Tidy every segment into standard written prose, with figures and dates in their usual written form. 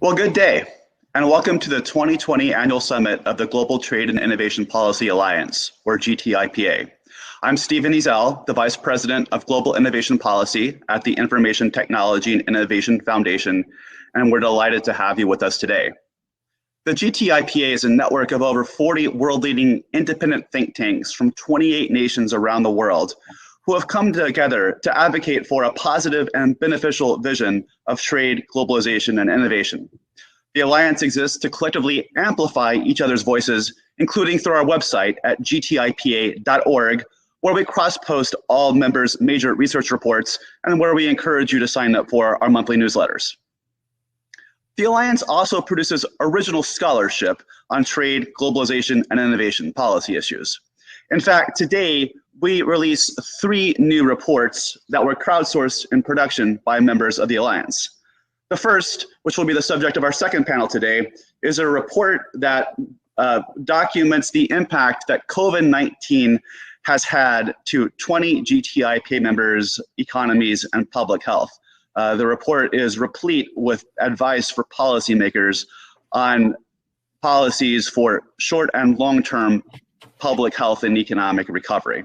Well, good day, and welcome to the 2020 Annual Summit of the Global Trade and Innovation Policy Alliance, or GTIPA. I'm Stephen Ezell, the Vice President of Global Innovation Policy at the Information Technology and Innovation Foundation, and we're delighted to have you with us today. The GTIPA is a network of over 40 world-leading independent think tanks from 28 nations around the world who have come together to advocate for a positive and beneficial vision of trade, globalization, and innovation. The Alliance exists to collectively amplify each other's voices, including through our website at gtipa.org, where we cross-post all members' major research reports and where we encourage you to sign up for our monthly newsletters. The Alliance also produces original scholarship on trade, globalization, and innovation policy issues. In fact, today, we release 3 new reports that were crowdsourced in production by members of the Alliance. The first, which will be the subject of our second panel today, is a report that documents the impact that COVID-19 has had to 20 GTIPA members, economies, and public health. The report is replete with advice for policymakers on policies for short and long-term public health and economic recovery.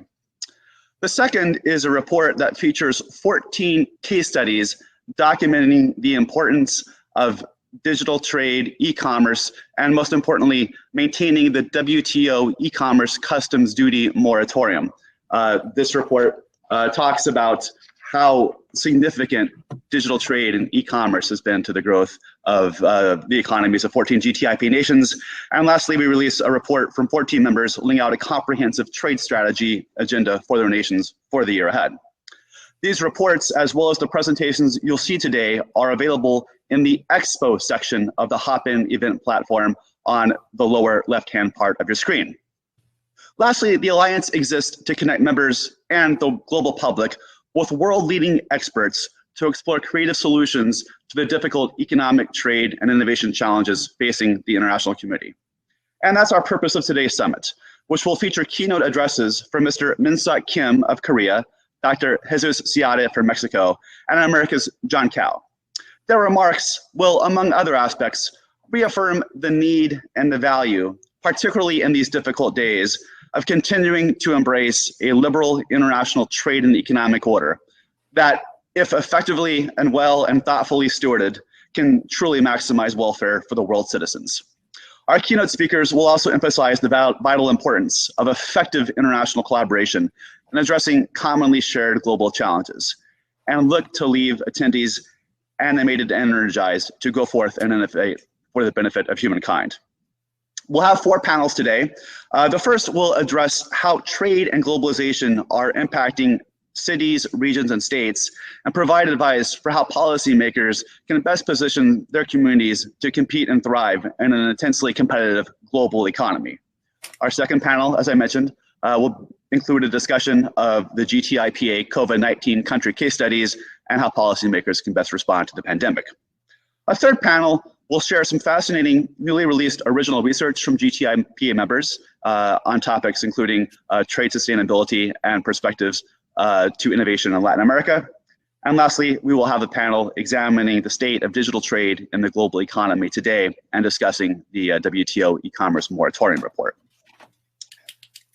The second is a report that features 14 case studies documenting the importance of digital trade, e-commerce, and most importantly, maintaining the WTO e-commerce customs duty moratorium. This report talks about how significant digital trade and e-commerce has been to the growth of the economies of 14 GTIPA nations. And lastly, we release a report from 14 members laying out a comprehensive trade strategy agenda for their nations for the year ahead. These reports, as well as the presentations you'll see today, are available in the Expo section of the Hop-In event platform on the lower left-hand part of your screen. Lastly, the Alliance exists to connect members and the global public with world-leading experts to explore creative solutions to the difficult economic, trade, and innovation challenges facing the international community. And that's our purpose of today's summit, which will feature keynote addresses from Mr. Min-seok Kim of Korea, Dr. Jesus Seade from Mexico, and America's John Cao. Their remarks will, among other aspects, reaffirm the need and the value, particularly in these difficult days, of continuing to embrace a liberal international trade and economic order that, if effectively and well and thoughtfully stewarded, can truly maximize welfare for the world's citizens. Our keynote speakers will also emphasize the vital importance of effective international collaboration in addressing commonly shared global challenges, and look to leave attendees animated and energized to go forth and innovate for the benefit of humankind. We'll have 4 panels today. The first will address how trade and globalization are impacting cities, regions, and states, and provide advice for how policymakers can best position their communities to compete and thrive in an intensely competitive global economy. Our second panel, as I mentioned, will include a discussion of the GTIPA COVID-19 country case studies and how policymakers can best respond to the pandemic. A third panel will share some fascinating newly released original research from GTIPA members on topics including trade sustainability and perspectives to innovation in Latin America. And lastly, we will have a panel examining the state of digital trade in the global economy today and discussing the WTO e-commerce moratorium report.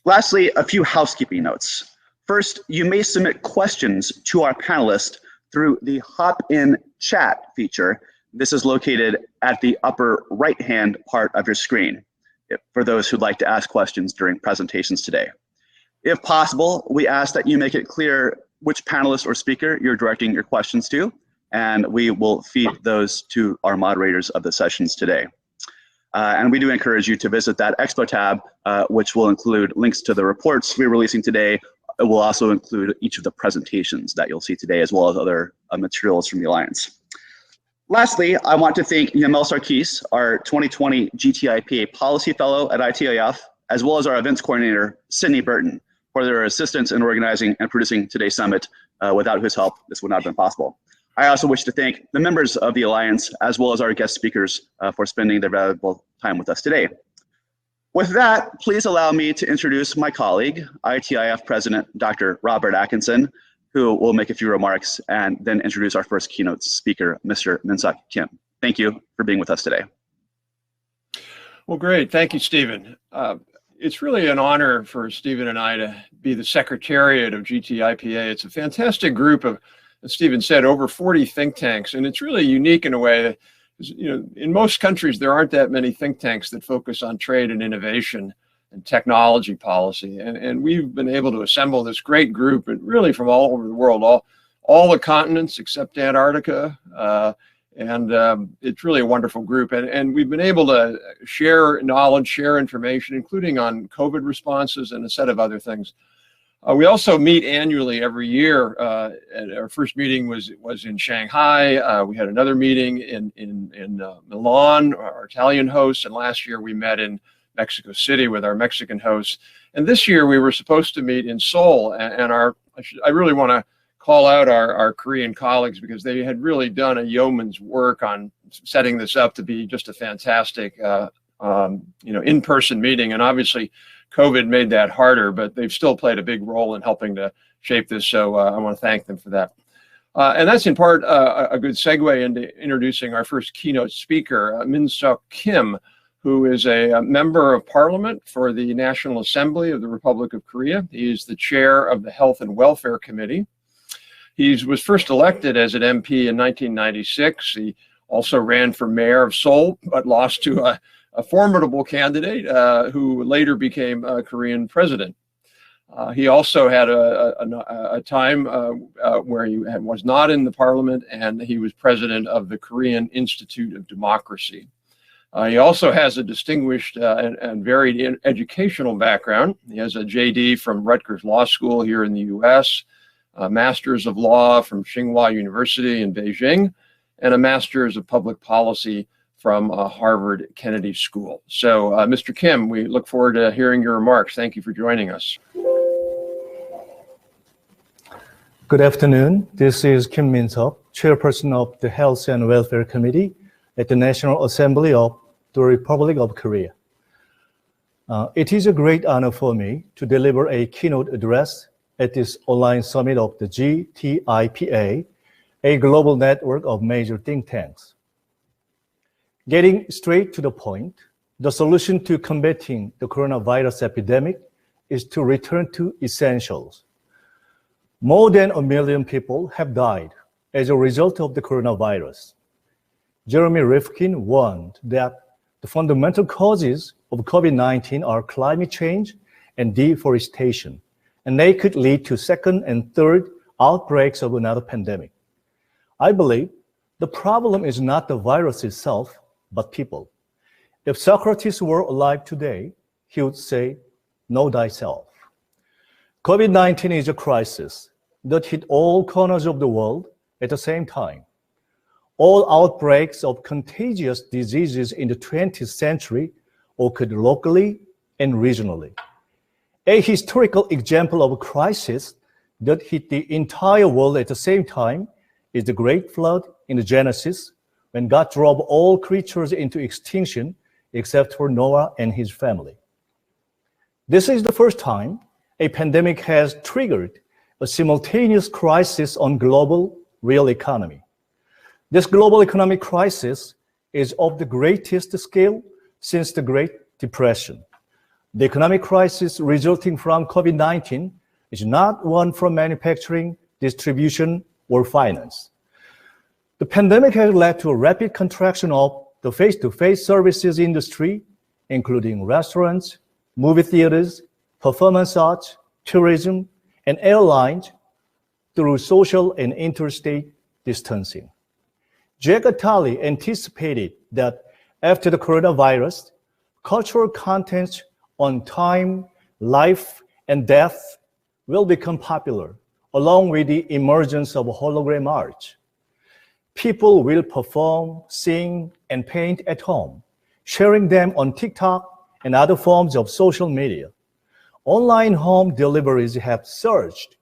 Lastly, a few housekeeping notes. First, you may submit questions to our panelists through the Hop-In chat feature. This is located at the upper right-hand part of your screen for those who'd like to ask questions during presentations today. If possible, we ask that you make it clear which panelist or speaker you're directing your questions to, and we will feed those to our moderators of the sessions today. And we do encourage you to visit that Expo tab, which will include links to the reports we're releasing today. It will also include each of the presentations that you'll see today, as well as other materials from the Alliance. Lastly, I want to thank Yamel Sarkis, our 2020 GTIPA Policy Fellow at ITIF, as well as our events coordinator, Sydney Burton, for their assistance in organizing and producing today's summit. Without whose help, this would not have been possible. I also wish to thank the members of the Alliance, as well as our guest speakers, for spending their valuable time with us today. With that, please allow me to introduce my colleague, ITIF President Dr. Robert Atkinson, who will make a few remarks and then introduce our first keynote speaker, Mr. Min-seok Kim. Thank you for being with us today. Well, great. Thank you, Stephen. It's really an honor for Stephen and I to be the Secretariat of GTIPA. It's a fantastic group of, as Stephen said, over 40 think tanks, and it's really unique in a way that, in most countries, there aren't that many think tanks that focus on trade and innovation and technology policy. And we've been able to assemble this great group, and really from all over the world, all the continents except Antarctica. It's really a wonderful group. And we've been able to share knowledge, share information, including on COVID responses and a set of other things. We also meet annually every year. And our first meeting was in Shanghai. We had another meeting in Milan, our Italian hosts, and last year we met in Mexico City with our Mexican hosts. And this year we were supposed to meet in Seoul. And I really want to call out our Korean colleagues, because they had really done a yeoman's work on setting this up to be just a fantastic in-person meeting. And obviously COVID made that harder, but they've still played a big role in helping to shape this. So I want to thank them for that. And that's in part a good segue into introducing our first keynote speaker, Min-seok Kim, who is a member of parliament for the National Assembly of the Republic of Korea. He is the chair of the Health and Welfare Committee. He was first elected as an MP in 1996. He also ran for mayor of Seoul, but lost to a formidable candidate who later became a Korean president. He also had a time where he was not in the parliament, and he was president of the Korean Institute of Democracy. He also has a distinguished and varied educational background. He has a JD from Rutgers Law School here in the US, a Master's of Law from Tsinghua University in Beijing, and a Master's of Public Policy from Harvard Kennedy School. So, Mr. Kim, we look forward to hearing your remarks. Thank you for joining us. Good afternoon. This is Kim Min-seok, Chairperson of the Health and Welfare Committee at the National Assembly of the Republic of Korea. It is a great honor for me to deliver a keynote address at this online summit of the GTIPA, a global network of major think tanks. Getting straight to the point, the solution to combating the coronavirus epidemic is to return to essentials. More than 1 million people have died as a result of the coronavirus. Jeremy Rifkin warned that the fundamental causes of COVID-19 are climate change and deforestation, and they could lead to second and third outbreaks of another pandemic. I believe the problem is not the virus itself, but people. If Socrates were alive today, he would say, know thyself. COVID-19 is a crisis that hit all corners of the world at the same time. All outbreaks of contagious diseases in the 20th century occurred locally and regionally. A historical example of a crisis that hit the entire world at the same time is the Great Flood in the Genesis, when God drove all creatures into extinction except for Noah and his family. This is the first time a pandemic has triggered a simultaneous crisis on global real economy. This global economic crisis is of the greatest scale since the Great Depression. The economic crisis resulting from COVID-19 is not one from manufacturing, distribution, or finance. The pandemic has led to a rapid contraction of the face-to-face services industry, including restaurants, movie theaters, performance arts, tourism, and airlines, through social and interstate distancing. Jack Attali anticipated that after the coronavirus, cultural contents on time, life, and death will become popular, along with the emergence of hologram art. People will perform, sing, and paint at home, sharing them on TikTok and other forms of social media. Online home deliveries have surged,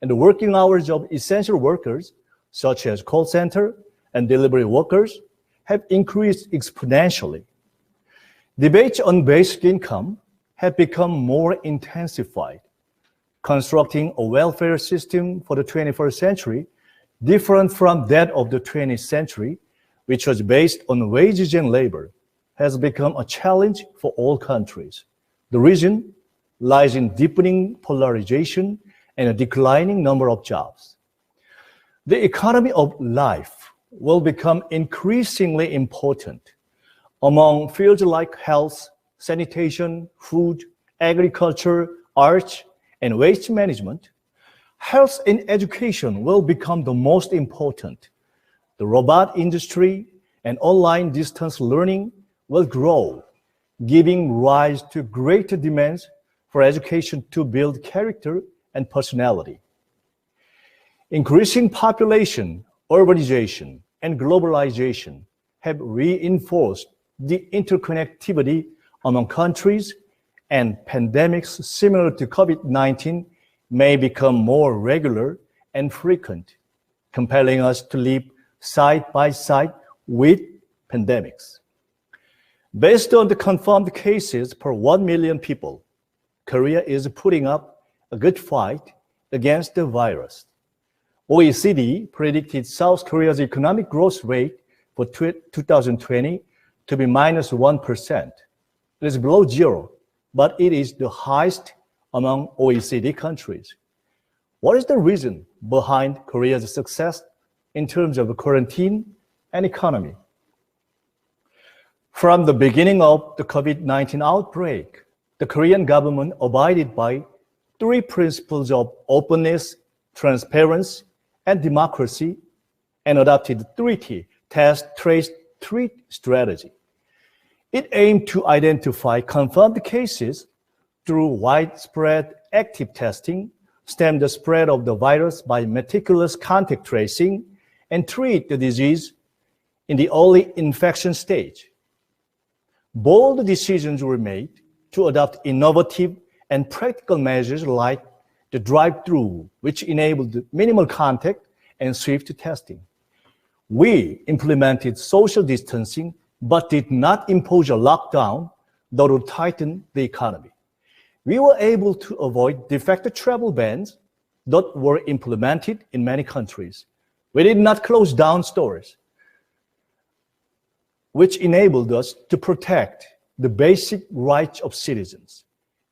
and the working hours of essential workers, such as call center and delivery workers, have increased exponentially. Debates on basic income have become more intensified. Constructing a welfare system for the 21st century different from that of the 20th century which was based on wages and labor, has become a challenge for all countries. The reason lies in deepening polarization and a declining number of jobs. The economy of life will become increasingly important among fields like health, sanitation, food, agriculture, arts, and waste management. Health and education will become the most important. The robot industry and online distance learning will grow, giving rise to greater demands for education to build character and personality. Increasing population, urbanization, and globalization have reinforced the interconnectivity among countries, and pandemics similar to COVID-19 may become more regular and frequent, compelling us to live side by side with pandemics. Based on the confirmed cases per 1 million people, Korea is putting up a good fight against the virus. OECD predicted South Korea's economic growth rate for 2020 to be -1%. It is below zero, but it is the highest among OECD countries. What is the reason behind Korea's success in terms of quarantine and economy? From the beginning of the COVID-19 outbreak, the Korean government abided by 3 principles of openness, transparency, and democracy, and adopted the 3T, test, trace, treat strategy. It aimed to identify confirmed cases through widespread active testing, stem the spread of the virus by meticulous contact tracing, and treat the disease in the early infection stage. Bold decisions were made to adopt innovative and practical measures like the drive-through, which enabled minimal contact and swift testing. We implemented social distancing, but did not impose a lockdown that would tighten the economy. We were able to avoid de facto travel bans that were implemented in many countries. We did not close down stores, which enabled us to protect the basic rights of citizens.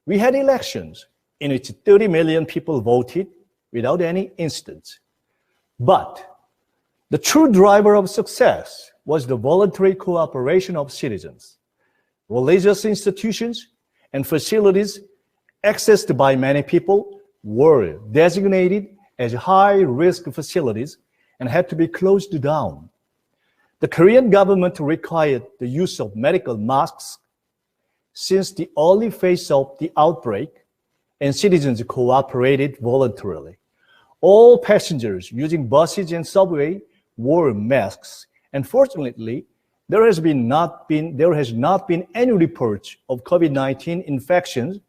We had elections in which 30 million people voted without any incidents. But the true driver of success was the voluntary cooperation of citizens. Religious institutions and facilities accessed by many people were designated as high-risk facilities and had to be closed down. The Korean government required the use of medical masks since the early phase of the outbreak, and citizens cooperated voluntarily. All passengers using buses and subway wore masks, and fortunately, there has not been any reports of COVID-19 infections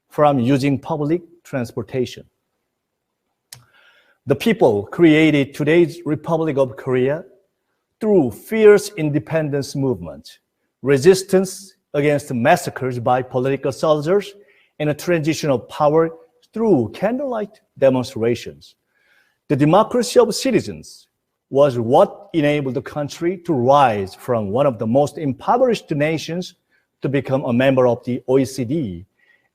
from using public transportation. The people created today's Republic of Korea through fierce independence movement, resistance against massacres by political soldiers, and a transition of power through candlelight demonstrations. The democracy of citizens was what enabled the country to rise from one of the most impoverished nations to become a member of the OECD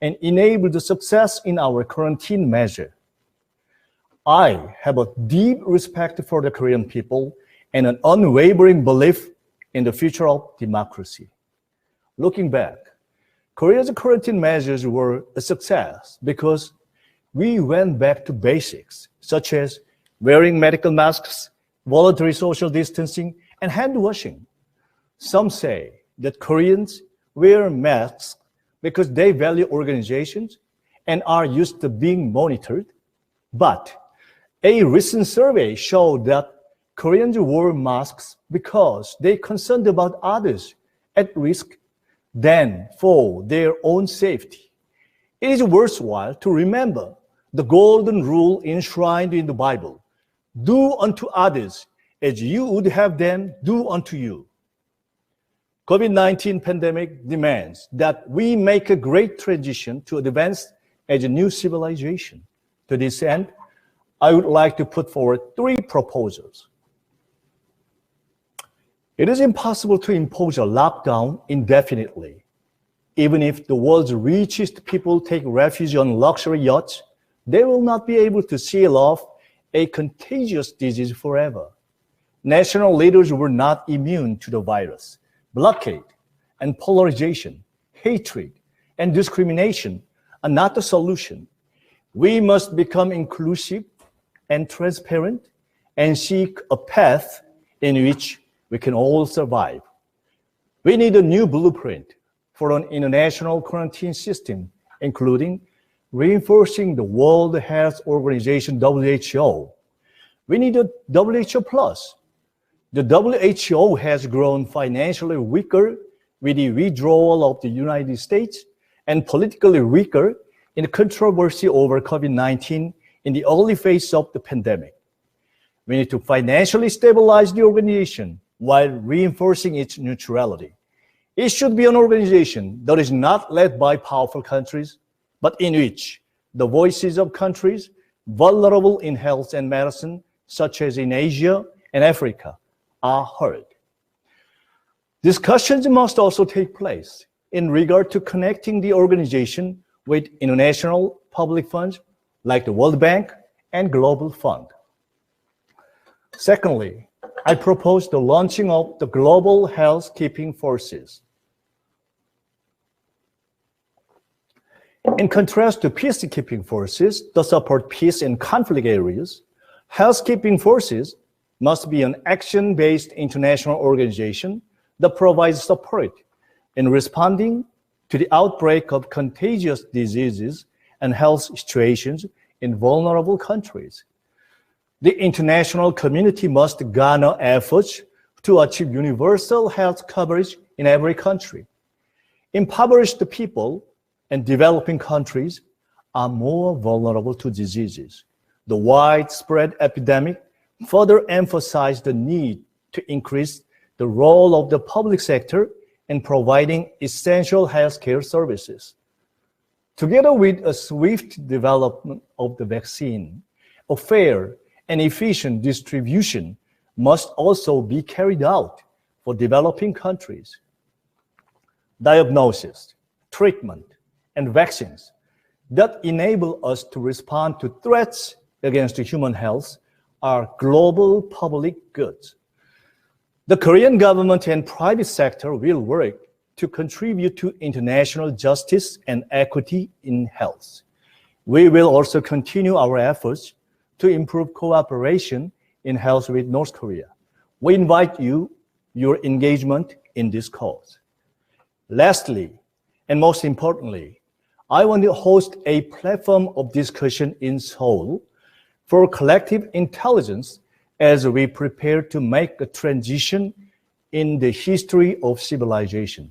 and enabled the success in our quarantine measure. I have a deep respect for the Korean people and an unwavering belief in the future of democracy. Looking back, Korea's quarantine measures were a success because we went back to basics, such as wearing medical masks, voluntary social distancing, and hand washing. Some say that Koreans wear masks because they value organizations and are used to being monitored. But a recent survey showed that Koreans wore masks because they concerned about others at risk than for their own safety. It is worthwhile to remember the golden rule enshrined in the Bible: do unto others as you would have them do unto you. COVID-19 pandemic demands that we make a great transition to advance as a new civilization. To this end, I would like to put forward 3 proposals. It is impossible to impose a lockdown indefinitely. Even if the world's richest people take refuge on luxury yachts, they will not be able to seal off a contagious disease forever. National leaders were not immune to the virus. Blockade and polarization, hatred and discrimination are not the solution. We must become inclusive and transparent and seek a path in which we can all survive. We need a new blueprint for an international quarantine system, including reinforcing the World Health Organization, WHO. We need a WHO plus. The WHO has grown financially weaker with the withdrawal of the United States and politically weaker in the controversy over COVID-19 in the early phase of the pandemic. We need to financially stabilize the organization while reinforcing its neutrality. It should be an organization that is not led by powerful countries, but in which the voices of countries vulnerable in health and medicine, such as in Asia and Africa, are heard. Discussions must also take place in regard to connecting the organization with international public funds like the World Bank and Global Fund. Secondly, I propose the launching of the Global Health-Keeping Forces. In contrast to peacekeeping forces that support peace in conflict areas, health-keeping forces must be an action-based international organization that provides support in responding to the outbreak of contagious diseases and health situations in vulnerable countries. The international community must garner efforts to achieve universal health coverage in every country. Impoverished people and developing countries are more vulnerable to diseases. The widespread epidemic further emphasized the need to increase the role of the public sector in providing essential healthcare services. Together with a swift development of the vaccine, a fair and efficient distribution must also be carried out for developing countries. Diagnosis, treatment, and vaccines that enable us to respond to threats against human health are global public goods. The Korean government and private sector will work to contribute to international justice and equity in health. We will also continue our efforts to improve cooperation in health with North Korea. We invite your engagement in this cause. Lastly, and most importantly, I want to host a platform of discussion in Seoul for collective intelligence as we prepare to make a transition in the history of civilization.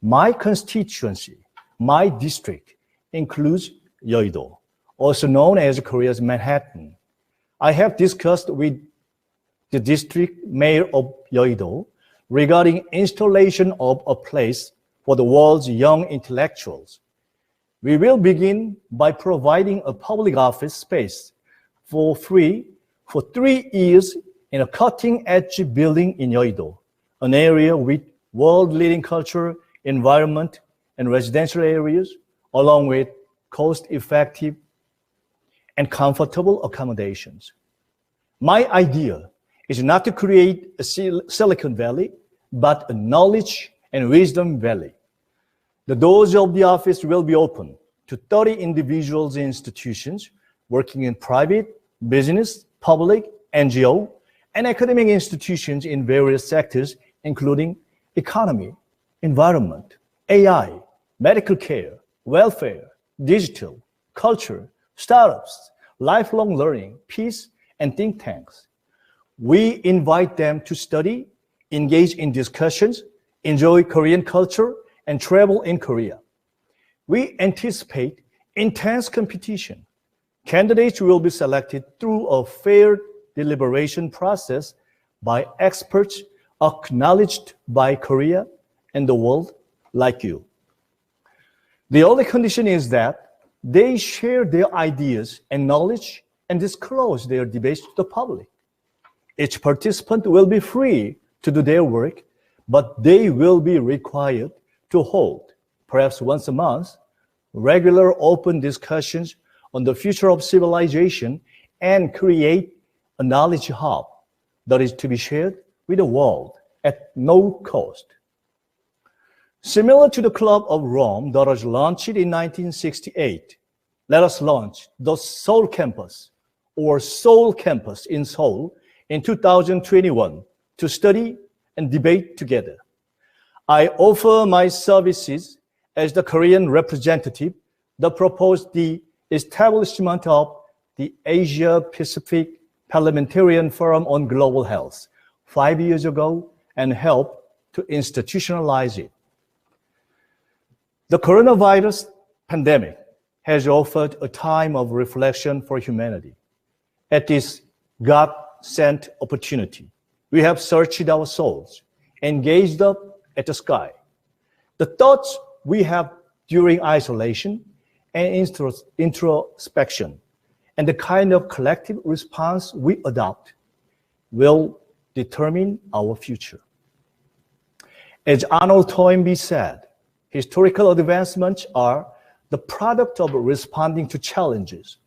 My constituency, my district, includes Yeouido, also known as Korea's Manhattan. I have discussed with the district mayor of Yeouido regarding installation of a place for the world's young intellectuals. We will begin by providing a public office space for free for 3 years in a cutting-edge building in Yeouido, an area with world-leading culture, environment, and residential areas, along with cost-effective and comfortable accommodations. My idea is not to create a Silicon Valley, but a knowledge and wisdom valley. The doors of the office will be open to 30 individuals and institutions working in private, business, public, NGO, and academic institutions in various sectors, including economy, environment, AI, medical care, welfare, digital, culture, startups, lifelong learning, peace, and think tanks. We invite them to study, engage in discussions, enjoy Korean culture, and travel in Korea. We anticipate intense competition. Candidates will be selected through a fair deliberation process by experts acknowledged by Korea and the world like you. The only condition is that they share their ideas and knowledge and disclose their debates to the public. Each participant will be free to do their work, but they will be required to hold, perhaps once a month, regular open discussions on the future of civilization and create a knowledge hub that is to be shared with the world at no cost. Similar to the Club of Rome that was launched in 1968, let us launch the Seoul Campus or Seoul Campus in Seoul in 2021 to study and debate together. I offer my services as the Korean representative that proposed the establishment of the Asia-Pacific Parliamentarian Forum on Global Health 5 years ago and helped to institutionalize it. The coronavirus pandemic has offered a time of reflection for humanity. At this God-sent opportunity, we have searched our souls and gazed up at the sky. The thoughts we have during isolation and introspection and the kind of collective response we adopt will determine our future. As Arnold Toynbee said, historical advancements are the product of responding to challenges.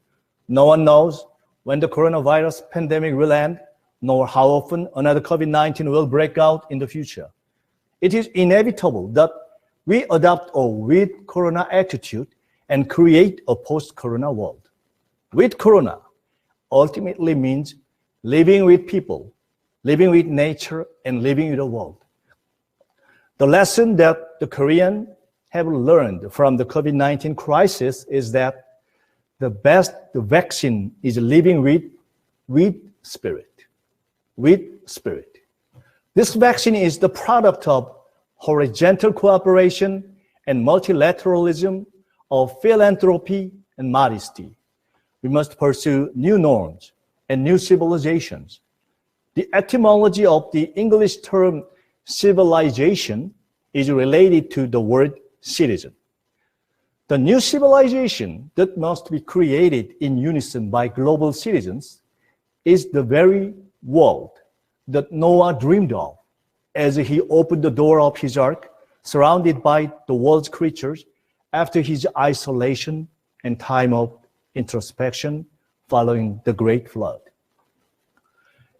No one knows when the coronavirus pandemic will end, nor how often another COVID-19 will break out in the future. It is inevitable that we adopt a with corona attitude and create a post-corona world. With corona ultimately means living with people, living with nature, and living with the world. The lesson that the Koreans have learned from the COVID-19 crisis is that the best vaccine is living with spirit. This vaccine is the product of horizontal cooperation and multilateralism, of philanthropy and modesty. We must pursue new norms and new civilizations. The etymology of the English term civilization is related to the word citizen. The new civilization that must be created in unison by global citizens is the very world that Noah dreamed of as he opened the door of his ark, surrounded by the world's creatures after his isolation and time of introspection following the Great Flood.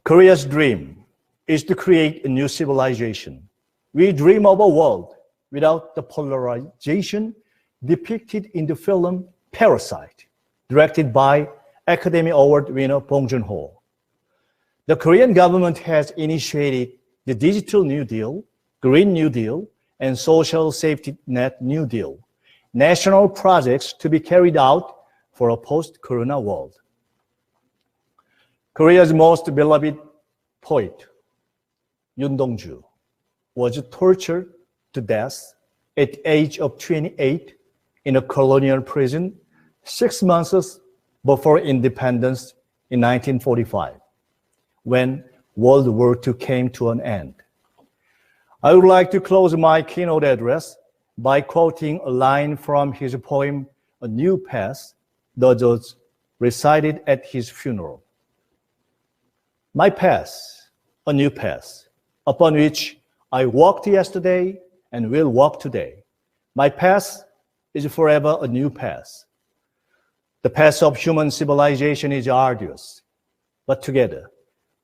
Korea's dream is to create a new civilization. We dream of a world without the polarization depicted in the film Parasite, directed by Academy Award winner Bong Joon-ho. The Korean government has initiated the Digital New Deal, Green New Deal, and Social Safety Net New Deal, national projects to be carried out for a post-corona world. Korea's most beloved poet, Yoon Dong-ju, was tortured to death at the age of 28 in a colonial prison 6 months before independence in 1945, when World War II came to an end. I would like to close my keynote address by quoting a line from his poem, A New Path, that was recited at his funeral. My path, a new path, upon which I walked yesterday and will walk today. My path is forever a new path. The path of human civilization is arduous, but together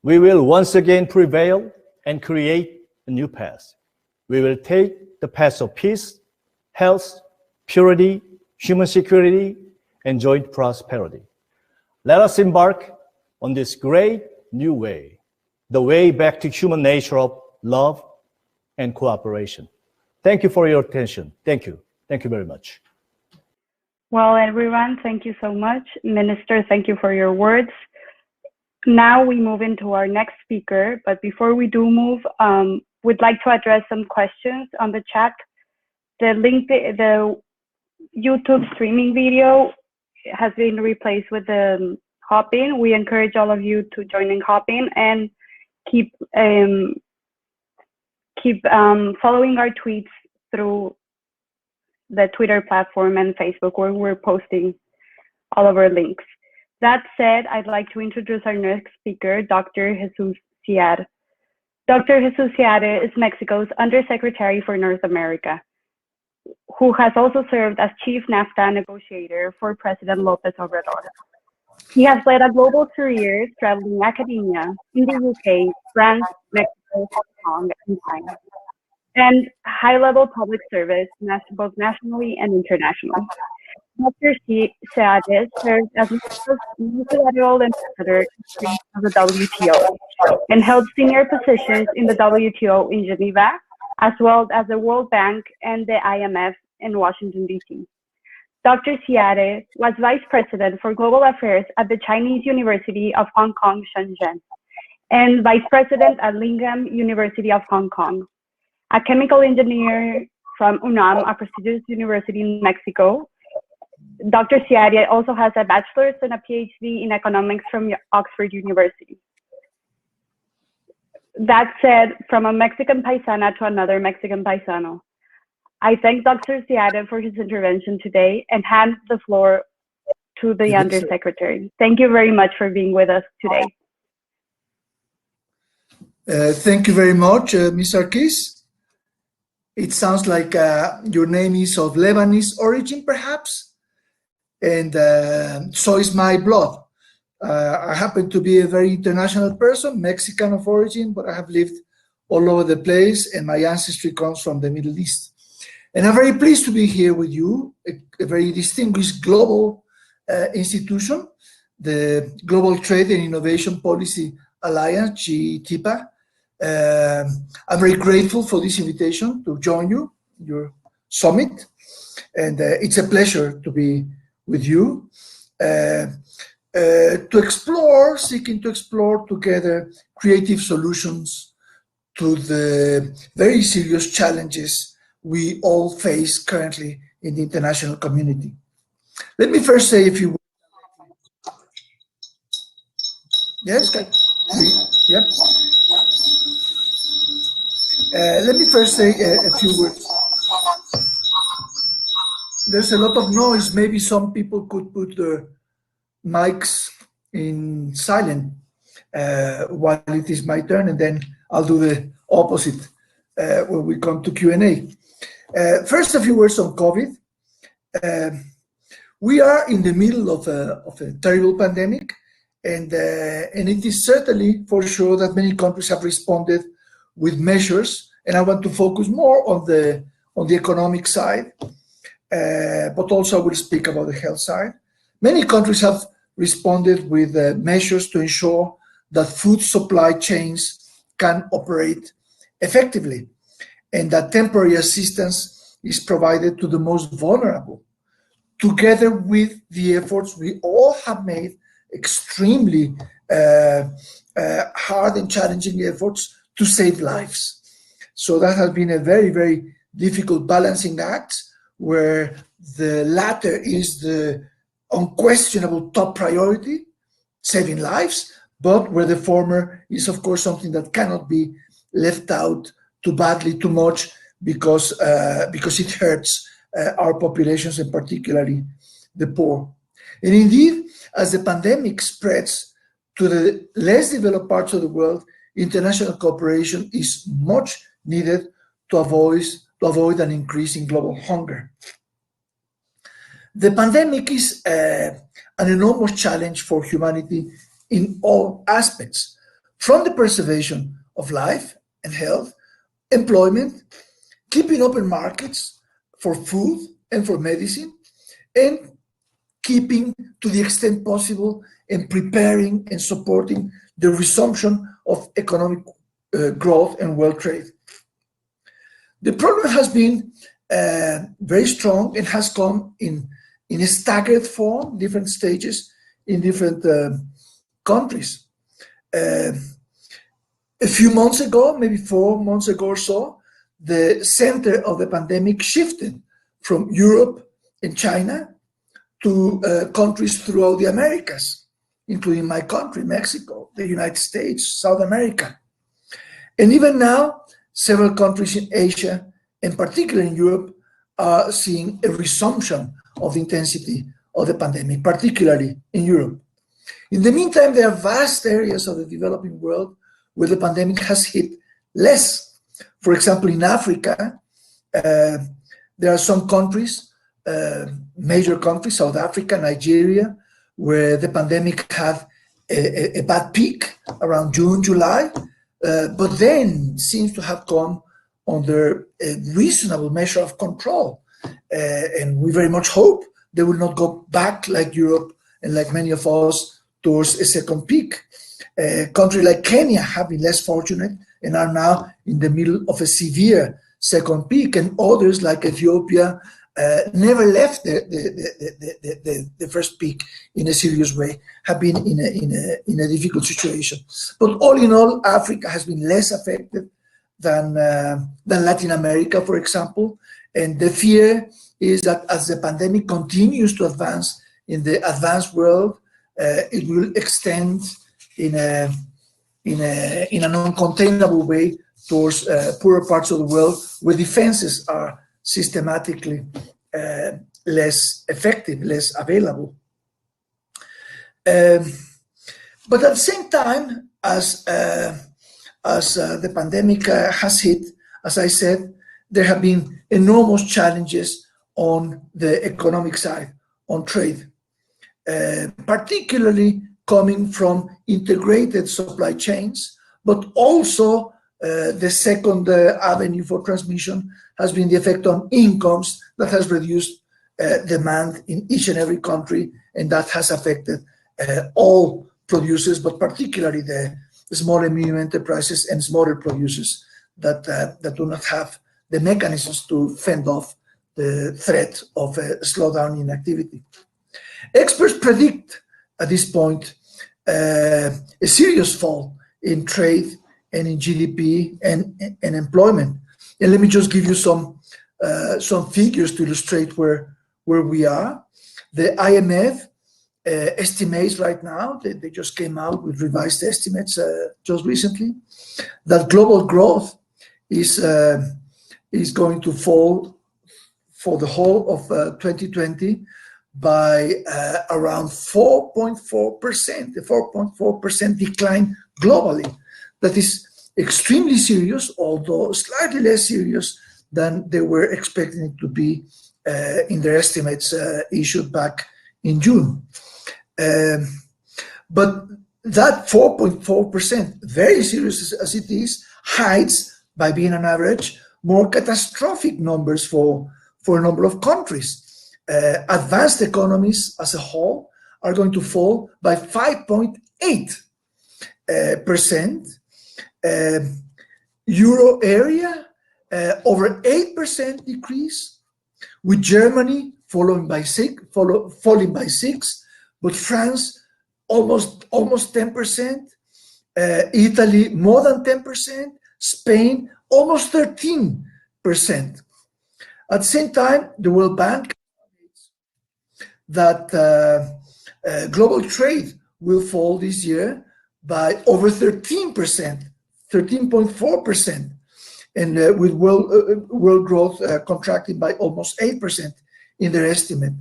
we will once again prevail and create a new path. We will take the path of peace, health, purity, human security, and joint prosperity. Let us embark on this great new way, the way back to human nature of love and cooperation. Thank you for your attention. Thank you. Thank you very much. Well, everyone, thank you so much. Minister, thank you for your words. Now we move into our next speaker, but before we do move, we'd like to address some questions on the chat. The YouTube streaming video has been replaced with the Hopin. We encourage all of you to join in Hopin and keep following our tweets through the Twitter platform and Facebook, where we're posting all of our links. That said, I'd like to introduce our next speaker, Dr. Jesus Seade. Dr. Jesus Seade is Mexico's Undersecretary for North America, who has also served as Chief NAFTA negotiator for President López Obrador. He has led a global career traveling academia in the UK, France, Mexico, Hong Kong, and China, and high-level public service, both nationally and internationally. Dr. Seade served as Mexico's multilateral ambassador of the WTO and held senior positions in the WTO in Geneva, as well as the World Bank and the IMF in Washington, D.C. Dr. Seade was Vice President for Global Affairs at the Chinese University of Hong Kong, Shenzhen, and Vice President at Lingam University of Hong Kong. A chemical engineer from UNAM, a prestigious university in Mexico. Dr. Seade also has a bachelor's and a PhD in economics from Oxford University. That said, from a Mexican paisana to another Mexican paisano, I thank Dr. Seade for his intervention today and hand the floor to the Undersecretary. Thank you very much for being with us today. Thank you very much, Ms. Sarkis. It sounds like your name is of Lebanese origin, perhaps, and so is my blood. I happen to be a very international person, Mexican of origin, but I have lived all over the place, and my ancestry comes from the Middle East. And I'm very pleased to be here with you, a very distinguished global institution, the Global Trade and Innovation Policy Alliance, GTIPA. I'm very grateful for this invitation to join you, your summit, and it's a pleasure to be with you, seeking to explore together creative solutions to the very serious challenges we all face currently in the international community. Let me first say a few words. Yes, yep. Let me first say a few words. There's a lot of noise. Maybe some people could put their mics in silent while it is my turn, and then I'll do the opposite when we come to Q&A. First, a few words on COVID. We are in the middle of a terrible pandemic, and it is certainly for sure that many countries have responded with measures, and I want to focus more on the economic side, but also I will speak about the health side. Many countries have responded with measures to ensure that food supply chains can operate effectively, and that temporary assistance is provided to the most vulnerable, together with the efforts we all have made, extremely hard and challenging efforts to save lives. So that has been a very, very difficult balancing act, where the latter is the unquestionable top priority, saving lives, but where the former is, of course, something that cannot be left out too badly, too much, because it hurts our populations, and particularly the poor. And indeed, as the pandemic spreads to the less developed parts of the world, international cooperation is much needed to avoid an increase in global hunger. The pandemic is an enormous challenge for humanity in all aspects, from the preservation of life and health, employment, keeping open markets for food and for medicine, and keeping, to the extent possible, and preparing and supporting the resumption of economic growth and world trade. The problem has been very strong and has come in a staggered form, different stages in different countries. A few months ago, maybe 4 months ago or so, the center of the pandemic shifted from Europe and China to countries throughout the Americas, including my country, Mexico, the United States, South America. And even now, several countries in Asia, and particularly in Europe, are seeing a resumption of the intensity of the pandemic, particularly in Europe. In the meantime, there are vast areas of the developing world where the pandemic has hit less. For example, in Africa, there are some countries, major countries, South Africa, Nigeria, where the pandemic had a bad peak around June, July, but then seems to have come under a reasonable measure of control. And we very much hope they will not go back like Europe and like many of us towards a second peak. Countries like Kenya have been less fortunate and are now in the middle of a severe second peak, and others like Ethiopia never left the first peak in a serious way, have been in a difficult situation. But all in all, Africa has been less affected than Latin America, for example. And the fear is that as the pandemic continues to advance in the advanced world, it will extend in an uncontainable way towards poorer parts of the world where defenses are systematically less effective, less available. But at the same time, as the pandemic has hit, as I said, there have been enormous challenges on the economic side, on trade, particularly coming from integrated supply chains, but also the second avenue for transmission has been the effect on incomes that has reduced demand in each and every country, and that has affected all producers, but particularly the small and medium enterprises and smaller producers that do not have the mechanisms to fend off the threat of a slowdown in activity. Experts predict at this point a serious fall in trade and in GDP and employment. And let me just give you some figures to illustrate where we are. The IMF estimates right now, they just came out with revised estimates just recently, that global growth is going to fall for the whole of 2020 by around 4.4%, a 4.4% decline globally. That is extremely serious, although slightly less serious than they were expecting it to be in their estimates issued back in June. But that 4.4%, very serious as it is, hides, by being an average, more catastrophic numbers for a number of countries. Advanced economies as a whole are going to fall by 5.8%. Euro area, over 8% decrease, with Germany falling by 6, but France almost 10%, Italy more than 10%, Spain almost 13%. At the same time, the World Bank estimates that global trade will fall this year by over 13%, 13.4%, and with world growth contracting by almost 8% in their estimate.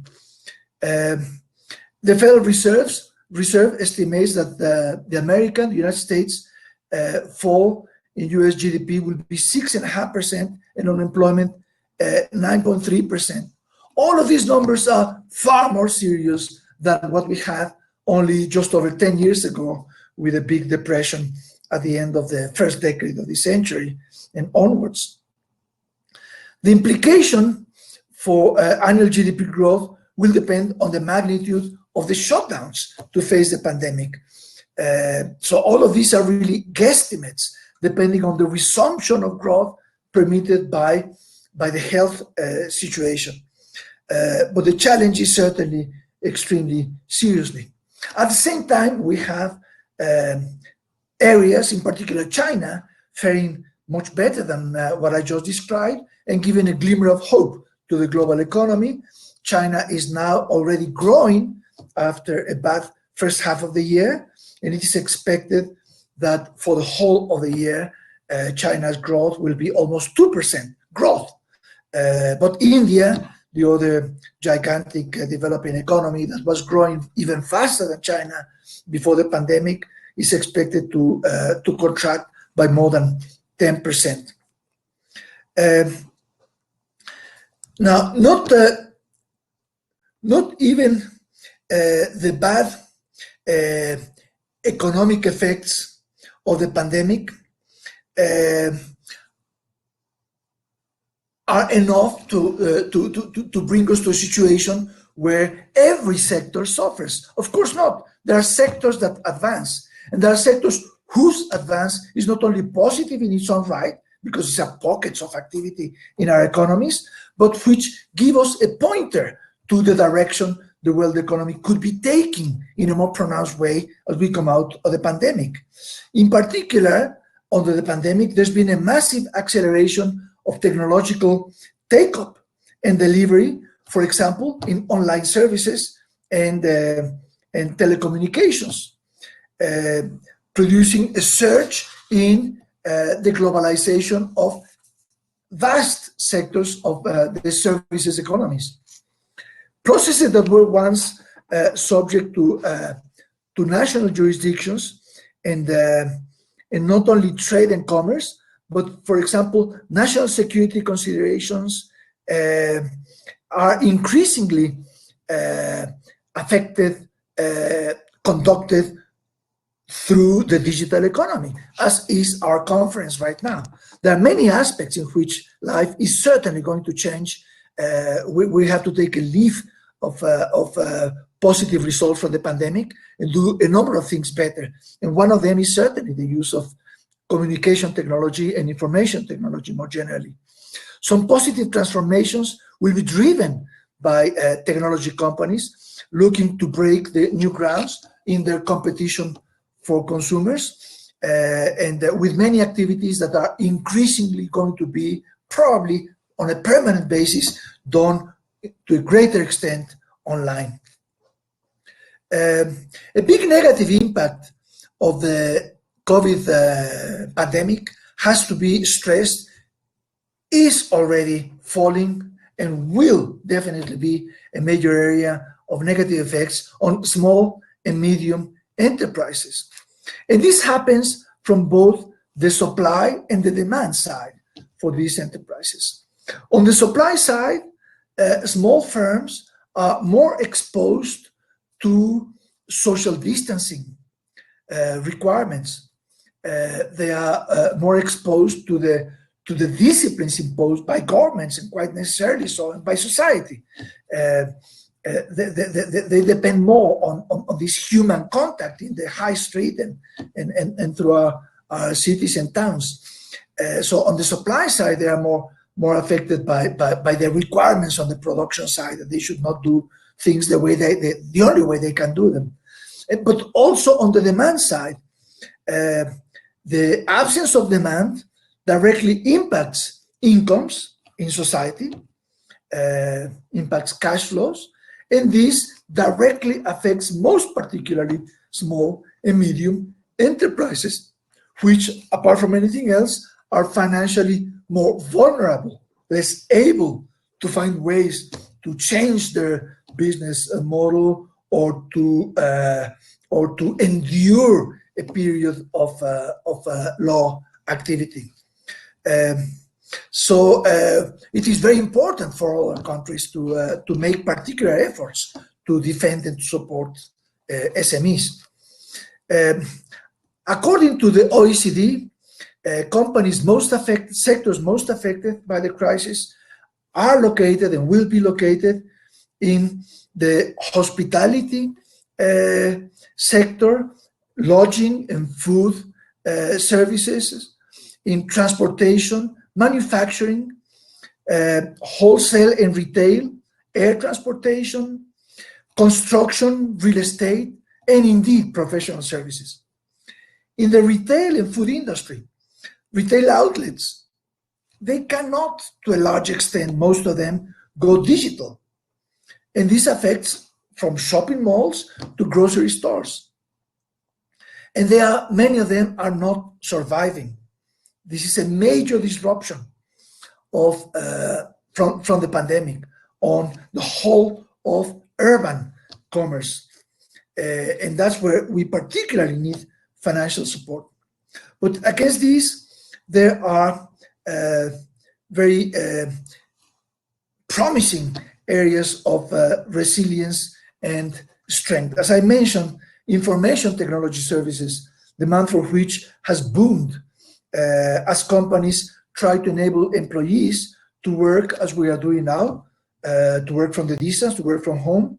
The Federal Reserve estimates that the United States fall in US GDP will be 6.5% and unemployment 9.3%. All of these numbers are far more serious than what we had only just over 10 years ago with a big depression at the end of the first decade of the century and onwards. The implication for annual GDP growth will depend on the magnitude of the shutdowns to face the pandemic. So all of these are really guesstimates depending on the resumption of growth permitted by the health situation. But the challenge is certainly extremely seriously. At the same time, we have areas, in particular China, faring much better than what I just described and giving a glimmer of hope to the global economy. China is now already growing after a bad first half of the year, and it is expected that for the whole of the year, China's growth will be almost 2% growth. But India, the other gigantic developing economy that was growing even faster than China before the pandemic, is expected to contract by more than 10%. Now, not even the bad economic effects of the pandemic are enough to bring us to a situation where every sector suffers. Of course not. There are sectors that advance, and there are sectors whose advance is not only positive in its own right, because it's a pockets of activity in our economies, but which give us a pointer to the direction the world economy could be taking in a more pronounced way as we come out of the pandemic. In particular, under the pandemic, there's been a massive acceleration of technological take-up and delivery, for example, in online services and telecommunications, producing a surge in the globalization of vast sectors of the services economies. Processes that were once subject to national jurisdictions and not only trade and commerce, but, for example, national security considerations are increasingly conducted through the digital economy, as is our conference right now. There are many aspects in which life is certainly going to change. We have to take a leave of positive results from the pandemic and do a number of things better. And one of them is certainly the use of communication technology and information technology more generally. Some positive transformations will be driven by technology companies looking to break the new grounds in their competition for consumers, and with many activities that are increasingly going to be probably on a permanent basis done to a greater extent online. A big negative impact of the COVID pandemic has to be stressed, is already falling, and will definitely be a major area of negative effects on small and medium enterprises. And this happens from both the supply and the demand side for these enterprises. On the supply side, small firms are more exposed to social distancing requirements. They are more exposed to the disciplines imposed by governments, and quite necessarily so by society. They depend more on this human contact in the high street and through our cities and towns. So on the supply side, they are more affected by the requirements on the production side, that they should not do things the way the only way they can do them. But also on the demand side, the absence of demand directly impacts incomes in society, impacts cash flows, and this directly affects most particularly small and medium enterprises, which, apart from anything else, are financially more vulnerable, less able to find ways to change their business model or to endure a period of low activity. So it is very important for all our countries to make particular efforts to defend and to support SMEs. According to the OECD, sectors most affected by the crisis are located and will be located in the hospitality sector, lodging and food services, in transportation, manufacturing, wholesale and retail, air transportation, construction, real estate, and indeed professional services. In the retail and food industry, retail outlets, they cannot, to a large extent, most of them, go digital. And this affects from shopping malls to grocery stores. And many of them are not surviving. This is a major disruption from the pandemic on the whole of urban commerce. And that's where we particularly need financial support. But against this, there are very promising areas of resilience and strength. As I mentioned, information technology services, demand for which has boomed as companies try to enable employees to work as we are doing now, to work from the distance, to work from home.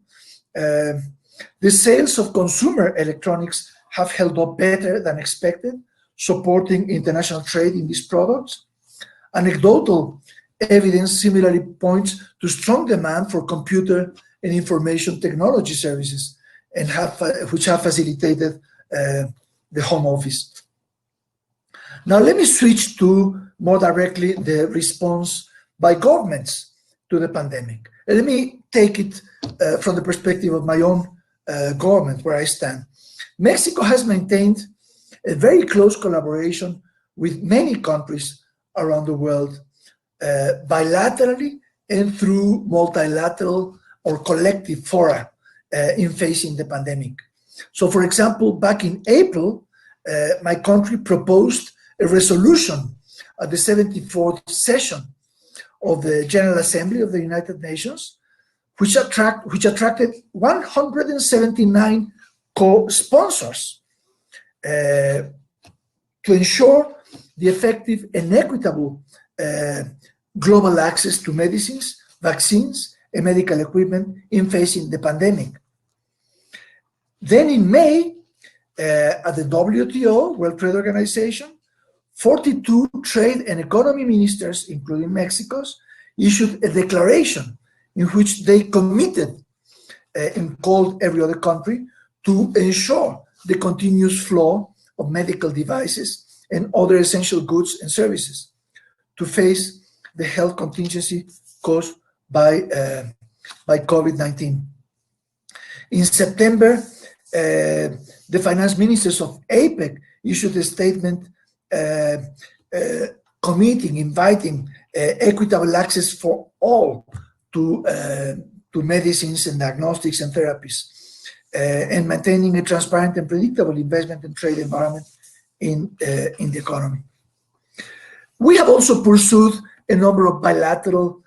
The sales of consumer electronics have held up better than expected, supporting international trade in these products. Anecdotal evidence similarly points to strong demand for computer and information technology services, and which have facilitated the home office. Now let me switch to more directly the response by governments to the pandemic. Let me take it from the perspective of my own government, where I stand. Mexico has maintained a very close collaboration with many countries around the world, bilaterally and through multilateral or collective fora in facing the pandemic. So, for example, back in April, my country proposed a resolution at the 74th session of the General Assembly of the United Nations, which attracted 179 co-sponsors to ensure the effective and equitable global access to medicines, vaccines, and medical equipment in facing the pandemic. Then in May, at the WTO, World Trade Organization, 42 trade and economy ministers, including Mexico's, issued a declaration in which they committed and called every other country to ensure the continuous flow of medical devices and other essential goods and services to face the health contingency caused by COVID-19. In September, the finance ministers of APEC issued a statement inviting equitable access for all to medicines and diagnostics and therapies, and maintaining a transparent and predictable investment and trade environment in the economy. We have also pursued a number of bilateral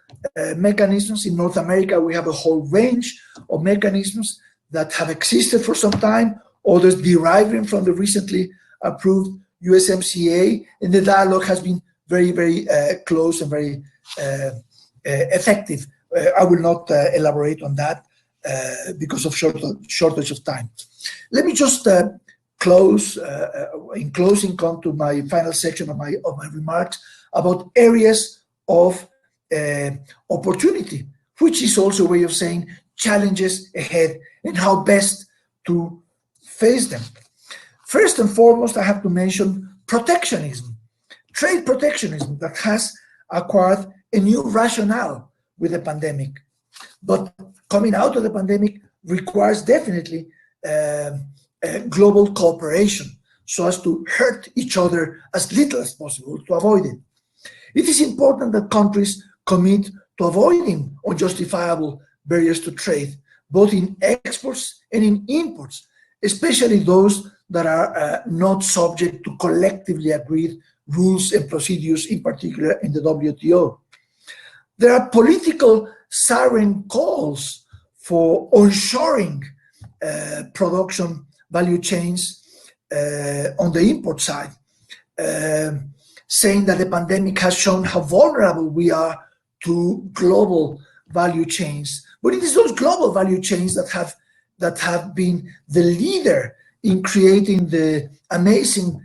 mechanisms. In North America, we have a whole range of mechanisms that have existed for some time, others deriving from the recently approved USMCA, and the dialogue has been very, very close and very effective. I will not elaborate on that because of shortage of time. Let me just close, in closing, come to my final section of my remarks about areas of opportunity, which is also a way of saying challenges ahead and how best to face them. First and foremost, I have to mention protectionism, trade protectionism that has acquired a new rationale with the pandemic. But coming out of the pandemic requires definitely global cooperation so as to hurt each other as little as possible to avoid it. It is important that countries commit to avoiding unjustifiable barriers to trade, both in exports and in imports, especially those that are not subject to collectively agreed rules and procedures, in particular in the WTO. There are political siren calls for onshoring production value chains on the import side, saying that the pandemic has shown how vulnerable we are to global value chains. But it is those global value chains that have been the leader in creating the amazing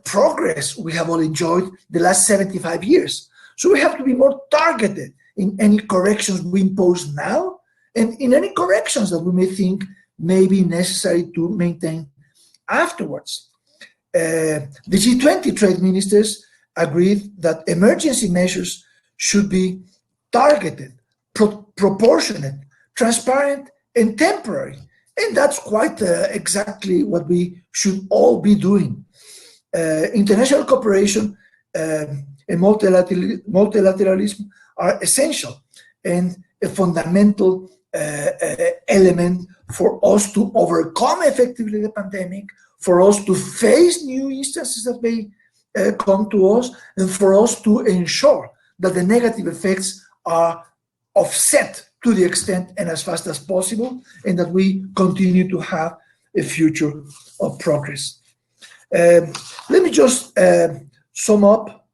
progress we have all enjoyed the last 75 years. So we have to be more targeted in any corrections we impose now and in any corrections that we may think may be necessary to maintain afterwards. The G20 trade ministers agreed that emergency measures should be targeted, proportionate, transparent, and temporary. And that's quite exactly what we should all be doing. International cooperation and multilateralism are essential and a fundamental element for us to overcome effectively the pandemic, for us to face new instances that may come to us, and for us to ensure that the negative effects are offset to the extent and as fast as possible, and that we continue to have a future of progress. Let me just sum up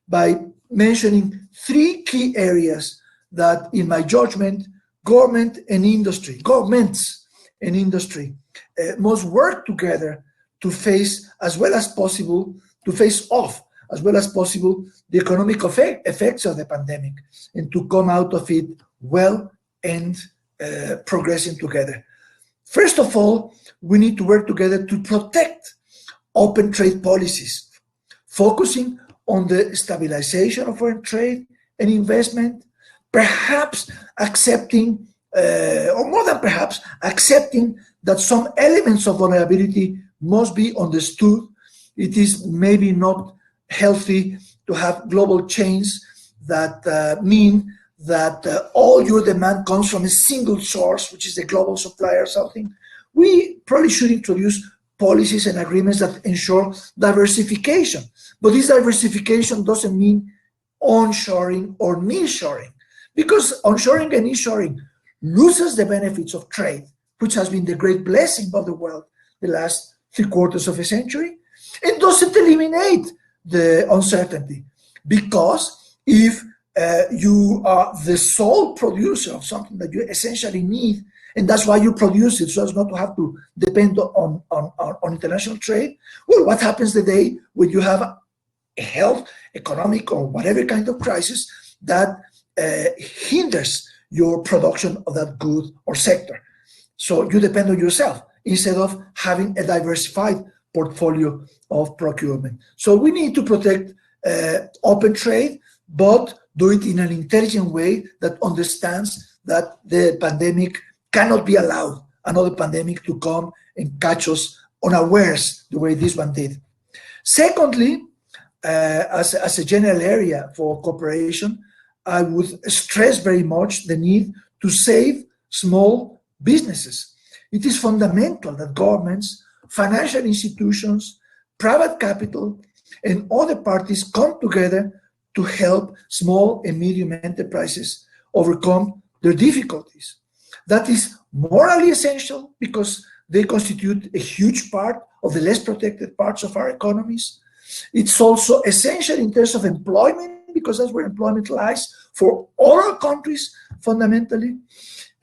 by mentioning 3 key areas that, in my judgment, governments and industry must work together to face off as well as possible the economic effects of the pandemic, and to come out of it well and progressing together. First of all, we need to work together to protect open trade policies, focusing on the stabilization of foreign trade and investment, perhaps accepting, or more than perhaps, accepting that some elements of vulnerability must be understood. It is maybe not healthy to have global chains that mean that all your demand comes from a single source, which is the global supplier or something. We probably should introduce policies and agreements that ensure diversification. But this diversification doesn't mean onshoring or nearshoring, because onshoring and nearshoring loses the benefits of trade, which has been the great blessing of the world the last 3/4 of a century, and doesn't eliminate the uncertainty. Because if you are the sole producer of something that you essentially need, and that's why you produce it, so as not to have to depend on international trade, well, what happens the day when you have a health, economic, or whatever kind of crisis that hinders your production of that good or sector? So you depend on yourself instead of having a diversified portfolio of procurement. So we need to protect open trade, but do it in an intelligent way that understands that the pandemic cannot be allowed, another pandemic, to come and catch us unawares the way this one did. Secondly, as a general area for cooperation, I would stress very much the need to save small businesses. It is fundamental that governments, financial institutions, private capital, and other parties come together to help small and medium enterprises overcome their difficulties. That is morally essential because they constitute a huge part of the less protected parts of our economies. It's also essential in terms of employment, because that's where employment lies for all our countries fundamentally.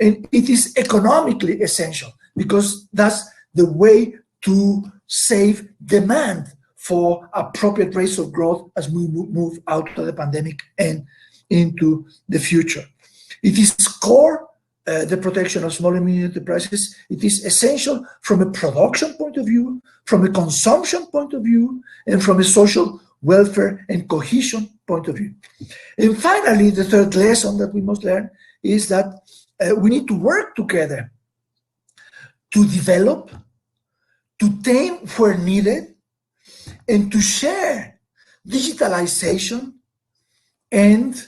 And it is economically essential because that's the way to save demand for appropriate rates of growth as we move out of the pandemic and into the future. It is core, the protection of small and medium enterprises. It is essential from a production point of view, from a consumption point of view, and from a social welfare and cohesion point of view. And finally, the third lesson that we must learn is that we need to work together to develop, to tame where needed, and to share digitalization and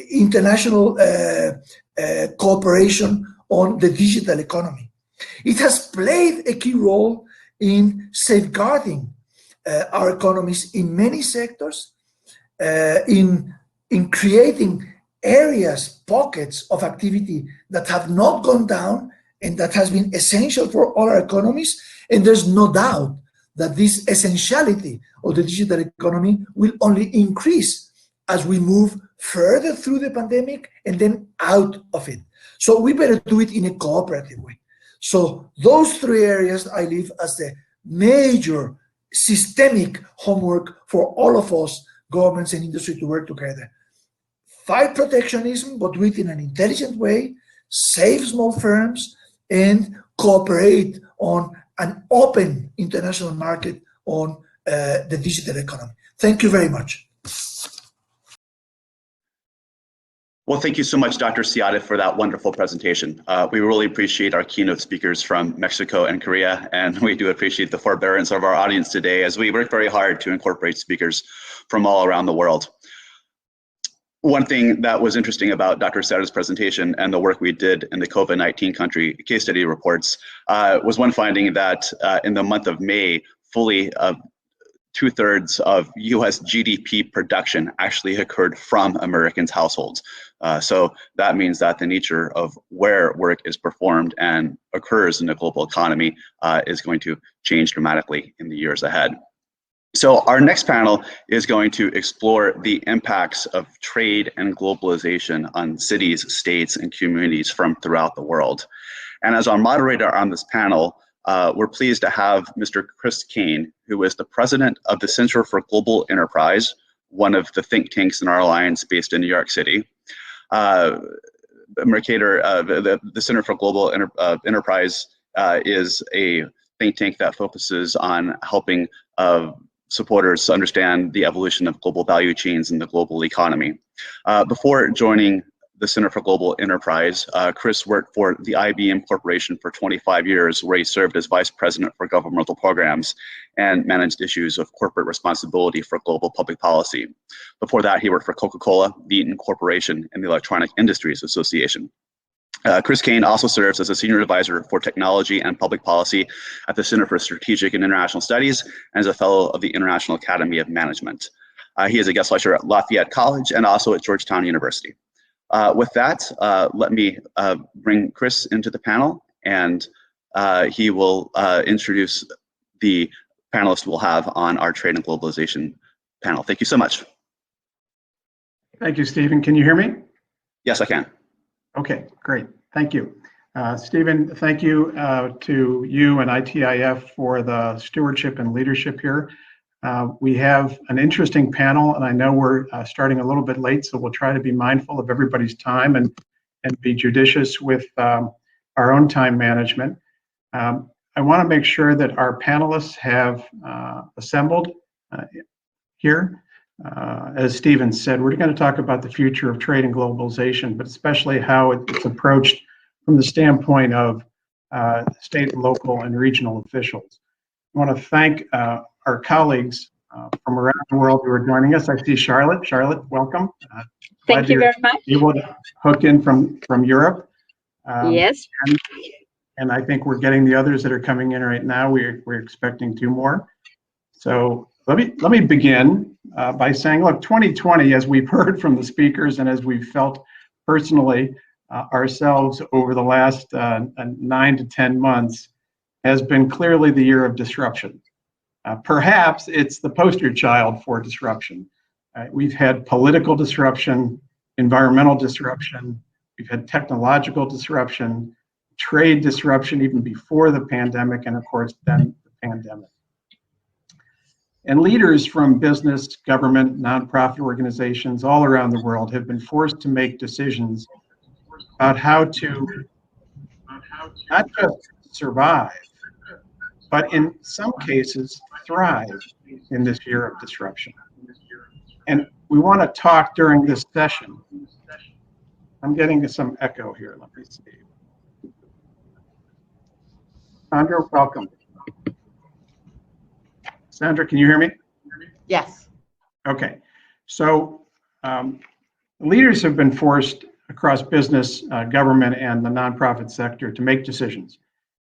international cooperation on the digital economy. It has played a key role in safeguarding our economies in many sectors, in creating areas, pockets of activity that have not gone down and that has been essential for all our economies. And there's no doubt that this essentiality of the digital economy will only increase as we move further through the pandemic and then out of it. So we better do it in a cooperative way. So those 3 areas I leave as the major systemic homework for all of us, governments and industry, to work together. Fight protectionism, but do it in an intelligent way, save small firms, and cooperate on an open international market on the digital economy. Thank you very much. Well, thank you so much, Dr. Seade, for that wonderful presentation. We really appreciate our keynote speakers from Mexico and Korea, and we do appreciate the forbearance of our audience today as we work very hard to incorporate speakers from all around the world. One thing that was interesting about Dr. Seade's presentation and the work we did in the COVID-19 country case study reports was one finding that in the month of May, fully 2/3 of US GDP production actually occurred from Americans' households. So that means that the nature of where work is performed and occurs in the global economy is going to change dramatically in the years ahead. So our next panel is going to explore the impacts of trade and globalization on cities, states, and communities from throughout the world. And as our moderator on this panel, we're pleased to have Mr. Chris Kane, who is the president of the Center for Global Enterprise, one of the think tanks in our alliance based in New York City. Mercator, the Center for Global Enterprise is a think tank that focuses on helping supporters to understand the evolution of global value chains in the global economy. Before joining the Center for Global Enterprise, Chris worked for the IBM Corporation for 25 years, where he served as vice president for governmental programs and managed issues of corporate responsibility for global public policy. Before that, he worked for Coca-Cola, Eaton Corporation, and the Electronic Industries Association. Chris Kane also serves as a senior advisor for technology and public policy at the Center for Strategic and International Studies and as a fellow of the International Academy of Management. He is a guest lecturer at Lafayette College and also at Georgetown University. With that, let me bring Chris into the panel, and he will introduce the panelists we'll have on our trade and globalization panel. Thank you so much. Thank you, Stephen. Can you hear me? Yes, I can. Okay, great. Thank you. Stephen, thank you to you and ITIF for the stewardship and leadership here. We have an interesting panel, and I know we're starting a little bit late, so we'll try to be mindful of everybody's time and be judicious with our own time management. I want to make sure that our panelists have assembled here. As Stephen said, we're going to talk about the future of trade and globalization, but especially how it's approached from the standpoint of state, local, and regional officials. I want to thank our colleagues from around the world who are joining us. I see Charlotte. Charlotte, welcome. Thank you very much. Able to hook in from Europe. Yes. And I think we're getting the others that are coming in right now. We're expecting 2 more. So let me begin by saying, look, 2020, as we've heard from the speakers and as we've felt personally ourselves over the last 9 to 10 months, has been clearly the year of disruption. Perhaps it's the poster child for disruption. We've had political disruption, environmental disruption, we've had technological disruption, trade disruption even before the pandemic, and of course then the pandemic. And leaders from business, government, nonprofit organizations all around the world have been forced to make decisions about how to not just survive, but in some cases thrive in this year of disruption. And we want to talk during this session. I'm getting some echo here, let me see. Sandra, welcome. Sandra, can you hear me? Yes. Okay, so leaders have been forced across business, government, and the nonprofit sector to make decisions,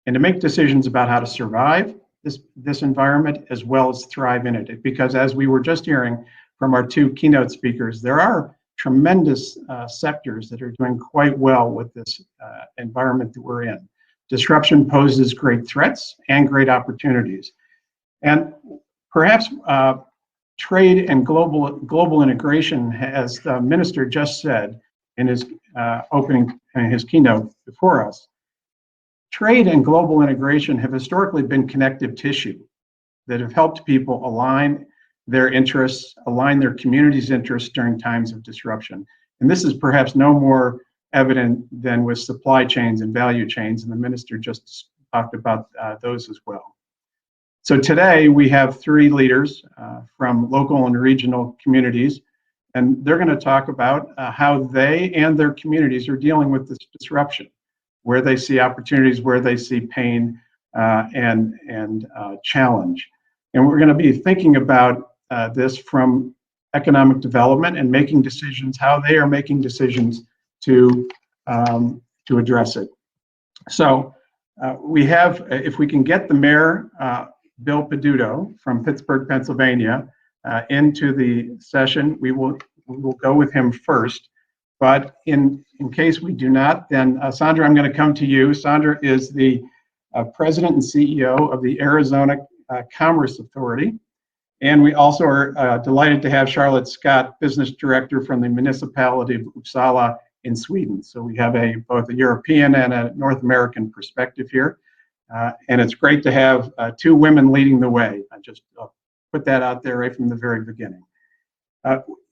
and to make decisions about how to survive this environment as well as thrive in it. Because as we were just hearing from our 2 keynote speakers, there are tremendous sectors that are doing quite well with this environment that we're in. Disruption poses great threats and great opportunities. And perhaps trade and global integration, as the minister just said in his his keynote before us, trade and global integration have historically been connective tissue that have helped people align their interests, align their community's interests during times of disruption. And this is perhaps no more evident than with supply chains and value chains, and the minister just talked about those as well. So today we have 3 leaders from local and regional communities, and they're going to talk about how they and their communities are dealing with this disruption, where they see opportunities, where they see pain and challenge. And we're going to be thinking about this from economic development and making decisions, how they are making decisions to address it. So we have, if we can get the mayor, Bill Peduto from Pittsburgh, Pennsylvania, into the session, we will go with him first. But in case we do not, then Sandra, I'm going to come to you. Sandra is the president and CEO of the Arizona Commerce Authority. And we also are delighted to have Charlotte Scott, business director from the municipality of Uppsala in Sweden. So we have both a European and a North American perspective here. And it's great to have two women leading the way. I'll put that out there right from the very beginning.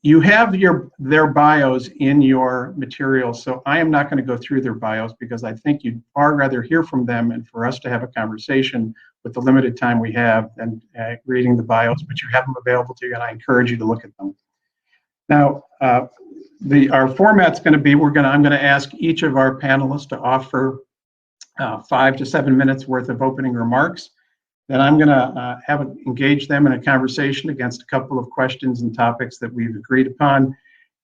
You have their bios in your materials, so I am not going to go through their bios because I think you'd far rather hear from them and for us to have a conversation with the limited time we have than reading the bios, but you have them available to you, and I encourage you to look at them. Now, our format's going to be, I'm going to ask each of our panelists to offer 5 to 7 minutes worth of opening remarks. Then I'm going to engage them in a conversation against a couple of questions and topics that we've agreed upon.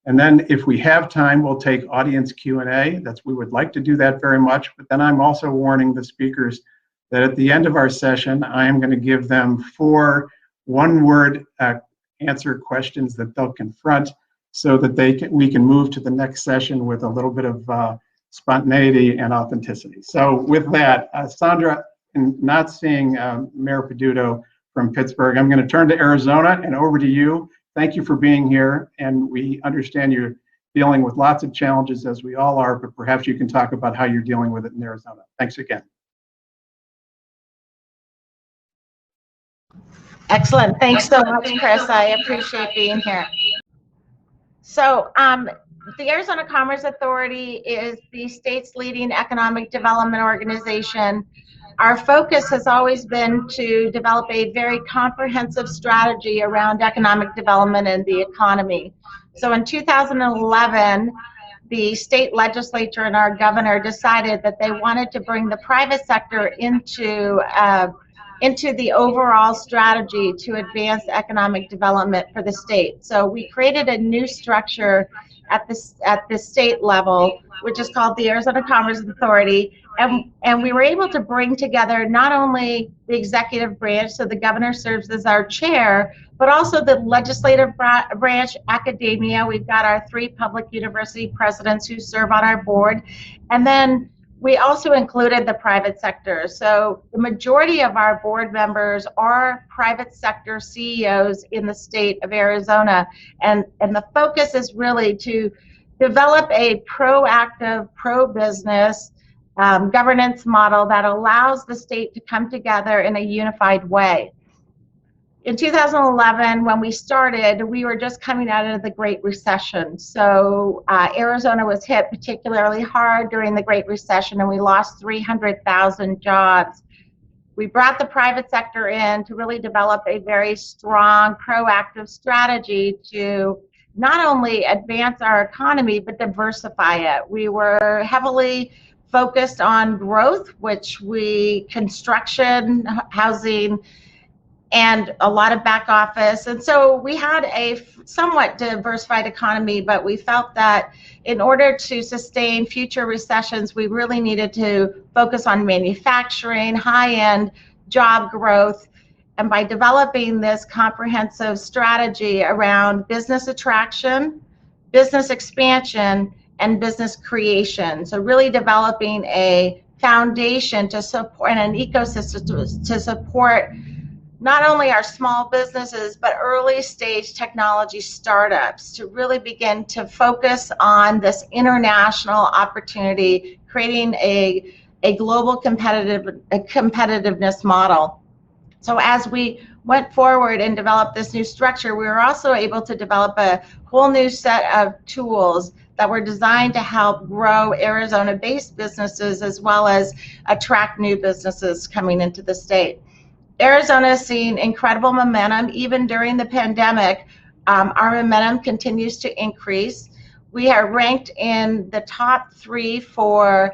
And then if we have time, we'll take audience Q&A. We would like to do that very much, but then I'm also warning the speakers that at the end of our session, I am going to give them 4 one-word answer questions that they'll confront so that we can move to the next session with a little bit of spontaneity and authenticity. So with that, Sandra, and not seeing Mayor Peduto from Pittsburgh, I'm going to turn to Arizona and over to you. Thank you for being here, and we understand you're dealing with lots of challenges, as we all are, but perhaps you can talk about how you're dealing with it in Arizona. Thanks again. Excellent. Thanks so much, Chris. I appreciate being here. So the Arizona Commerce Authority is the state's leading economic development organization. Our focus has always been to develop a very comprehensive strategy around economic development and the economy. So in 2011, the state legislature and our governor decided that they wanted to bring the private sector into the overall strategy to advance economic development for the state. So we created a new structure at the state level, which is called the Arizona Commerce Authority, and we were able to bring together not only the executive branch, so the governor serves as our chair, but also the legislative branch, academia. We've got our 3 public university presidents who serve on our board, and then we also included the private sector. So the majority of our board members are private sector CEOs in the state of Arizona. And the focus is really to develop a proactive, pro-business governance model that allows the state to come together in a unified way. In 2011, when we started, we were just coming out of the Great Recession. So Arizona was hit particularly hard during the Great Recession, and we lost 300,000 jobs. We brought the private sector in to really develop a very strong, proactive strategy to not only advance our economy, but diversify it. We were heavily focused on growth, construction, housing, and a lot of back office. And so we had a somewhat diversified economy, but we felt that in order to sustain future recessions, we really needed to focus on manufacturing, high-end job growth. And by developing this comprehensive strategy around business attraction, business expansion, and business creation. So really developing a foundation to support and an ecosystem to support not only our small businesses, but early stage technology startups to really begin to focus on this international opportunity, creating a global competitiveness model. So as we went forward and developed this new structure, we were also able to develop a whole new set of tools that were designed to help grow Arizona-based businesses as well as attract new businesses coming into the state. Arizona has seen incredible momentum. Even during the pandemic, our momentum continues to increase. We are ranked in the top 3 for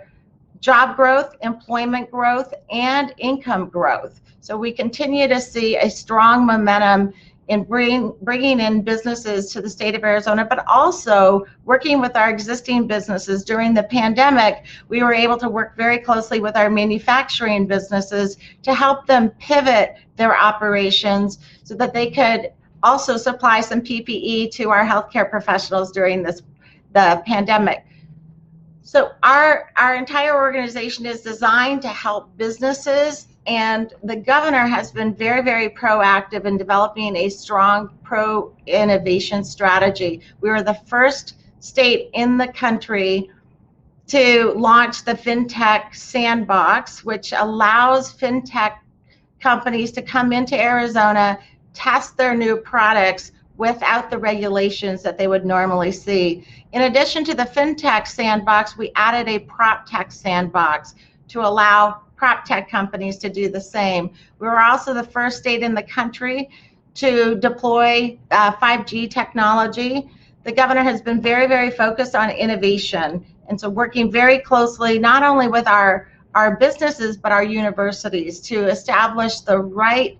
job growth, employment growth, and income growth. So we continue to see a strong momentum in bringing in businesses to the state of Arizona, but also working with our existing businesses. During the pandemic, we were able to work very closely with our manufacturing businesses to help them pivot their operations so that they could also supply some PPE to our healthcare professionals during the pandemic. So our entire organization is designed to help businesses, and the governor has been very, very proactive in developing a strong pro-innovation strategy. We were the first state in the country to launch the FinTech Sandbox, which allows FinTech companies to come into Arizona, test their new products without the regulations that they would normally see. In addition to the FinTech Sandbox, we added a PropTech Sandbox to allow PropTech companies to do the same. We were also the first state in the country to deploy 5G technology. The governor has been very, very focused on innovation, and so working very closely not only with our businesses but our universities to establish the right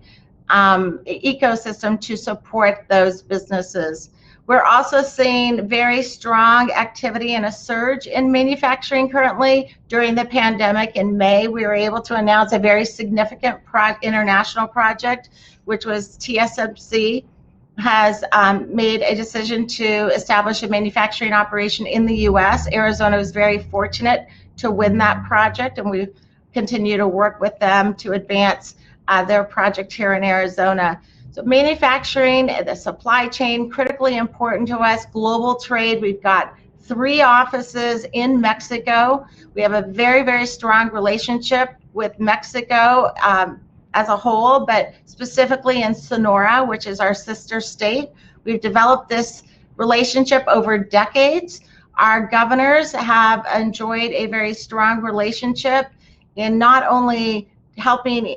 ecosystem to support those businesses. We're also seeing very strong activity and a surge in manufacturing currently. During the pandemic in May, we were able to announce a very significant international project, which was TSMC has made a decision to establish a manufacturing operation in the US. Arizona was very fortunate to win that project, and we continue to work with them to advance their project here in Arizona. So manufacturing, the supply chain, critically important to us. Global trade, we've got 3 offices in Mexico. We have a very, very strong relationship with Mexico as a whole, but specifically in Sonora, which is our sister state. We've developed this relationship over decades. Our governors have enjoyed a very strong relationship in not only helping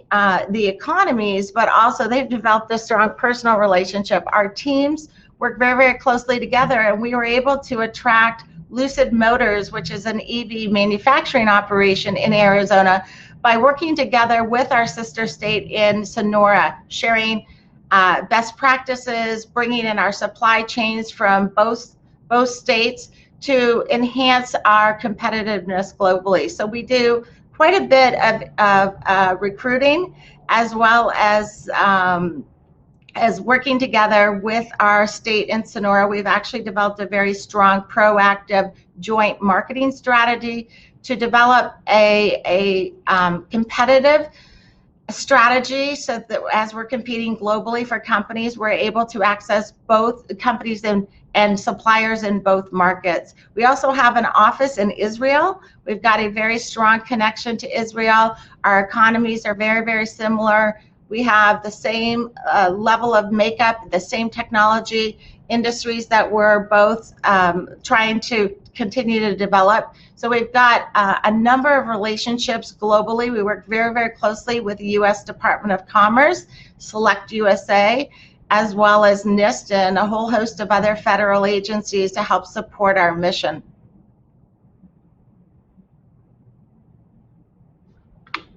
the economies, but also they've developed a strong personal relationship. Our teams work very, very closely together, and we were able to attract Lucid Motors, which is an EV manufacturing operation in Arizona, by working together with our sister state in Sonora, sharing best practices, bringing in our supply chains from both states to enhance our competitiveness globally. So we do quite a bit of recruiting, as well as working together with our state in Sonora. We've actually developed a very strong, proactive joint marketing strategy to develop a competitive strategy, so that as we're competing globally for companies, we're able to access both companies and suppliers in both markets. We also have an office in Israel. We've got a very strong connection to Israel. Our economies are very, very similar. We have the same level of makeup, the same technology industries that we're both trying to continue to develop. So we've got a number of relationships globally. We work very, very closely with the U.S. Department of Commerce, Select USA, as well as NIST and a whole host of other federal agencies to help support our mission.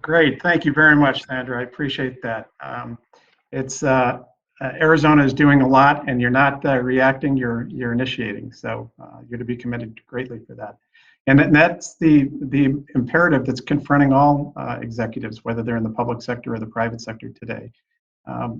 Great, thank you very much, Sandra. I appreciate that. Arizona is doing a lot, and you're not reacting, you're initiating. So you're to be commended greatly for that. And that's the imperative that's confronting all executives, whether they're in the public sector or the private sector today.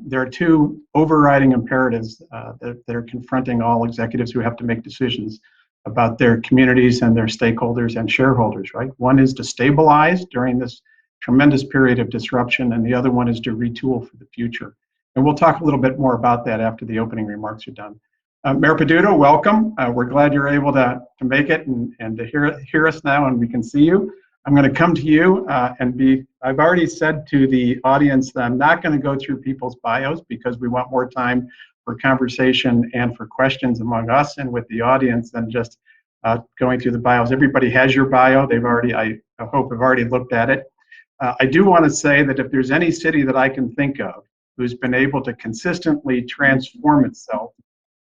There are 2 overriding imperatives that are confronting all executives who have to make decisions about their communities and their stakeholders and shareholders, right? One is to stabilize during this tremendous period of disruption, and the other one is to retool for the future. And we'll talk a little bit more about that after the opening remarks are done. Mayor Peduto, welcome. We're glad you're able to make it and to hear us now, and we can see you. I'm going to come to you I've already said to the audience that I'm not going to go through people's bios because we want more time for conversation and for questions among us and with the audience than just going through the bios. Everybody has your bio. They've already, I hope, have already looked at it. I do want to say that if there's any city that I can think of who's been able to consistently transform itself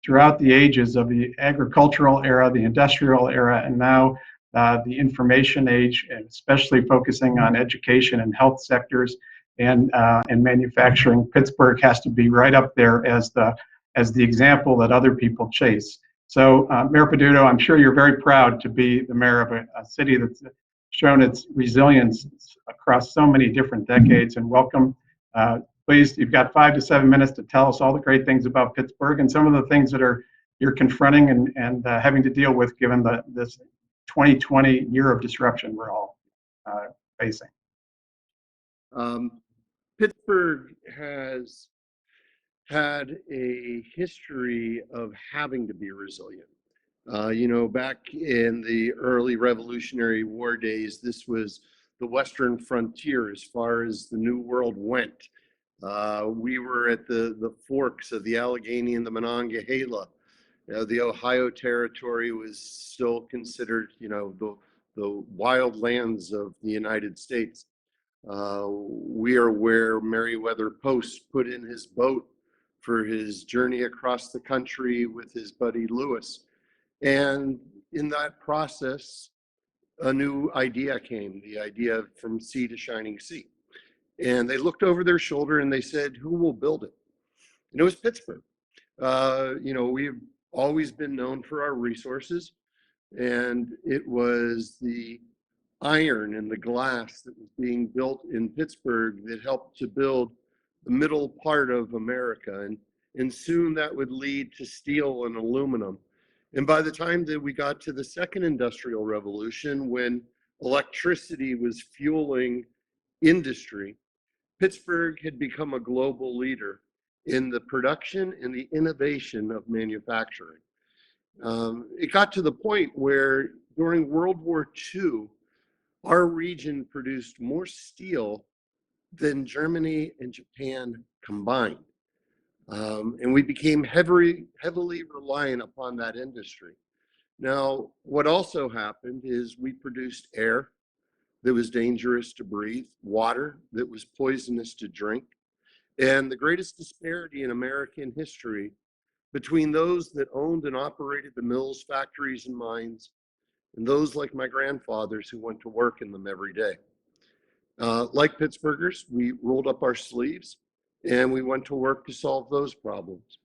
throughout the ages of the agricultural era, the industrial era, and now the information age, and especially focusing on education and health sectors, and manufacturing, Pittsburgh has to be right up there as the example that other people chase. So Mayor Peduto, I'm sure you're very proud to be the mayor of a city that's shown its resilience across so many different decades, and welcome. Please, you've got 5 to 7 minutes to tell us all the great things about Pittsburgh and some of the things that you're confronting and having to deal with given this 2020 year of disruption we're all facing. Pittsburgh has had a history of having to be resilient. You know, back in the early Revolutionary War days, this was the Western frontier as far as the New World went. We were at the forks of the Allegheny and the Monongahela. The Ohio Territory was still considered, you know, the wild lands of the United States. We are where Meriwether Post put in his boat for his journey across the country with his buddy Lewis. And in that process, a new idea came, the idea from sea to shining sea. And they looked over their shoulder and they said, who will build it? And it was Pittsburgh. You know, we've always been known for our resources, and it was the iron and the glass that was being built in Pittsburgh that helped to build the middle part of America. And soon that would lead to steel and aluminum. And by the time that we got to the second industrial revolution, when electricity was fueling industry, Pittsburgh had become a global leader in the production and the innovation of manufacturing. It got to the point where during World War II, our region produced more steel than Germany and Japan combined. And we became heavily reliant upon that industry. Now, what also happened is we produced air that was dangerous to breathe, water that was poisonous to drink, and the greatest disparity in American history between those that owned and operated the mills, factories, and mines, and those like my grandfathers who went to work in them every day. Like Pittsburghers, we rolled up our sleeves and we went to work to solve those problems.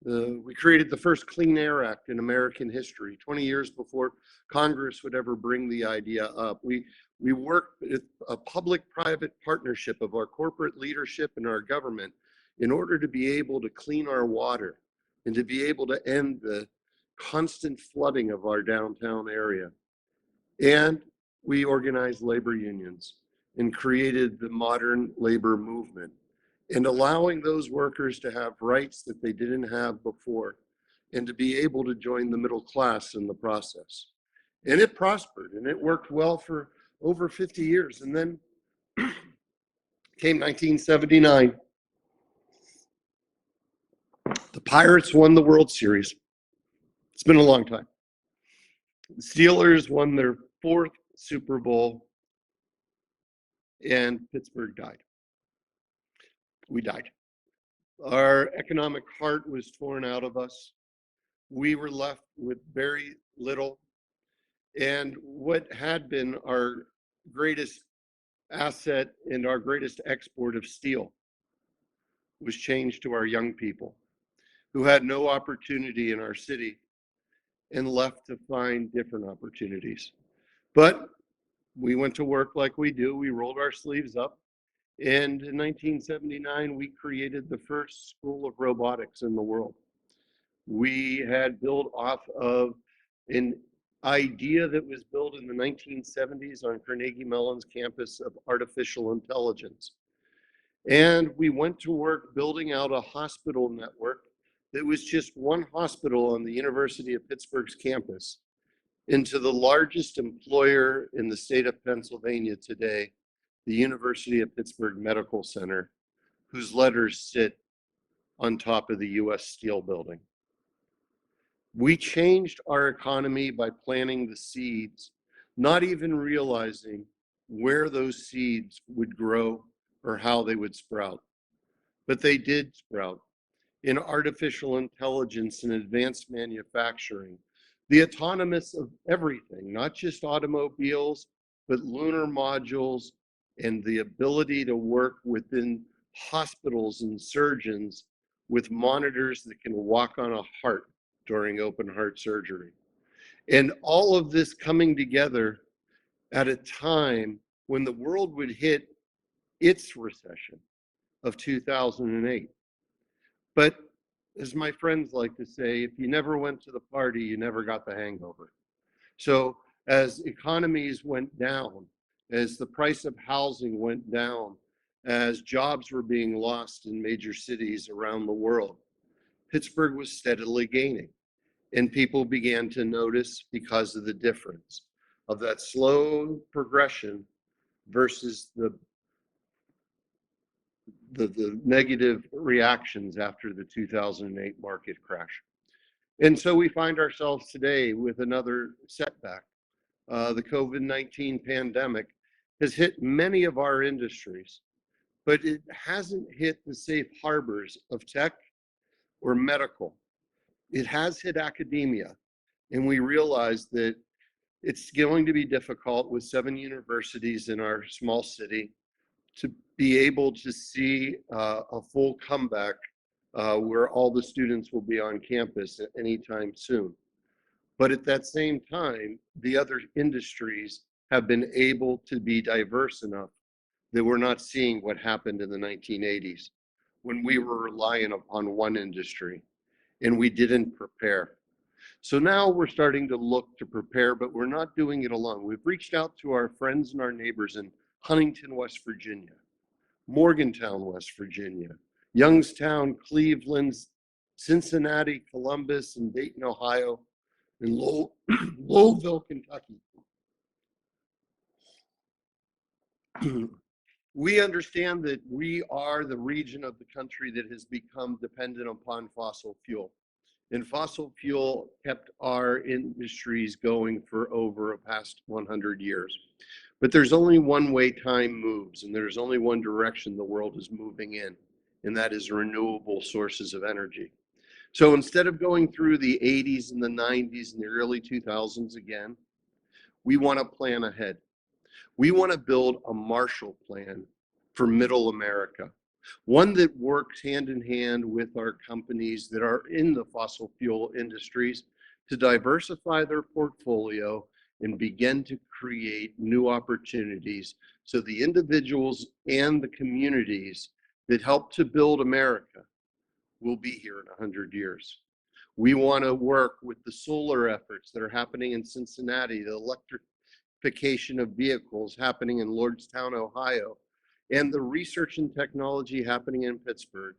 We created the first Clean Air Act in American history, 20 years before Congress would ever bring the idea up. We worked with a public-private partnership of our corporate leadership and our government in order to be able to clean our water and to be able to end the constant flooding of our downtown area. And we organized labor unions and created the modern labor movement, and allowing those workers to have rights that they didn't have before and to be able to join the middle class in the process. And it prospered and it worked well for over 50 years. And then came 1979. The Pirates won the World Series. It's been a long time. The Steelers won their 4th Super Bowl, and Pittsburgh died. We died. Our economic heart was torn out of us. We were left with very little. And what had been our greatest asset and our greatest export of steel was changed to our young people who had no opportunity in our city and left to find different opportunities. But we went to work like we do. We rolled our sleeves up. And in 1979, we created the first school of robotics in the world. We had built off of an idea that was built in the 1970s on Carnegie Mellon's campus of artificial intelligence. And we went to work building out a hospital network that was just one hospital on the University of Pittsburgh's campus into the largest employer in the state of Pennsylvania today, the University of Pittsburgh Medical Center, whose letters sit on top of the US Steel building. We changed our economy by planting the seeds, not even realizing where those seeds would grow or how they would sprout. But they did sprout in artificial intelligence and advanced manufacturing, the autonomous of everything, not just automobiles, but lunar modules, and the ability to work within hospitals and surgeons with monitors that can walk on a heart during open heart surgery. And all of this coming together at a time when the world would hit its recession of 2008. But as my friends like to say, if you never went to the party, you never got the hangover. So as economies went down, as the price of housing went down, as jobs were being lost in major cities around the world, Pittsburgh was steadily gaining. And people began to notice because of the difference of that slow progression versus the negative reactions after the 2008 market crash. And so we find ourselves today with another setback. The COVID-19 pandemic has hit many of our industries, but it hasn't hit the safe harbors of tech or medical. It has hit academia, and we realize that it's going to be difficult with 7 universities in our small city to be able to see a full comeback where all the students will be on campus at any time soon. But at that same time, the other industries have been able to be diverse enough that we're not seeing what happened in the 1980s when we were relying upon one industry and we didn't prepare. So now we're starting to look to prepare, but we're not doing it alone. We've reached out to our friends and our neighbors in Huntington, West Virginia, Morgantown, West Virginia, Youngstown, Cleveland, Cincinnati, Columbus, and Dayton, Ohio, and Louisville, Kentucky. We understand that we are the region of the country that has become dependent upon fossil fuel. And fossil fuel kept our industries going for over the past 100 years. But there's only one way time moves, and there's only one direction the world is moving in, and that is renewable sources of energy. So instead of going through the 80s and the 90s and the early 2000s again, we want to plan ahead. We want to build a Marshall Plan for Middle America, one that works hand in hand with our companies that are in the fossil fuel industries to diversify their portfolio and begin to create new opportunities so the individuals and the communities that help to build America will be here in 100 years. We want to work with the solar efforts that are happening in Cincinnati, the electrification of vehicles happening in Lordstown, Ohio, and the research and technology happening in Pittsburgh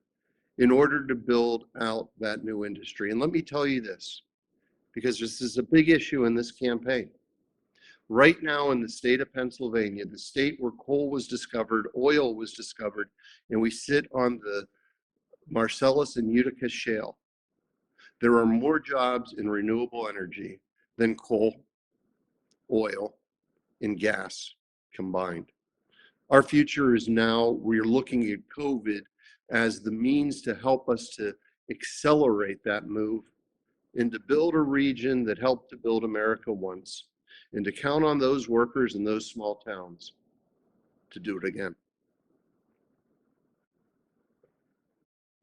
in order to build out that new industry. And let me tell you this, because this is a big issue in this campaign. Right now in the state of Pennsylvania, the state where coal was discovered, oil was discovered, and we sit on the Marcellus and Utica shale, there are more jobs in renewable energy than coal, oil, and gas combined. Our future is now, we're looking at COVID as the means to help us to accelerate that move and to build a region that helped to build America once, and to count on those workers in those small towns to do it again.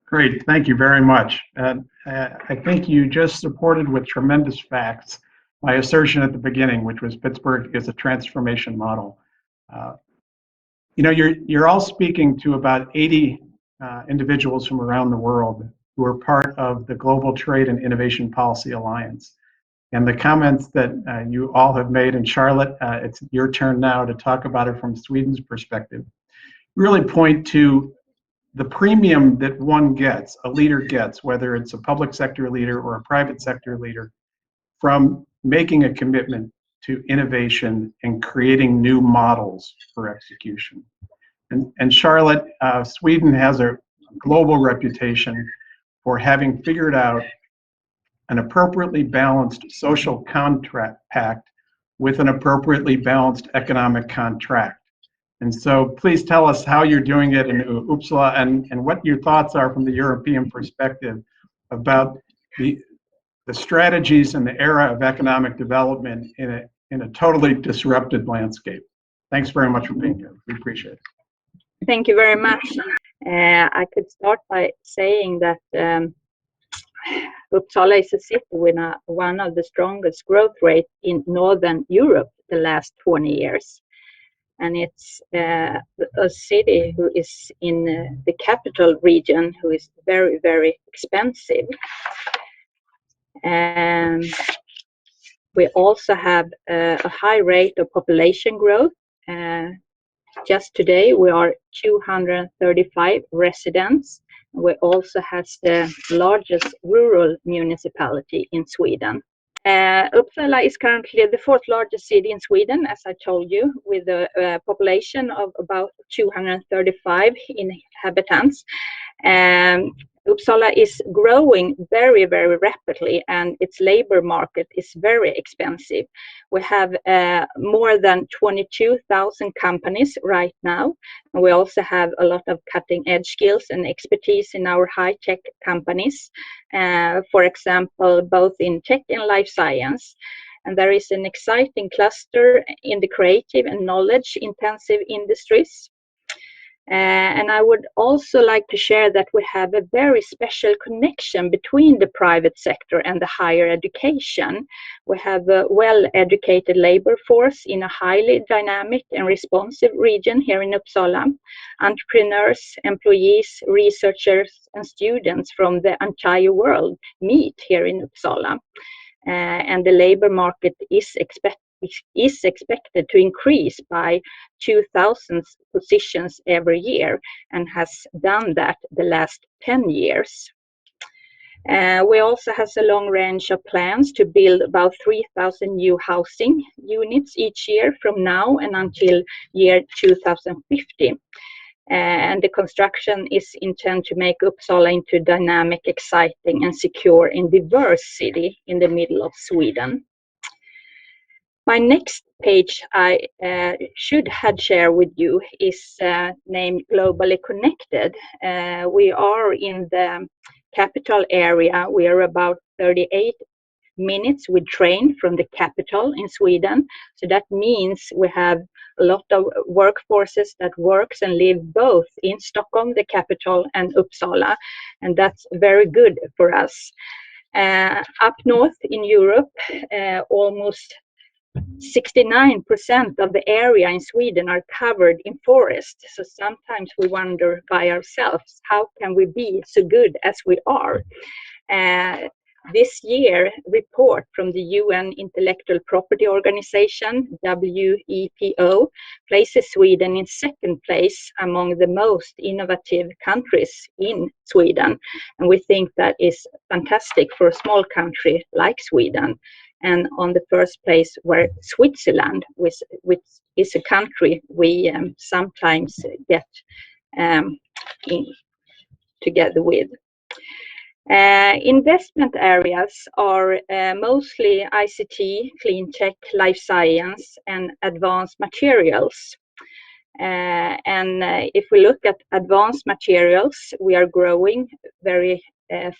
Great, thank you very much. I think you just supported with tremendous facts my assertion at the beginning, which was Pittsburgh is a transformation model. You know, you're all speaking to about 80 individuals from around the world who are part of the Global Trade and Innovation Policy Alliance. And the comments that you all have made, and Charlotte, it's your turn now to talk about it from Sweden's perspective, really point to the premium that one gets, a leader gets, whether it's a public sector leader or a private sector leader, from making a commitment to innovation and creating new models for execution. And Charlotte, Sweden has a global reputation for having figured out an appropriately balanced social contract with an appropriately balanced economic contract. And so please tell us how you're doing it in Uppsala and what your thoughts are from the European perspective about the strategies and the era of economic development in a totally disrupted landscape. Thanks very much for being here. We appreciate it. Thank you very much. I could start by saying that Uppsala is a city with one of the strongest growth rates in Northern Europe the last 20 years. And it's a city who is in the capital region, who is very, very expensive. And we also have a high rate of population growth. Just today, we are 235 residents. We also have the largest rural municipality in Sweden. Uppsala is currently the fourth largest city in Sweden, as I told you, with a population of about 235 inhabitants. Uppsala is growing very, very rapidly, and its labor market is very expensive. We have more than 22,000 companies right now, and we also have a lot of cutting-edge skills and expertise in our high-tech companies, for example, both in tech and life science. And there is an exciting cluster in the creative and knowledge-intensive industries. And I would also like to share that we have a very special connection between the private sector and the higher education. We have a well-educated labor force in a highly dynamic and responsive region here in Uppsala. Entrepreneurs, employees, researchers, and students from the entire world meet here in Uppsala. And the labor market is expected to increase by 2,000 positions every year, and has done that the last 10 years. We also have a long range of plans to build about 3,000 new housing units each year from now and until year 2050. And the construction is intended to make Uppsala into a dynamic, exciting, and secure and diverse city in the middle of Sweden. My next page I should have shared with you is named Globally Connected. We are in the capital area. We are about 38 minutes with train from the capital in Sweden. So that means we have a lot of workforces that works and live both in Stockholm, the capital, and Uppsala. And that's very good for us. Up north in Europe, almost 69% of the area in Sweden are covered in forest. So sometimes we wonder by ourselves, how can we be so good as we are? This year, report from the UN Intellectual Property Organization, WIPO, places Sweden in second place among the most innovative countries in Sweden. And we think that is fantastic for a small country like Sweden. And on the first place were Switzerland, which is a country we sometimes get together with. Investment areas are mostly ICT, clean tech, life science, and advanced materials. And if we look at advanced materials, we are growing very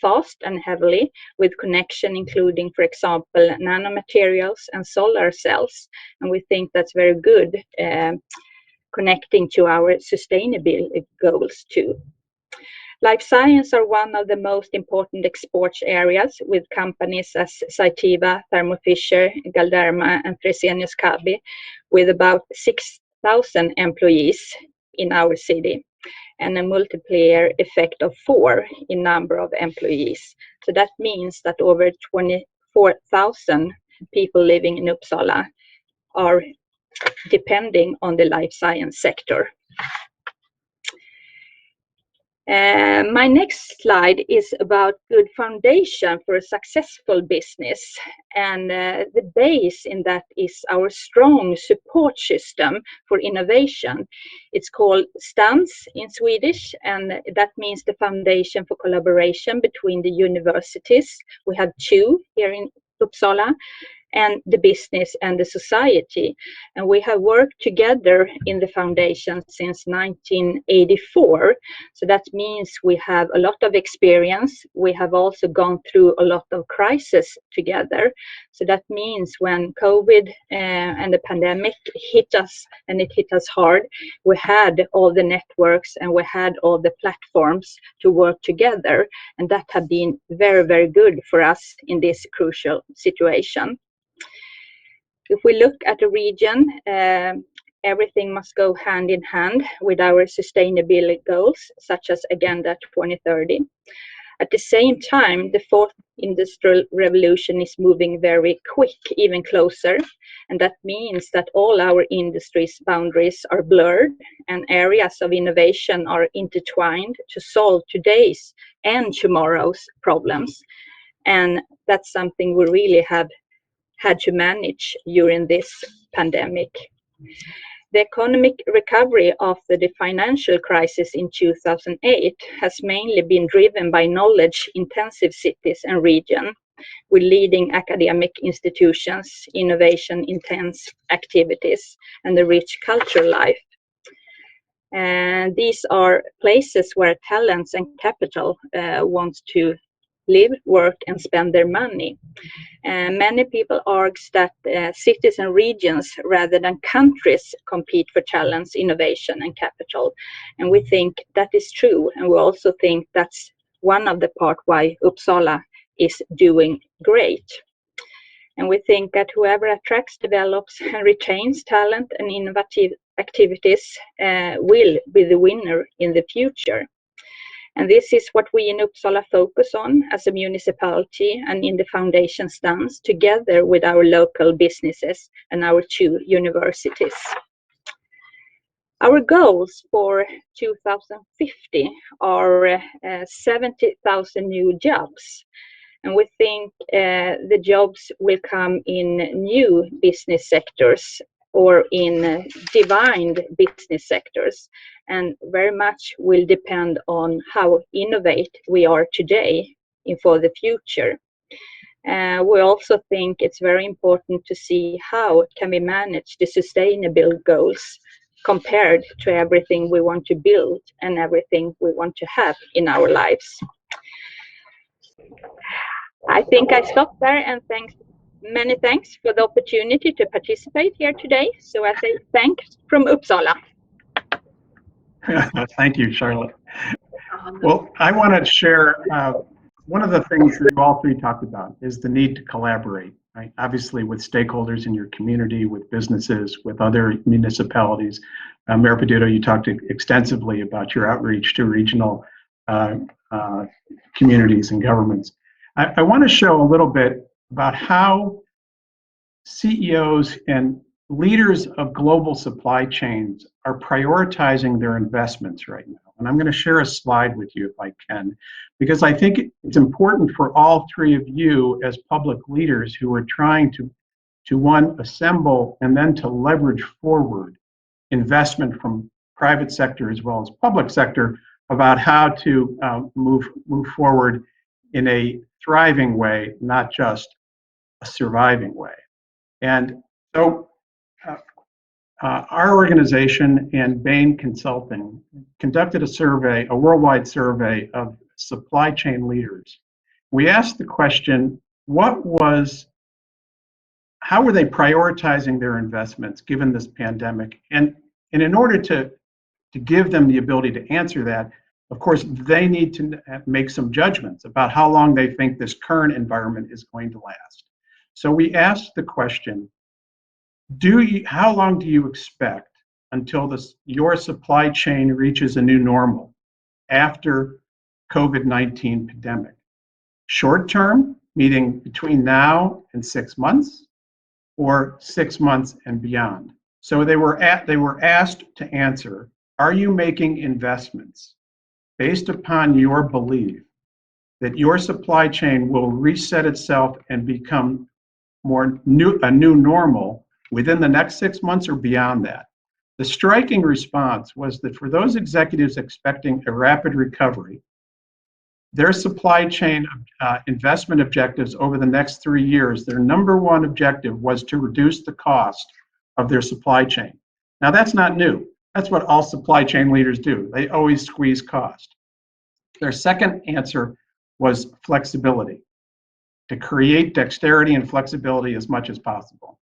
fast and heavily, with connection including, for example, nanomaterials and solar cells. And we think that's very good, connecting to our sustainability goals too. Life science are one of the most important export areas, with companies as Cytiva, Thermo Fisher, Galderma, and Fresenius Kabi, with about 6,000 employees in our city, and a multiplier effect of 4 in number of employees. So that means that over 24,000 people living in Uppsala are depending on the life science sector. My next slide is about good foundation for a successful business, and the base in that is our strong support system for innovation. It's called STANS in Swedish, and that means the foundation for collaboration between the universities. We have 2 here in Uppsala, and the business and the society. And we have worked together in the foundation since 1984. So that means we have a lot of experience. We have also gone through a lot of crises together. So that means when COVID and the pandemic hit us, and it hit us hard, we had all the networks and we had all the platforms to work together. And that has been very, very good for us in this crucial situation. If we look at the region, everything must go hand in hand with our sustainability goals, such as Agenda 2030. At the same time, the fourth industrial revolution is moving very quick, even closer. And that means that all our industries' boundaries are blurred and areas of innovation are intertwined to solve today's and tomorrow's problems. And that's something we really have had to manage during this pandemic. The economic recovery after the financial crisis in 2008 has mainly been driven by knowledge-intensive cities and regions with leading academic institutions, innovation-intense activities, and a rich cultural life. And these are places where talents and capital want to live, work, and spend their money. Many people argue that cities and regions rather than countries compete for talents, innovation, and capital. And we think that is true. And we also think that's one of the parts why Uppsala is doing great. And we think that whoever attracts, develops, and retains talent and innovative activities will be the winner in the future. And this is what we in Uppsala focus on as a municipality and in the foundation stance, together with our local businesses and our 2 universities. Our goals for 2050 are 70,000 new jobs. And we think the jobs will come in new business sectors or in defined business sectors, and very much will depend on how innovative we are today and for the future. We also think it's very important to see how can we manage the sustainable goals compared to everything we want to build and everything we want to have in our lives. I think I stop there, and many thanks for the opportunity to participate here today. So I say thanks from Uppsala. Thank you, Charlotte. Well, I want to share one of the things that you all three talked about is the need to collaborate, right? Obviously with stakeholders in your community, with businesses, with other municipalities. Mayor Peduto, you talked extensively about your outreach to regional communities and governments. I want to show a little bit about how CEOs and leaders of global supply chains are prioritizing their investments right now. And I'm going to share a slide with you if I can, because I think it's important for all three of you as public leaders who are trying to one, assemble and then to leverage forward investment from private sector as well as public sector about how to move forward in a thriving way, not just a surviving way. And so our organization and Bain Consulting conducted a survey, a worldwide survey of supply chain leaders. We asked the question, how were they prioritizing their investments given this pandemic? And in order to give them the ability to answer that, of course, they need to make some judgments about how long they think this current environment is going to last. So we asked the question, how long do you expect until your supply chain reaches a new normal after COVID-19 pandemic? Short term, meaning between now and 6 months, or 6 months and beyond. So they were asked to answer, are you making investments based upon your belief that your supply chain will reset itself and become a new normal within the next 6 months or beyond that? The striking response was that for those executives expecting a rapid recovery, their supply chain investment objectives over the next 3 years, their number one objective was to reduce the cost of their supply chain. Now that's not new. That's what all supply chain leaders do. They always squeeze cost. Their second answer was flexibility. to create dexterity and flexibility as much as possible.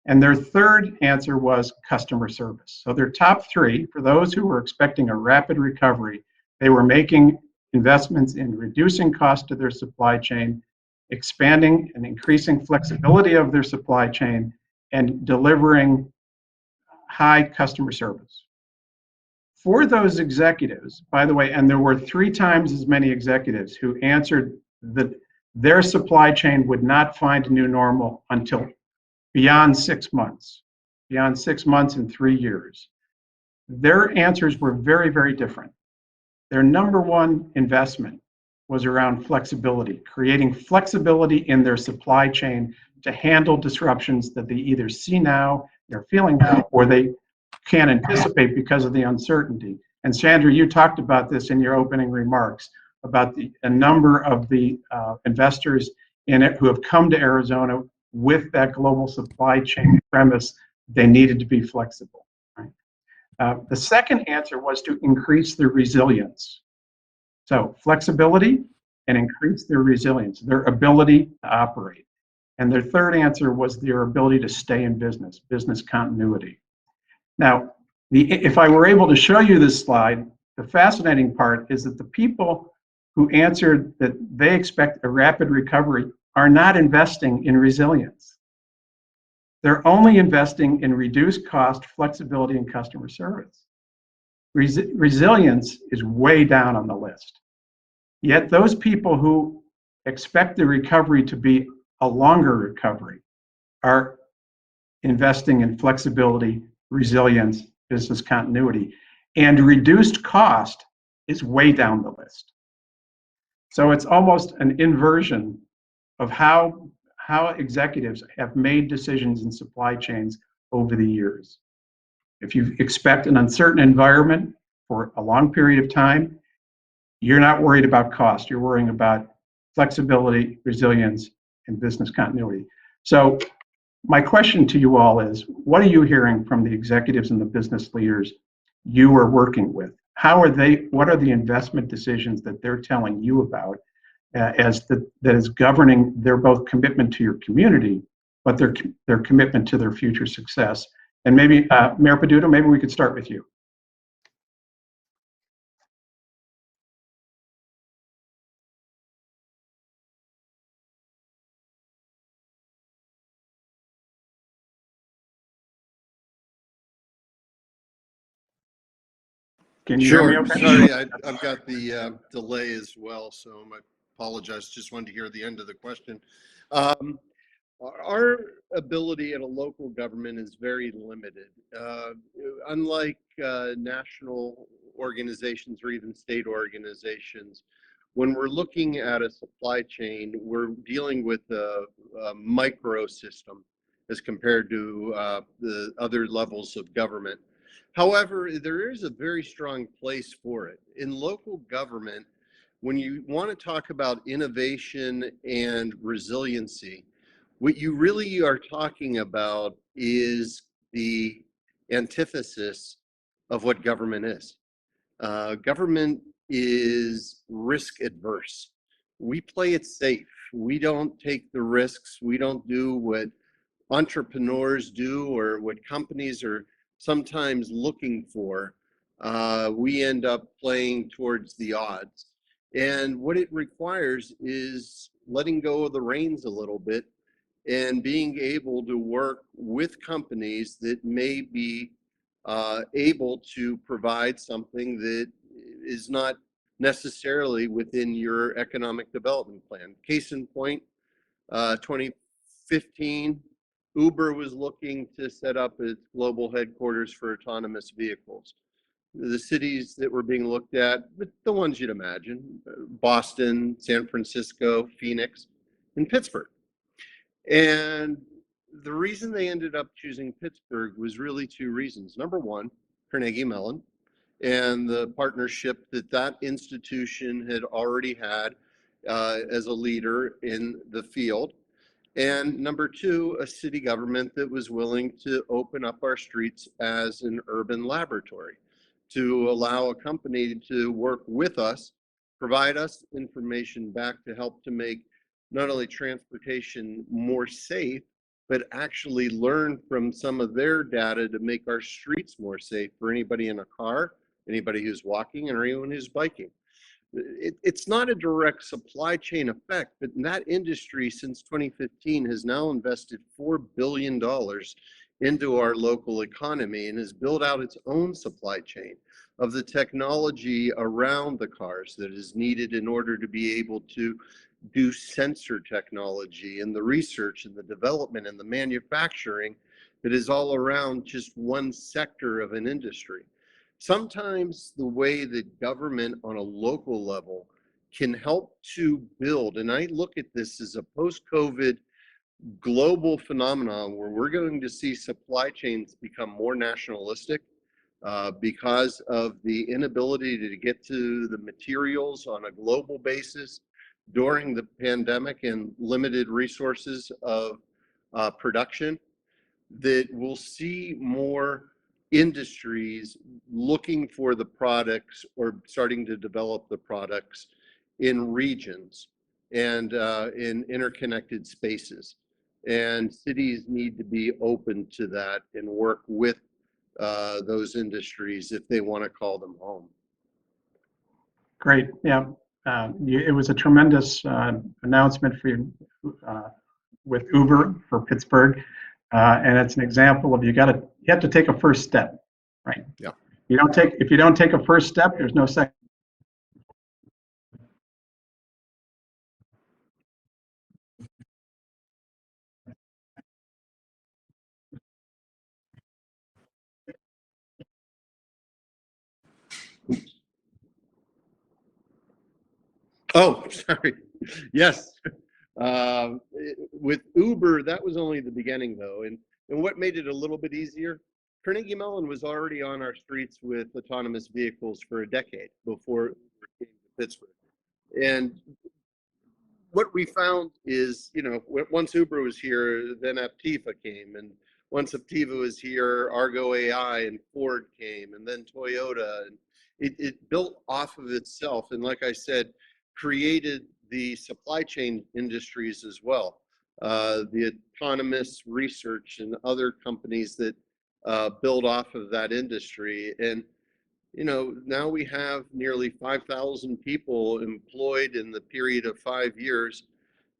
And their third answer was customer service. So their top three, for those who were expecting a rapid recovery, they were making investments in reducing cost to their supply chain, expanding and increasing flexibility of their supply chain, and delivering high customer service. For those executives, by the way, and there were 3 times as many executives who answered that their supply chain would not find a new normal until beyond 6 months, beyond 6 months and 3 years. Their answers were very, very different. Their number one investment was around flexibility, creating flexibility in their supply chain to handle disruptions that they either see now, they're feeling now, or they can't anticipate because of the uncertainty. And Sandra, you talked about this in your opening remarks, about a number of the investors in it who have come to Arizona with that global supply chain premise. They needed to be flexible. Right? The second answer was to increase their resilience. So flexibility and increase their resilience, their ability to operate. And their third answer was their ability to stay in business, business continuity. Now, if I were able to show you this slide, the fascinating part is that the people who answered that they expect a rapid recovery are not investing in resilience. They're only investing in reduced cost, flexibility, and customer service. Resilience is way down on the list. Yet those people who expect the recovery to be a longer recovery are investing in flexibility, resilience, business continuity, and reduced cost is way down the list. So it's almost an inversion of how executives have made decisions in supply chains over the years. If you expect an uncertain environment for a long period of time, you're not worried about cost. You're worrying about flexibility, resilience, and business continuity. So my question to you all is, what are you hearing from the executives and the business leaders you are working with? What are the investment decisions that they're telling you about that is governing their both commitment to your community, but their commitment to their future success? And maybe, Mayor Peduto, maybe we could start with you. Can you hear me okay? Sorry, I've got the delay as well, so I apologize. Just wanted to hear the end of the question. Our ability at a local government is very limited. Unlike national organizations or even state organizations, when we're looking at a supply chain, we're dealing with a micro system as compared to the other levels of government. However, there is a very strong place for it. In local government, when you want to talk about innovation and resiliency, what you really are talking about is the antithesis of what government is. Government is risk adverse. We play it safe. We don't take the risks. We don't do what entrepreneurs do or what companies are sometimes looking for. We end up playing towards the odds. And what it requires is letting go of the reins a little bit and being able to work with companies that may be able to provide something that is not necessarily within your economic development plan. Case in point, 2015, Uber was looking to set up its global headquarters for autonomous vehicles. The cities that were being looked at, the ones you'd imagine, Boston, San Francisco, Phoenix, and Pittsburgh. And the reason they ended up choosing Pittsburgh was really 2 reasons. Number one, Carnegie Mellon and the partnership that institution had already had as a leader in the field. And number 2, a city government that was willing to open up our streets as an urban laboratory to allow a company to work with us, provide us information back to help to make not only transportation more safe, but actually learn from some of their data to make our streets more safe for anybody in a car, anybody who's walking, and anyone who's biking. It's not a direct supply chain effect, but that industry since 2015 has now invested $4 billion into our local economy and has built out its own supply chain of the technology around the cars that is needed in order to be able to do sensor technology and the research and the development and the manufacturing that is all around just one sector of an industry. Sometimes the way that government on a local level can help to build, and I look at this as a post-COVID global phenomenon where we're going to see supply chains become more nationalistic because of the inability to get to the materials on a global basis during the pandemic and limited resources of production, that we'll see more industries looking for the products or starting to develop the products in regions and in interconnected spaces. And cities need to be open to that and work with those industries if they want to call them home. Great. Yeah. It was a tremendous announcement for you with Uber for Pittsburgh. And it's an example of you have to take a first step, right? Yeah. If you don't take a first step, there's no second. Oh, sorry. Yes. With Uber, that was only the beginning though. And what made it a little bit easier, Carnegie Mellon was already on our streets with autonomous vehicles for a decade before Uber came to Pittsburgh. And what we found is, once Uber was here, then Aptiva came. And once Aptiva was here, Argo AI and Ford came, and then Toyota. And it built off of itself. And like I said, created the supply chain industries as well. The autonomous research and other companies that build off of that industry. And now we have nearly 5,000 people employed in the period of 5 years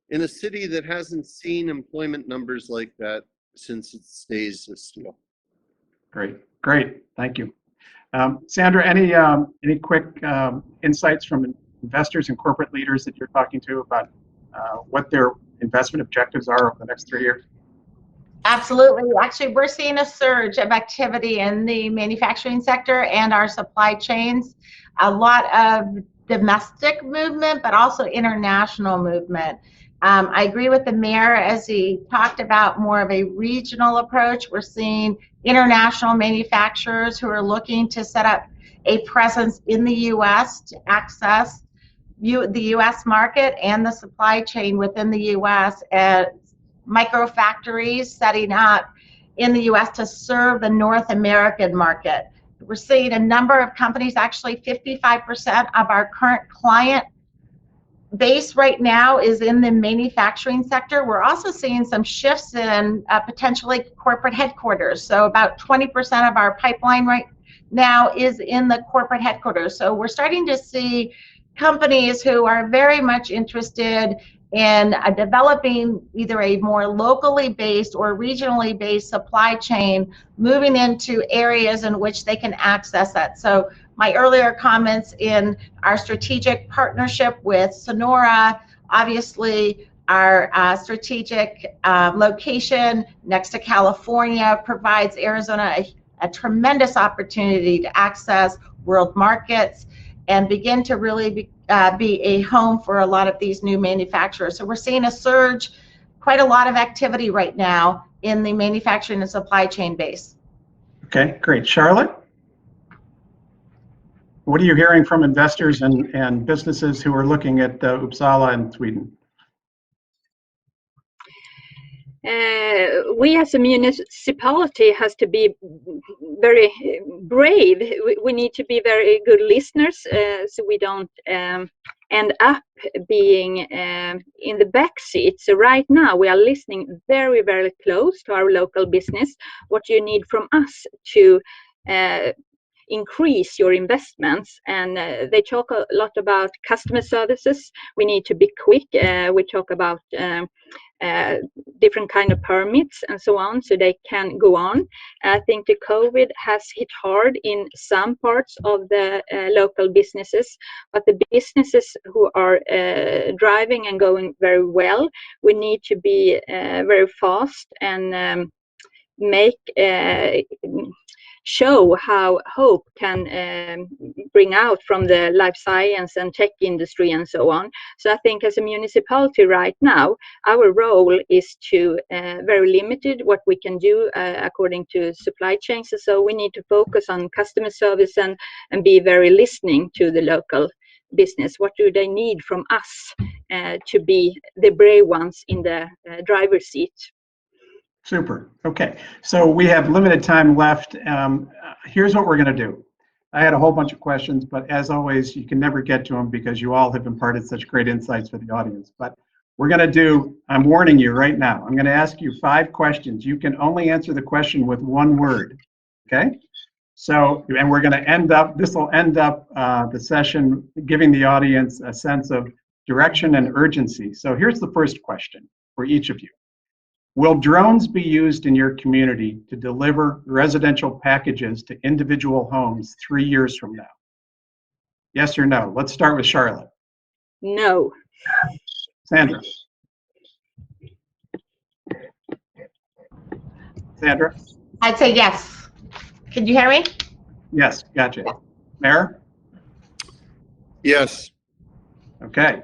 in a city that hasn't seen employment numbers like that since its days of steel. Great. Thank you. Sandra, any quick insights from investors and corporate leaders that you're talking to about what their investment objectives are over the next 3 years? Absolutely. Actually, we're seeing a surge of activity in the manufacturing sector and our supply chains. A lot of domestic movement, but also international movement. I agree with the mayor as he talked about more of a regional approach. We're seeing international manufacturers who are looking to set up a presence in the U.S. to access the U.S. market and the supply chain within the U.S. and micro factories setting up in the U.S. to serve the North American market. We're seeing a number of companies, actually 55% of our current client base right now is in the manufacturing sector. We're also seeing some shifts in potentially corporate headquarters. So about 20% of our pipeline right now is in the corporate headquarters. So we're starting to see companies who are very much interested in developing either a more locally based or regionally based supply chain, moving into areas in which they can access that. So my earlier comments in our strategic partnership with Sonora, obviously our strategic location next to California provides Arizona a tremendous opportunity to access world markets and begin to really be a home for a lot of these new manufacturers. So we're seeing a surge, quite a lot of activity right now in the manufacturing and supply chain base. Okay, great. Charlotte? What are you hearing from investors and businesses who are looking at Uppsala in Sweden? We as a municipality has to be very brave. We need to be very good listeners, so we don't end up being in the back seat. So right now we are listening very, very close to our local business. What do you need from us to increase your investments? And they talk a lot about customer services. We need to be quick. We talk about different kind of permits and so on, so they can go on. I think the COVID has hit hard in some parts of the local businesses, but the businesses who are driving and going very well, we need to be very fast and show how hope can bring out from the life science and tech industry and so on. So I think as a municipality right now, our role is to very limited what we can do according to supply chains. So we need to focus on customer service and be very listening to the local business. What do they need from us to be the brave ones in the driver's seat? Super. Okay, so we have limited time left. Here's what we're going to do. I had a whole bunch of questions, but as always, you can never get to them because you all have imparted such great insights for the audience. But we're going to do, I'm warning you right now, I'm going to ask you 5 questions. You can only answer the question with 1 word, okay? So, and we're going to end up, this will end up the session giving the audience a sense of direction and urgency. So here's the first question for each of you. Will drones be used in your community to deliver residential packages to individual homes 3 years from now? Yes or no? Let's start with Charlotte. No. Sandra. Sandra? I'd say yes. Can you hear me? Yes, gotcha. Mayor? Yes. Okay.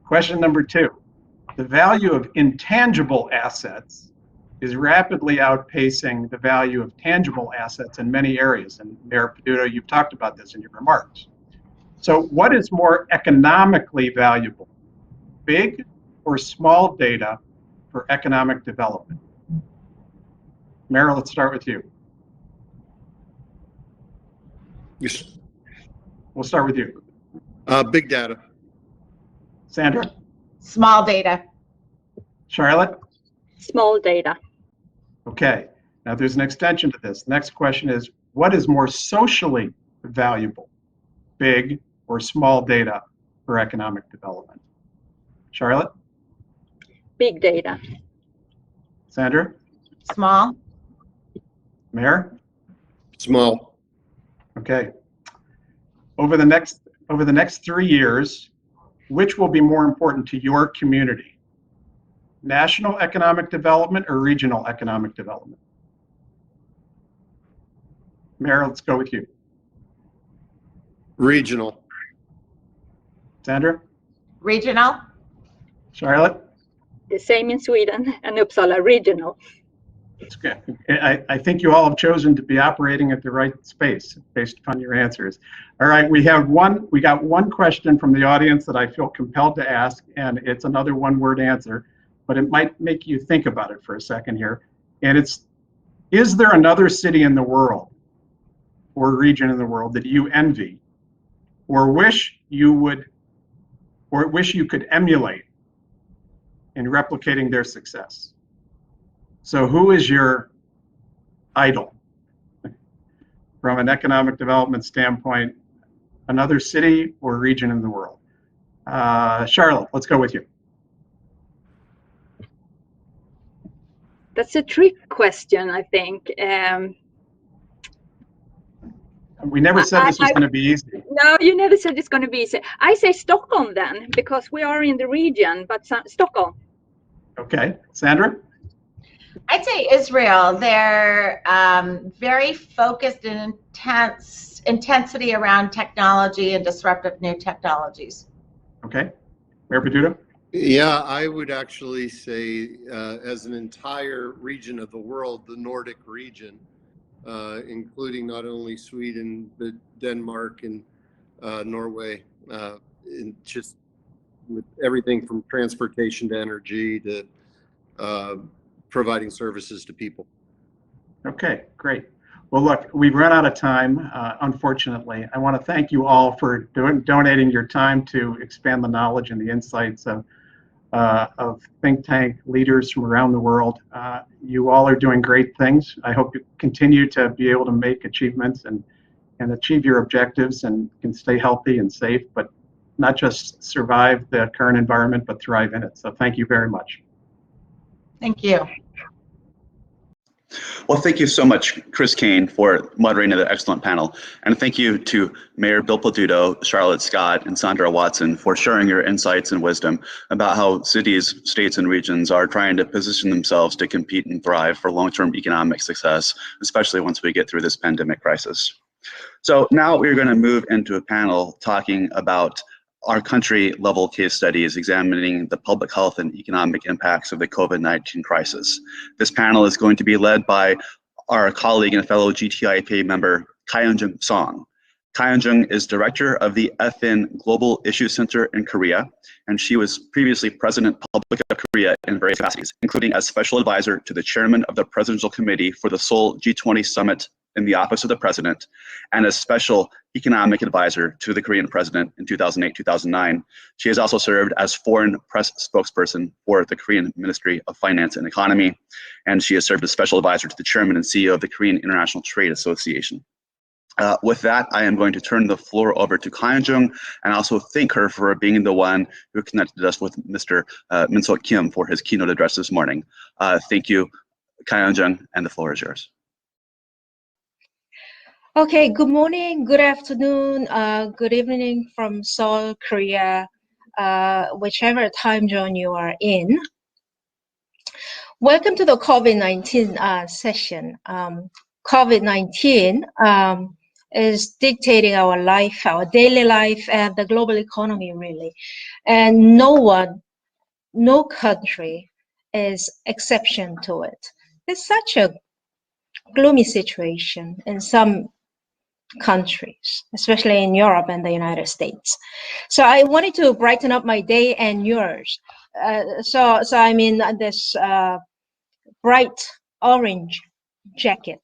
Question number 2. The value of intangible assets is rapidly outpacing the value of tangible assets in many areas. And Mayor Peduto, you've talked about this in your remarks. So what is more economically valuable, big or small data for economic development? Mayor, let's start with you. Yes. We'll start with you. Big data. Sandra? Small data. Charlotte? Small data. Okay, now there's an extension to this. Next question is, what is more socially valuable, big or small data for economic development? Charlotte? Big data. Sandra? Small. Mayor? Small. Okay. Over the next 3 years, which will be more important to your community? National economic development or regional economic development? Mayor, let's go with you. Regional. Sandra? Regional. Charlotte? The same in Sweden and Uppsala, regional. That's good. I think you all have chosen to be operating at the right space based upon your answers. All right, we got one question from the audience that I feel compelled to ask, and it's another 1-word answer, but it might make you think about it for a second here. And it's, is there another city in the world or region in the world that you envy or wish you could emulate in replicating their success? So who is your idol from an economic development standpoint, another city or region in the world? Charlotte, let's go with you. That's a trick question, I think. We never said this was going to be easy. No, you never said it's going to be easy. I say Stockholm then, because we are in the region, but Stockholm. Okay, Sandra? I'd say Israel. They're very focused and intensity around technology and disruptive new technologies. Okay, Mayor Peduto? Yeah, I would actually say as an entire region of the world, the Nordic region, including not only Sweden, but Denmark and Norway, and just with everything from transportation to energy to providing services to people. Okay, great. Well, look, we've run out of time, unfortunately. I want to thank you all for donating your time to expand the knowledge and the insights of think tank leaders from around the world. You all are doing great things. I hope you continue to be able to make achievements and achieve your objectives and can stay healthy and safe, but not just survive the current environment, but thrive in it. So thank you very much. Thank you. Well, thank you so much, Chris Kane, for moderating the excellent panel. And thank you to Mayor Bill Peduto, Charlotte Scott, and Sandra Watson for sharing your insights and wisdom about how cities, states, and regions are trying to position themselves to compete and thrive for long-term economic success, especially once we get through this pandemic crisis. So now we're going to move into a panel talking about our country level case studies examining the public health and economic impacts of the COVID-19 crisis. This panel is going to be led by our colleague and fellow GTIPA member, Kyung Song. Kyung is director of the FN Global Issue Center in Korea, and she was previously President Public of Korea in various capacities, including as special advisor to the chairman of the Presidential Committee for the Seoul G20 Summit in the Office of the President, and as special economic advisor to the Korean president in 2008-2009. She has also served as foreign press spokesperson for the Korean Ministry of Finance and Economy, and she has served as special advisor to the chairman and CEO of the Korean International Trade Association. With that, I am going to turn the floor over to Kyung and also thank her for being the one who connected us with Mr. Min-seok Kim for his keynote address this morning. Thank you, Kyung, and the floor is yours. Okay, good morning, good afternoon, good evening from Seoul, Korea, whichever time zone you are in. Welcome to the COVID-19 session. COVID-19 is dictating our life, our daily life, and the global economy, really. And no country is exception to it. It's such a gloomy situation in some countries, especially in Europe and the United States. So I wanted to brighten up my day and yours. So I'm in this bright orange jacket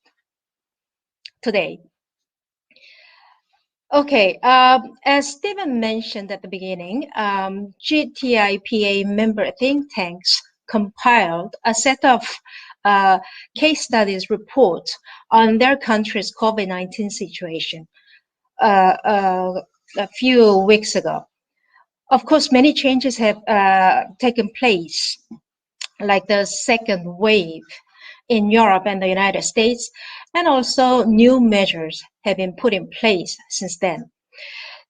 today. Okay, as Stephen mentioned at the beginning, GTIPA member think tanks compiled a set of case studies report on their country's COVID-19 situation a few weeks ago. Of course, many changes have taken place, like the second wave in Europe and the United States, and also new measures have been put in place since then.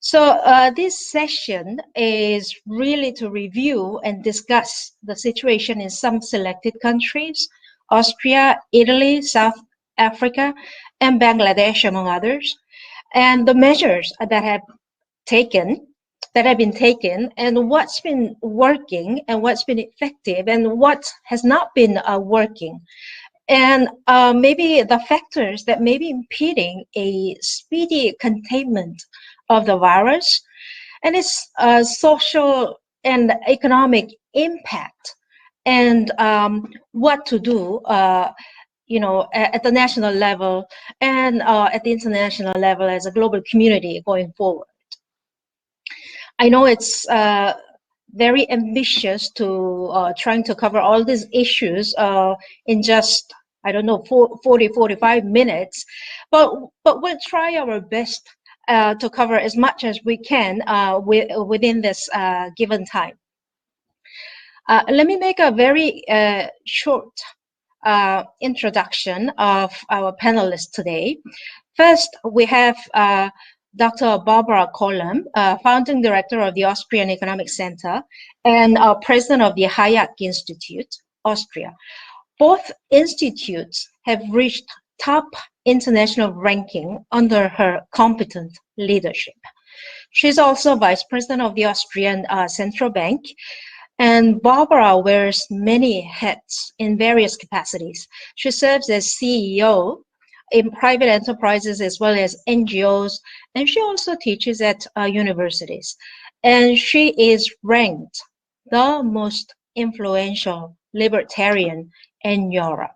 So this session is really to review and discuss the situation in some selected countries, Austria, Italy, South Africa, and Bangladesh, among others, and the measures that have been taken, and what's been working, and what's been effective, and what has not been working, and maybe the factors that may be impeding a speedy containment of the virus, and its social and economic impact, and what to do, you know, at the national level and at the international level as a global community going forward. I know it's very ambitious to trying to cover all these issues in just, I don't know, 45 minutes, but we'll try our best to cover as much as we can within this given time. Let me make a very short introduction of our panelists today. First, we have Dr. Barbara Kollem, founding director of the Austrian Economic Center and president of the Hayek Institute, Austria. Both institutes have reached top international ranking under her competent leadership. She's also vice president of the Austrian Central Bank, and Barbara wears many hats in various capacities. She serves as CEO in private enterprises as well as NGOs, and she also teaches at universities. And she is ranked the most influential libertarian in Europe.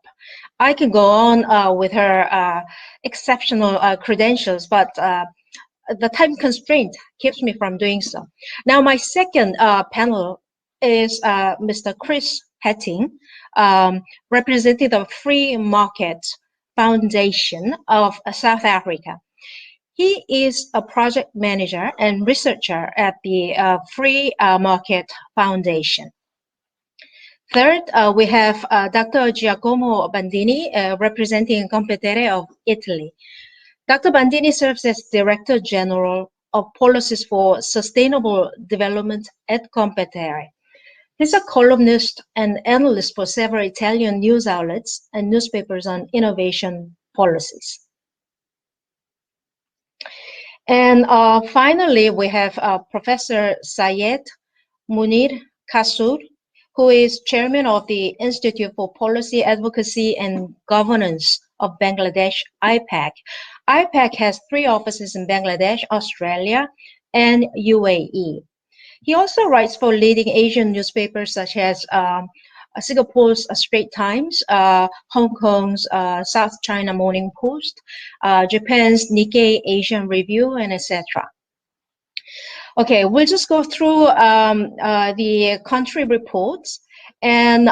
I can go on with her exceptional credentials, but the time constraint keeps me from doing so. Now, my second panel is Mr. Chris Hetting, representing the Free Market Foundation of South Africa. He is a project manager and researcher at the Free Market Foundation. Third, we have Dr. Giacomo Bandini, representing Competere of Italy. Dr. Bandini serves as Director General of Policies for Sustainable Development at Competere. He's a columnist and analyst for several Italian news outlets and newspapers on innovation policies. And finally, we have Professor Syed Munir Kasur, who is chairman of the Institute for Policy Advocacy and Governance of Bangladesh, IPAC. IPAC has 3 offices in Bangladesh, Australia, and UAE. He also writes for leading Asian newspapers such as Singapore's Straits Times, Hong Kong's South China Morning Post, Japan's Nikkei Asian Review, and etc. Okay, we'll just go through the country reports, and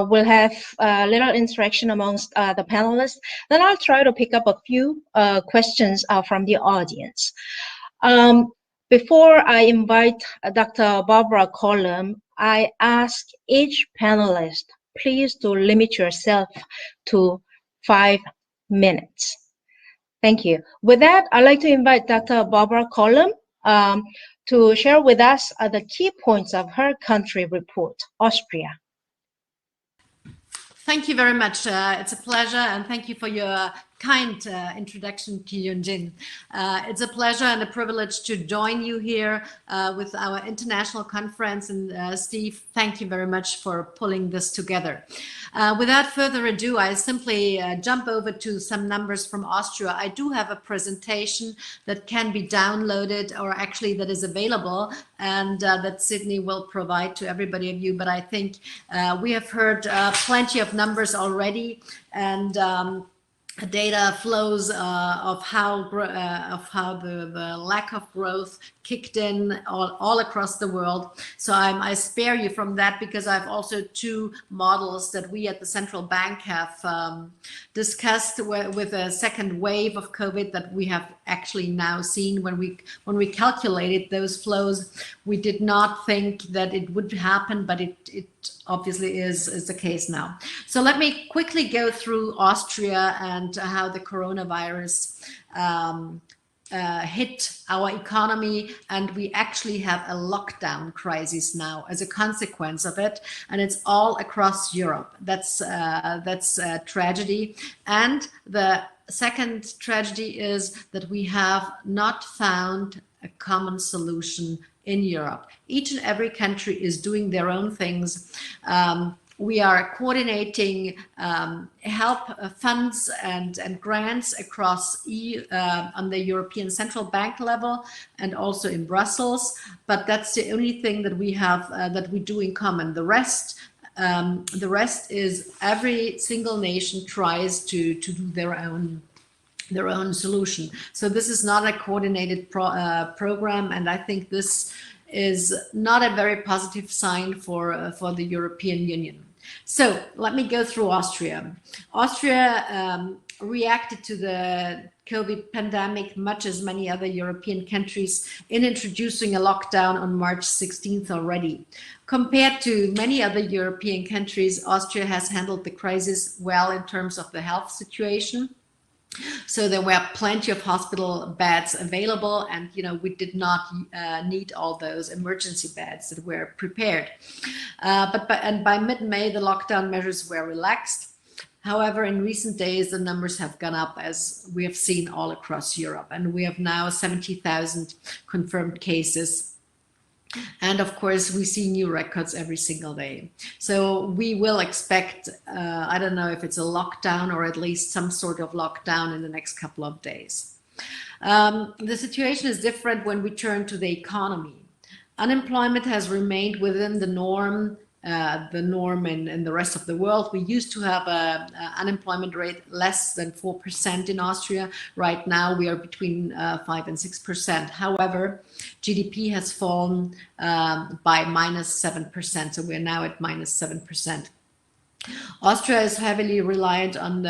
we'll have a little interaction amongst the panelists. Then I'll try to pick up a few questions from the audience. Before I invite Dr. Barbara Collum, I ask each panelist, please to limit yourself to 5 minutes. Thank you. With that, I'd like to invite Dr. Barbara Collum to share with us the key points of her country report, Austria. Thank you very much. It's a pleasure, and thank you for your kind introduction, Ki Yun-jin. It's a pleasure and a privilege to join you here with our international conference. And Steve, thank you very much for pulling this together. Without further ado, I simply jump over to some numbers from Austria. I do have a presentation that can be downloaded, or actually that is available, and that Sydney will provide to everybody of you. But I think we have heard plenty of numbers already, and data flows of how the lack of growth kicked in all across the world. So I spare you from that, because I have also 2 models that we at the central bank have discussed with a second wave of COVID that we have actually now seen. When we calculated those flows, we did not think that it would happen, but it obviously is the case now. So let me quickly go through Austria and how the coronavirus hit our economy, and we actually have a lockdown crisis now as a consequence of it, and it's all across Europe. That's a tragedy. And the second tragedy is that we have not found a common solution in Europe. Each and every country is doing their own things. We are coordinating help funds and grants across on the European Central Bank level and also in Brussels. But that's the only thing that we have that we do in common. The rest is every single nation tries to do their own solution. So this is not a coordinated program, and I think this is not a very positive sign for the European Union. So let me go through Austria. Austria reacted to the COVID pandemic much as many other European countries in introducing a lockdown on March 16th already. Compared to many other European countries, Austria has handled the crisis well in terms of the health situation. So there were plenty of hospital beds available, and we did not need all those emergency beds that were prepared. But by mid-May, the lockdown measures were relaxed. However, in recent days, the numbers have gone up, as we have seen all across Europe, and we have now 70,000 confirmed cases. And of course, we see new records every single day. So we will expect, I don't know if it's a lockdown or at least some sort of lockdown in the next couple of days. The situation is different when we turn to the economy. Unemployment has remained within the norm the norm in the rest of the world. We used to have an unemployment rate less than 4% in Austria. Right now we are between 5 and 6%. However, GDP has fallen by -7%, so we're now at -7%. Austria is heavily reliant on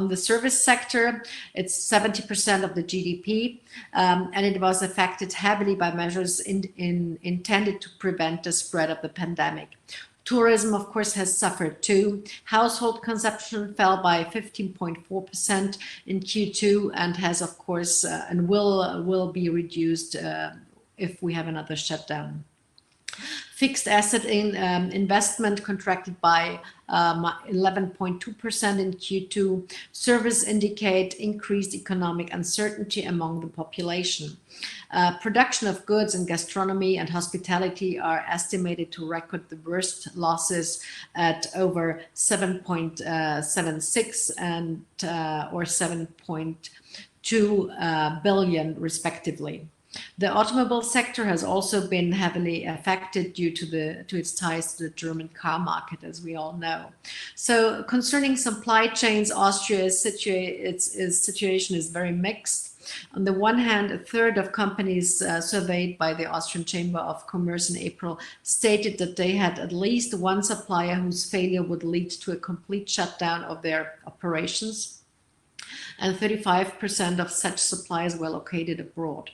the service sector. It's 70% of the GDP, and it was affected heavily by measures intended to prevent the spread of the pandemic. Tourism, of course, has suffered too. Household consumption fell by 15.4% in Q2 and has, of course, and will be reduced if we have another shutdown. Fixed asset investment contracted by 11.2% in Q2. Surveys indicate increased economic uncertainty among the population. Production of goods in gastronomy and hospitality are estimated to record the worst losses at over 7.76 and or 7.2 billion respectively. The automobile sector has also been heavily affected due to its ties to the German car market, as we all know. So concerning supply chains, Austria's situation is very mixed. On the one hand, a third of companies surveyed by the Austrian Chamber of Commerce in April stated that they had at least one supplier whose failure would lead to a complete shutdown of their operations, and 35% of such suppliers were located abroad.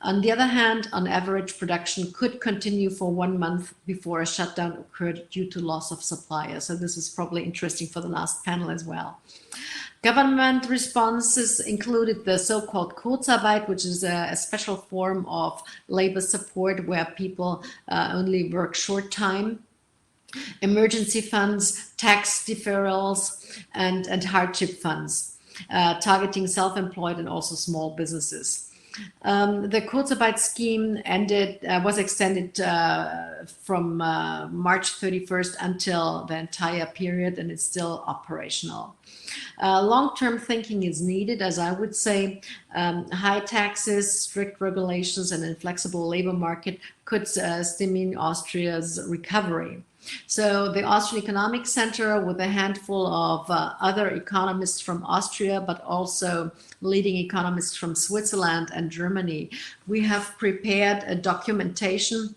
On the other hand, on average, production could continue for 1 month before a shutdown occurred due to loss of suppliers. So this is probably interesting for the last panel as well. Government responses included the so-called Kurzarbeit, which is a special form of labor support where people only work short time. Emergency funds, tax deferrals, and hardship funds, targeting self-employed and also small businesses. The Kurzarbeit scheme was extended from March 31st until the entire period, and it's still operational. Long-term thinking is needed, as I would say. High taxes, strict regulations, and inflexible labor market could stimulate Austria's recovery. So the Austrian Economic Center, with a handful of other economists from Austria, but also leading economists from Switzerland and Germany, we have prepared a documentation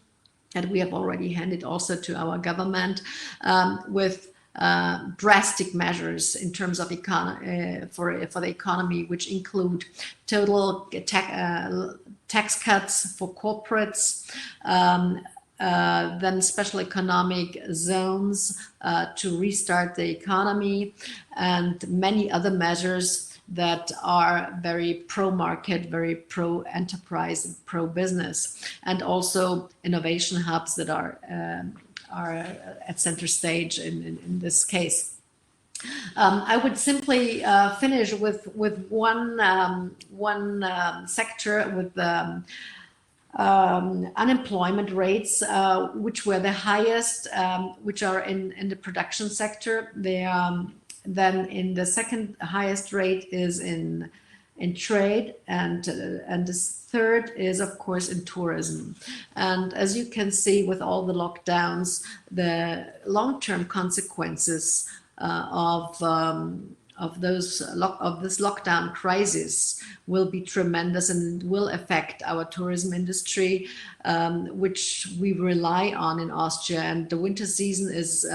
that we have already handed also to our government with drastic measures in terms of for the economy, which include total tax cuts for corporates, then special economic zones to restart the economy, and many other measures that are very pro-market, very pro-enterprise, and pro-business, and also innovation hubs that are at center stage in this case. I would simply finish with one sector with unemployment rates, which were the highest, which are in the production sector. Then in the second highest rate is in trade, and the third is of course in tourism. And as you can see, with all the lockdowns, the long-term consequences of this lockdown crisis will be tremendous and will affect our tourism industry, which we rely on in Austria. And the winter season is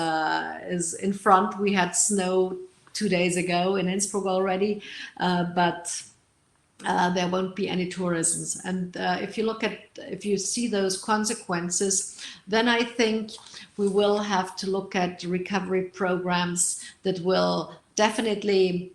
in front. We had snow 2 days ago in Innsbruck already, but there won't be any tourism. And if you see those consequences, then I think we will have to look at recovery programs that will definitely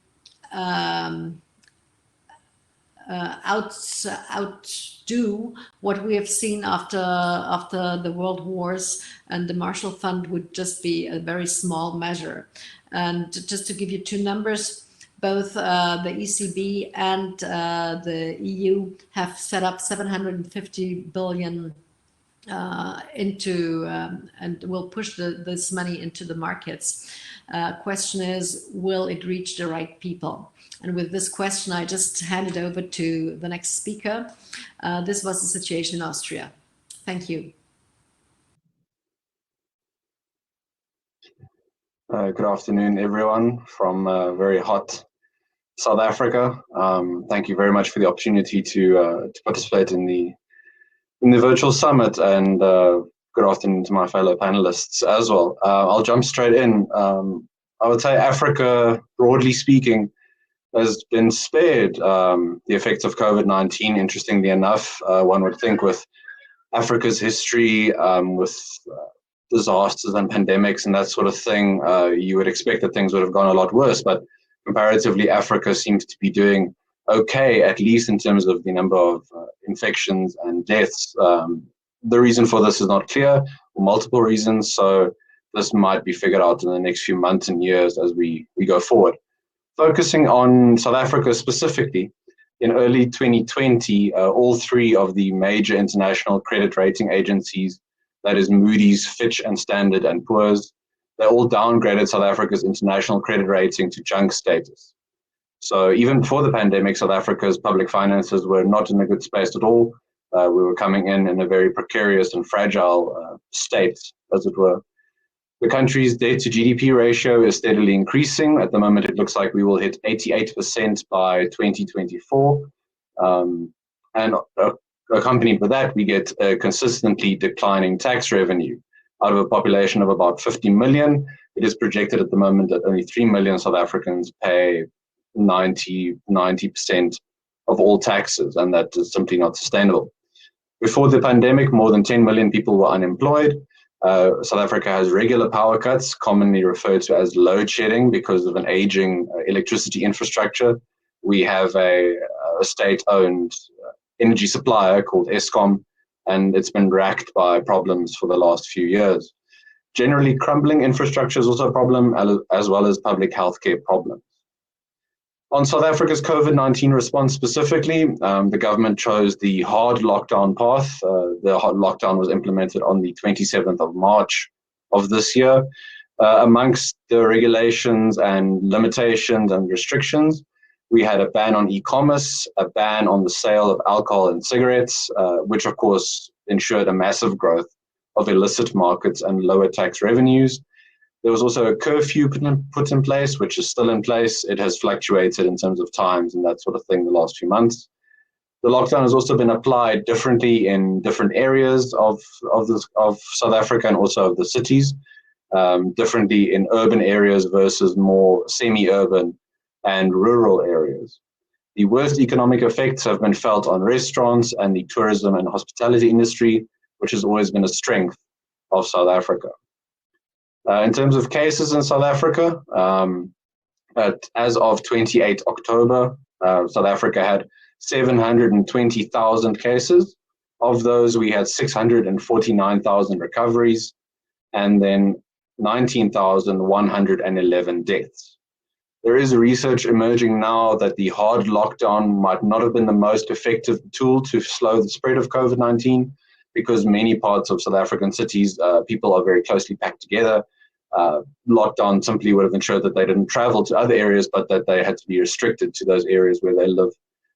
outdo what we have seen after the world wars, and the Marshall Fund would just be a very small measure. And just to give you two numbers, both the ECB and the EU have set up 750 billion into and will push this money into the markets. Question is, will it reach the right people? And with this question, I just hand it over to the next speaker. This was the situation in Austria. Thank you. Good afternoon, everyone, from very hot South Africa. Thank you very much for the opportunity to participate in the virtual summit, and good afternoon to my fellow panelists as well. I'll jump straight in. I would say Africa, broadly speaking, has been spared the effects of COVID-19. Interestingly enough, one would think with Africa's history, with disasters and pandemics and that sort of thing, you would expect that things would have gone a lot worse, but comparatively Africa seems to be doing okay, at least in terms of the number of infections and deaths. The reason for this is not clear, or multiple reasons, so this might be figured out in the next few months and years as we go forward. Focusing on South Africa specifically, in early 2020, all three of the major international credit rating agencies, that is Moody's, Fitch, and Standard & Poor's, they all downgraded South Africa's international credit rating to junk status. So even before the pandemic, South Africa's public finances were not in a good space at all. We were coming in a very precarious and fragile state, as it were. The country's debt to GDP ratio is steadily increasing. At the moment, it looks like we will hit 88% by 2024. And accompanied with that, we get a consistently declining tax revenue. Out of a population of about 50 million, it is projected at the moment that only 3 million South Africans pay 90% of all taxes, and that is simply not sustainable. Before the pandemic, more than 10 million people were unemployed. South Africa has regular power cuts, commonly referred to as load shedding, because of an aging electricity infrastructure. We have a state-owned energy supplier called Eskom, and it's been racked by problems for the last few years. Generally, crumbling infrastructure is also a problem, as well as public healthcare problems. On South Africa's COVID-19 response specifically, the government chose the hard lockdown path. The hard lockdown was implemented on the 27th of March of this year. Amongst the regulations and limitations and restrictions, we had a ban on e-commerce, a ban on the sale of alcohol and cigarettes, which of course ensured a massive growth of illicit markets and lower tax revenues. There was also a curfew put in place, which is still in place. It has fluctuated in terms of times and that sort of thing the last few months. The lockdown has also been applied differently in different areas of South Africa and also of the cities, differently in urban areas versus more semi-urban and rural areas. The worst economic effects have been felt on restaurants and the tourism and hospitality industry, which has always been a strength of South Africa. In terms of cases in South Africa, as of 28 October, South Africa had 720,000 cases. Of those, we had 649,000 recoveries, and then 19,111 deaths. There is research emerging now that the hard lockdown might not have been the most effective tool to slow the spread of COVID-19, because many parts of South African cities, people are very closely packed together. Lockdown simply would have ensured that they didn't travel to other areas, but that they had to be restricted to those areas where they live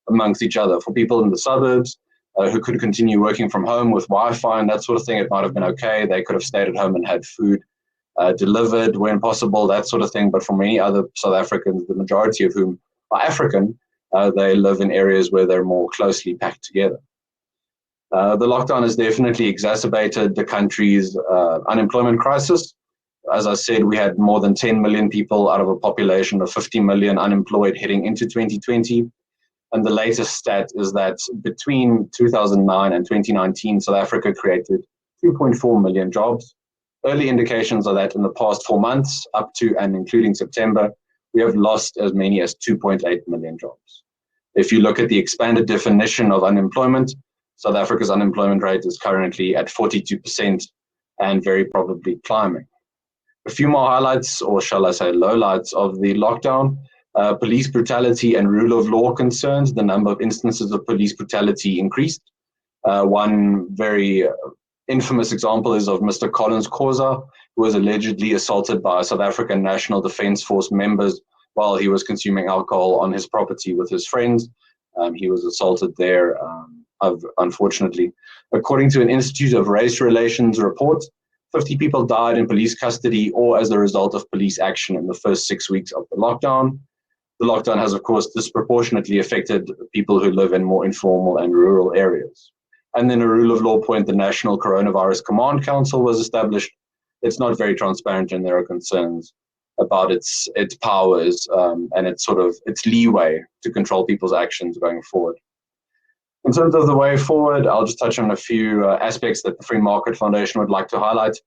amongst each other. For people in the suburbs who could continue working from home with Wi-Fi and that sort of thing, it might have been okay. They could have stayed at home and had food delivered when possible, that sort of thing. But for many other South Africans, the majority of whom are African, they live in areas where they're more closely packed together. The lockdown has definitely exacerbated the country's unemployment crisis. As I said, we had more than 10 million people out of a population of 50 million unemployed heading into 2020. And the latest stat is that between 2009 and 2019, South Africa created 2.4 million jobs. Early indications are that in the past 4 months, up to and including September, we have lost as many as 2.8 million jobs. If you look at the expanded definition of unemployment, South Africa's unemployment rate is currently at 42% and very probably climbing. A few more highlights, or shall I say lowlights, of the lockdown. Police brutality and rule of law concerns. The number of instances of police brutality increased. One very infamous example is of Mr. Collins Khoza, who was allegedly assaulted by South African National Defence Force members while he was consuming alcohol on his property with his friends. He was assaulted there, unfortunately. According to an Institute of Race Relations report, 50 people died in police custody or as a result of police action in the first 6 weeks of the lockdown. The lockdown has, of course, disproportionately affected people who live in more informal and rural areas. And then a rule of law point, the National Coronavirus Command Council was established. It's not very transparent, and there are concerns about its powers and its leeway to control people's actions going forward. In terms of the way forward, I'll just touch on a few aspects that the Free Market Foundation would like to highlight.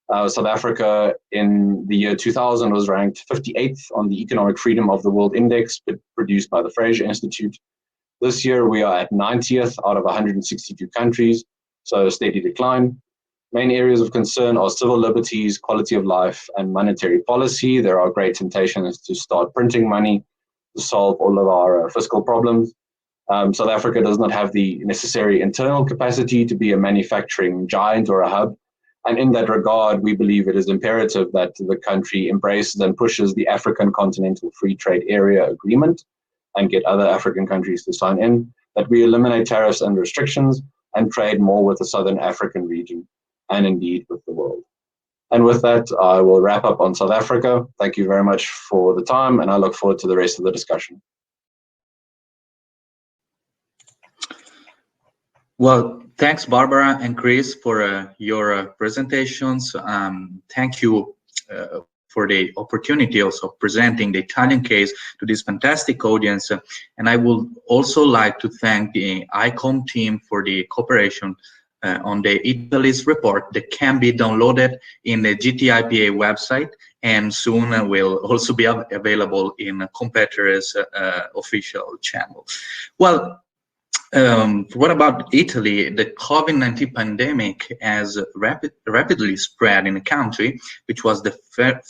South Africa in the year 2000 was ranked 58th on the Economic Freedom of the World Index produced by the Fraser Institute. This year we are at 90th out of 162 countries, so a steady decline. Main areas of concern are civil liberties, quality of life, and monetary policy. There are great temptations to start printing money to solve all of our fiscal problems. South Africa does not have the necessary internal capacity to be a manufacturing giant or a hub. And in that regard, we believe it is imperative that the country embraces and pushes the African Continental Free Trade Area Agreement and get other African countries to sign in, that we eliminate tariffs and restrictions and trade more with the Southern African region and indeed with the world. And with that, I will wrap up on South Africa. Thank you very much for the time, and I look forward to the rest of the discussion. Well, thanks, Barbara and Chris, for your presentations. Thank you for the opportunity also of presenting the Italian case to this fantastic audience. And I would also like to thank the ICOM team for the cooperation on the Italy's report that can be downloaded in the GTIPA website and soon will also be available in competitors' official channel. Well, what about Italy? The COVID-19 pandemic has rapidly spread in the country, which was the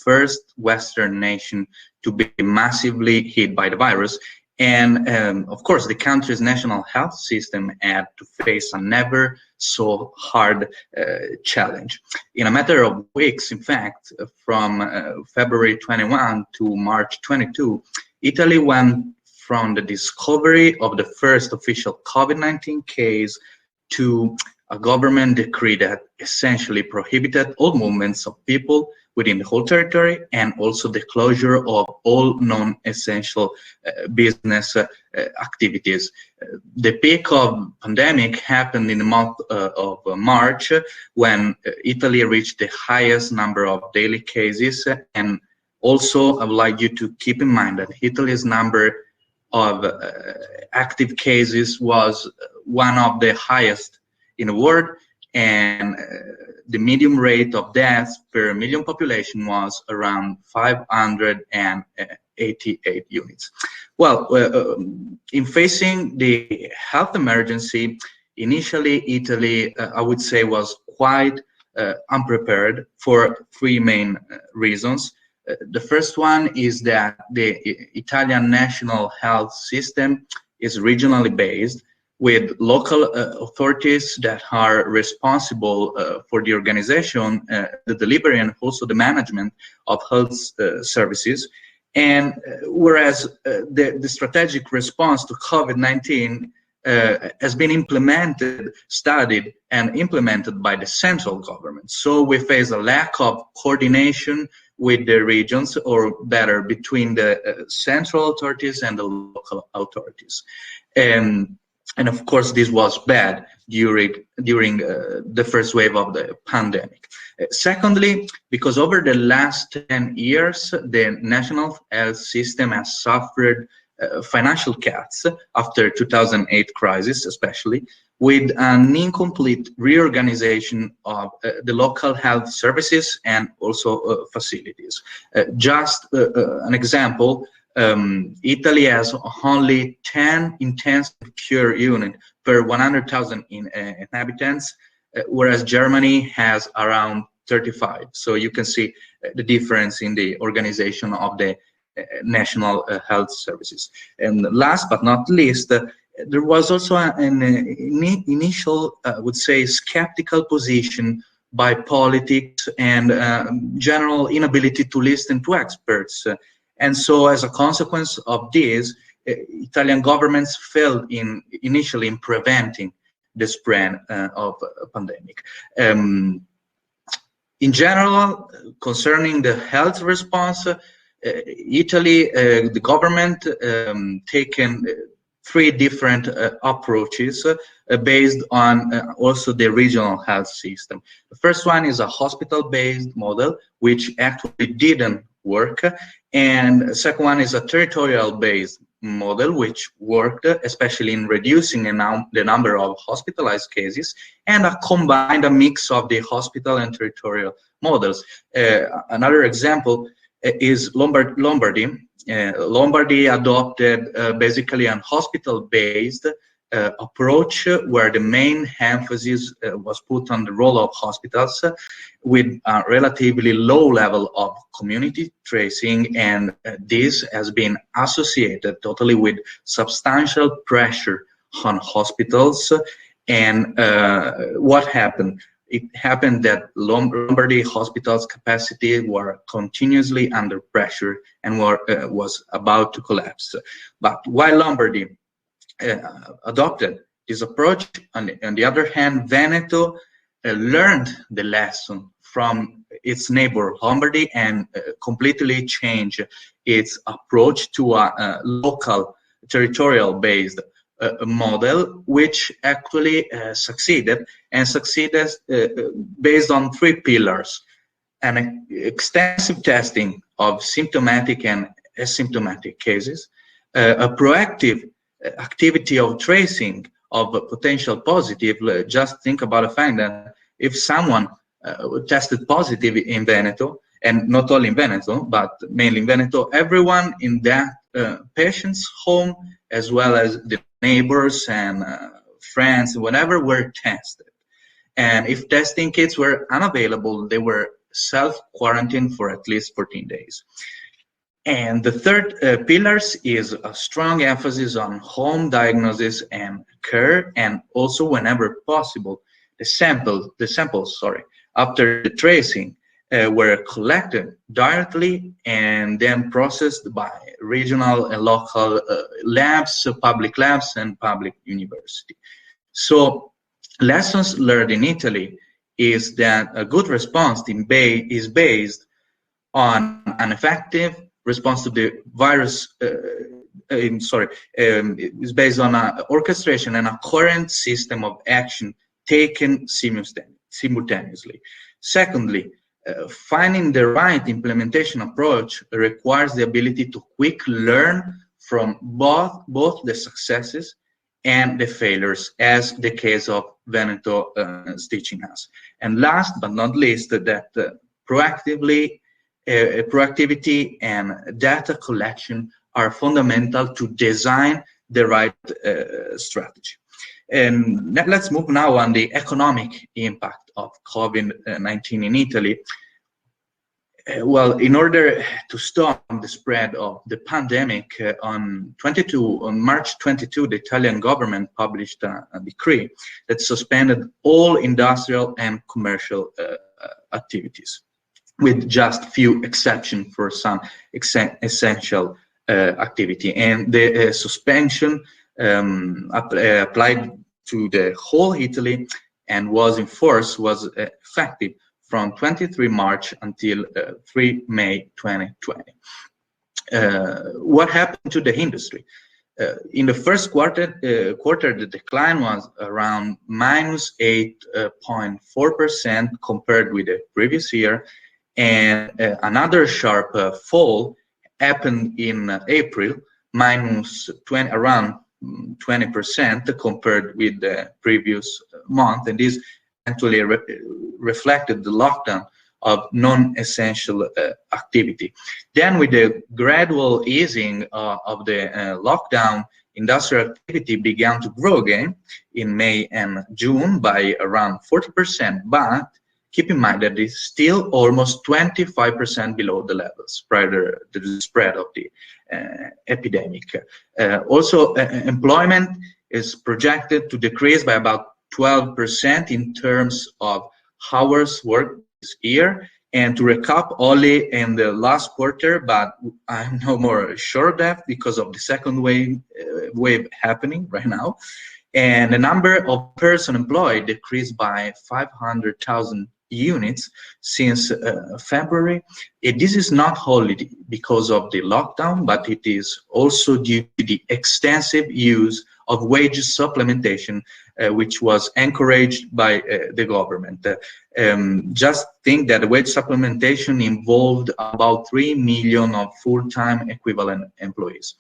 first Western nation to be massively hit by the virus. And of course, the country's national health system had to face a never so hard challenge. In a matter of weeks, in fact, from February 21 to March 22, Italy went from the discovery of the first official COVID-19 case to a government decree that essentially prohibited all movements of people within the whole territory and also the closure of all non-essential business activities. The peak of pandemic happened in the month of March when Italy reached the highest number of daily cases. And also I would like you to keep in mind that Italy's number of active cases was one of the highest in the world, and the median rate of deaths per million population was around 588 units. Well, in facing the health emergency, initially Italy, I would say, was quite unprepared for three main reasons. The first one is that the Italian national health system is regionally based, with local authorities that are responsible for the organization, the delivery, and also the management of health services. And whereas the strategic response to COVID-19 has been studied and implemented by the central government. So we face a lack of coordination with the regions, or better, between the central authorities and the local authorities. And of course, this was bad during the first wave of the pandemic. Secondly, because over the last 10 years, the national health system has suffered financial cuts after 2008 crisis, especially, with an incomplete reorganization of the local health services and also facilities. Just an example, Italy has only 10 intensive care units per 100,000 inhabitants, whereas Germany has around 35. So you can see the difference in the organization of the national health services. And last but not least, there was also an initial, I would say, skeptical position by politics and general inability to listen to experts. And so as a consequence of this, Italian governments failed initially in preventing the spread of a pandemic. In general, concerning the health response, Italy, the government taken three different approaches based on also the regional health system. The first one is a hospital-based model, which actually didn't work, and the second one is a territorial-based model, which worked, especially in reducing the number of hospitalized cases, and a mix of the hospital and territorial models. Another example is Lombardy. Lombardy adopted basically a hospital-based approach where the main emphasis was put on the role of hospitals with a relatively low level of community tracing, and this has been associated totally with substantial pressure on hospitals. And what happened? It happened that Lombardy hospitals' capacity were continuously under pressure and was about to collapse. But while Lombardy adopted this approach, on the other hand, Veneto learned the lesson from its neighbor Lombardy and completely changed its approach to a local territorial-based model, which actually succeeded based on three pillars: an extensive testing of symptomatic and asymptomatic cases, a proactive activity of tracing of potential positive. Just think about the fact that if someone tested positive in Veneto, and not only in Veneto, but mainly in Veneto, everyone in that patient's home, as well as the neighbors and friends, whatever, were tested. And if testing kits were unavailable, they were self-quarantined for at least 14 days. And the third pillars is a strong emphasis on home diagnosis and care, and also whenever possible, the samples after the tracing were collected directly and then processed by regional and local labs, public labs, and public university. So lessons learned in Italy is that a good response is based on an effective response to the virus, is based on an orchestration and a coherent system of action taken simultaneously. Secondly, finding the right implementation approach requires the ability to quickly learn from both the successes and the failures, as the case of Veneto is teaching us. And last but not least, that proactivity and data collection are fundamental to design the right strategy. And let's move now on the economic impact of COVID-19 in Italy. Well, in order to stop the spread of the pandemic, on March 22, the Italian government published a decree that suspended all industrial and commercial activities, with just few exceptions for some essential activity. And the suspension applied to the whole Italy and was effective from 23 March until 3 May 2020. What happened to the industry? In the first quarter, the decline was around -8.4% compared with the previous year, and another sharp fall happened in April, around 20% compared with the previous month, and this actually reflected the lockdown of non-essential activity. Then, with the gradual easing of the lockdown, industrial activity began to grow again in May and June by around 40%, but keep in mind that it's still almost 25% below the levels prior to the spread of the epidemic. Also, employment is projected to decrease by about 12% in terms of hours worked this year, and to recap only in the last quarter, but I'm no more sure of that because of the second wave happening right now. And the number of persons employed decreased by 500,000 units since February. This is not only because of the lockdown, but it is also due to the extensive use of wage supplementation, which was encouraged by the government. Just think that the wage supplementation involved about 3 million of full-time equivalent employees.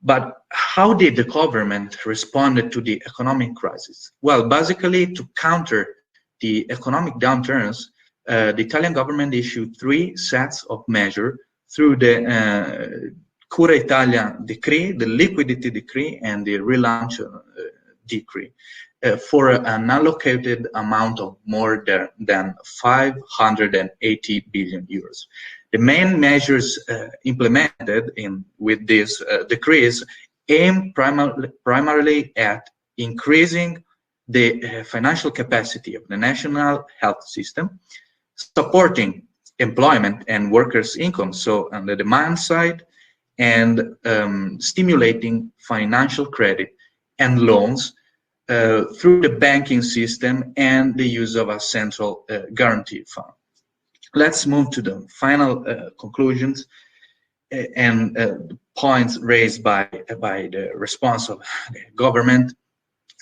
But how did the government respond to the economic crisis? Well, basically, to counter the economic downturns, the Italian government issued 3 sets of measures through the Cura Italia decree, the liquidity decree, and the relaunch decree for an allocated amount of more than 580 billion euros. The main measures implemented with these decrees aim primarily at increasing the financial capacity of the national health system, supporting employment and workers' income, so on the demand side, and stimulating financial credit and loans through the banking system and the use of a central guarantee fund. Let's move to the final conclusions and points raised by the response of the government.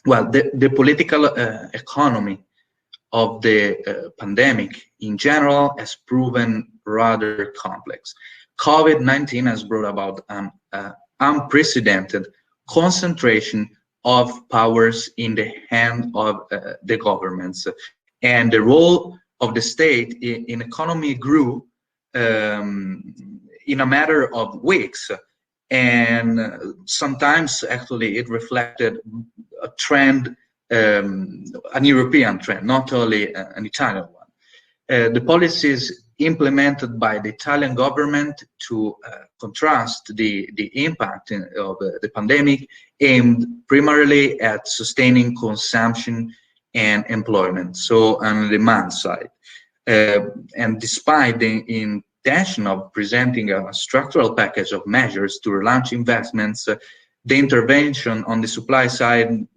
Well, the political economy of the pandemic in general has proven rather complex. COVID-19 has brought about an unprecedented concentration of powers in the hand of the governments, and the role of the state in economy grew in a matter of weeks, and sometimes actually it reflected a trend, an European trend, not only an Italian one. The policies implemented by the Italian government to contrast the impact of the pandemic aimed primarily at sustaining consumption and employment, so on the demand side. And despite the intention of presenting a structural package of measures to relaunch investments, the intervention on the supply side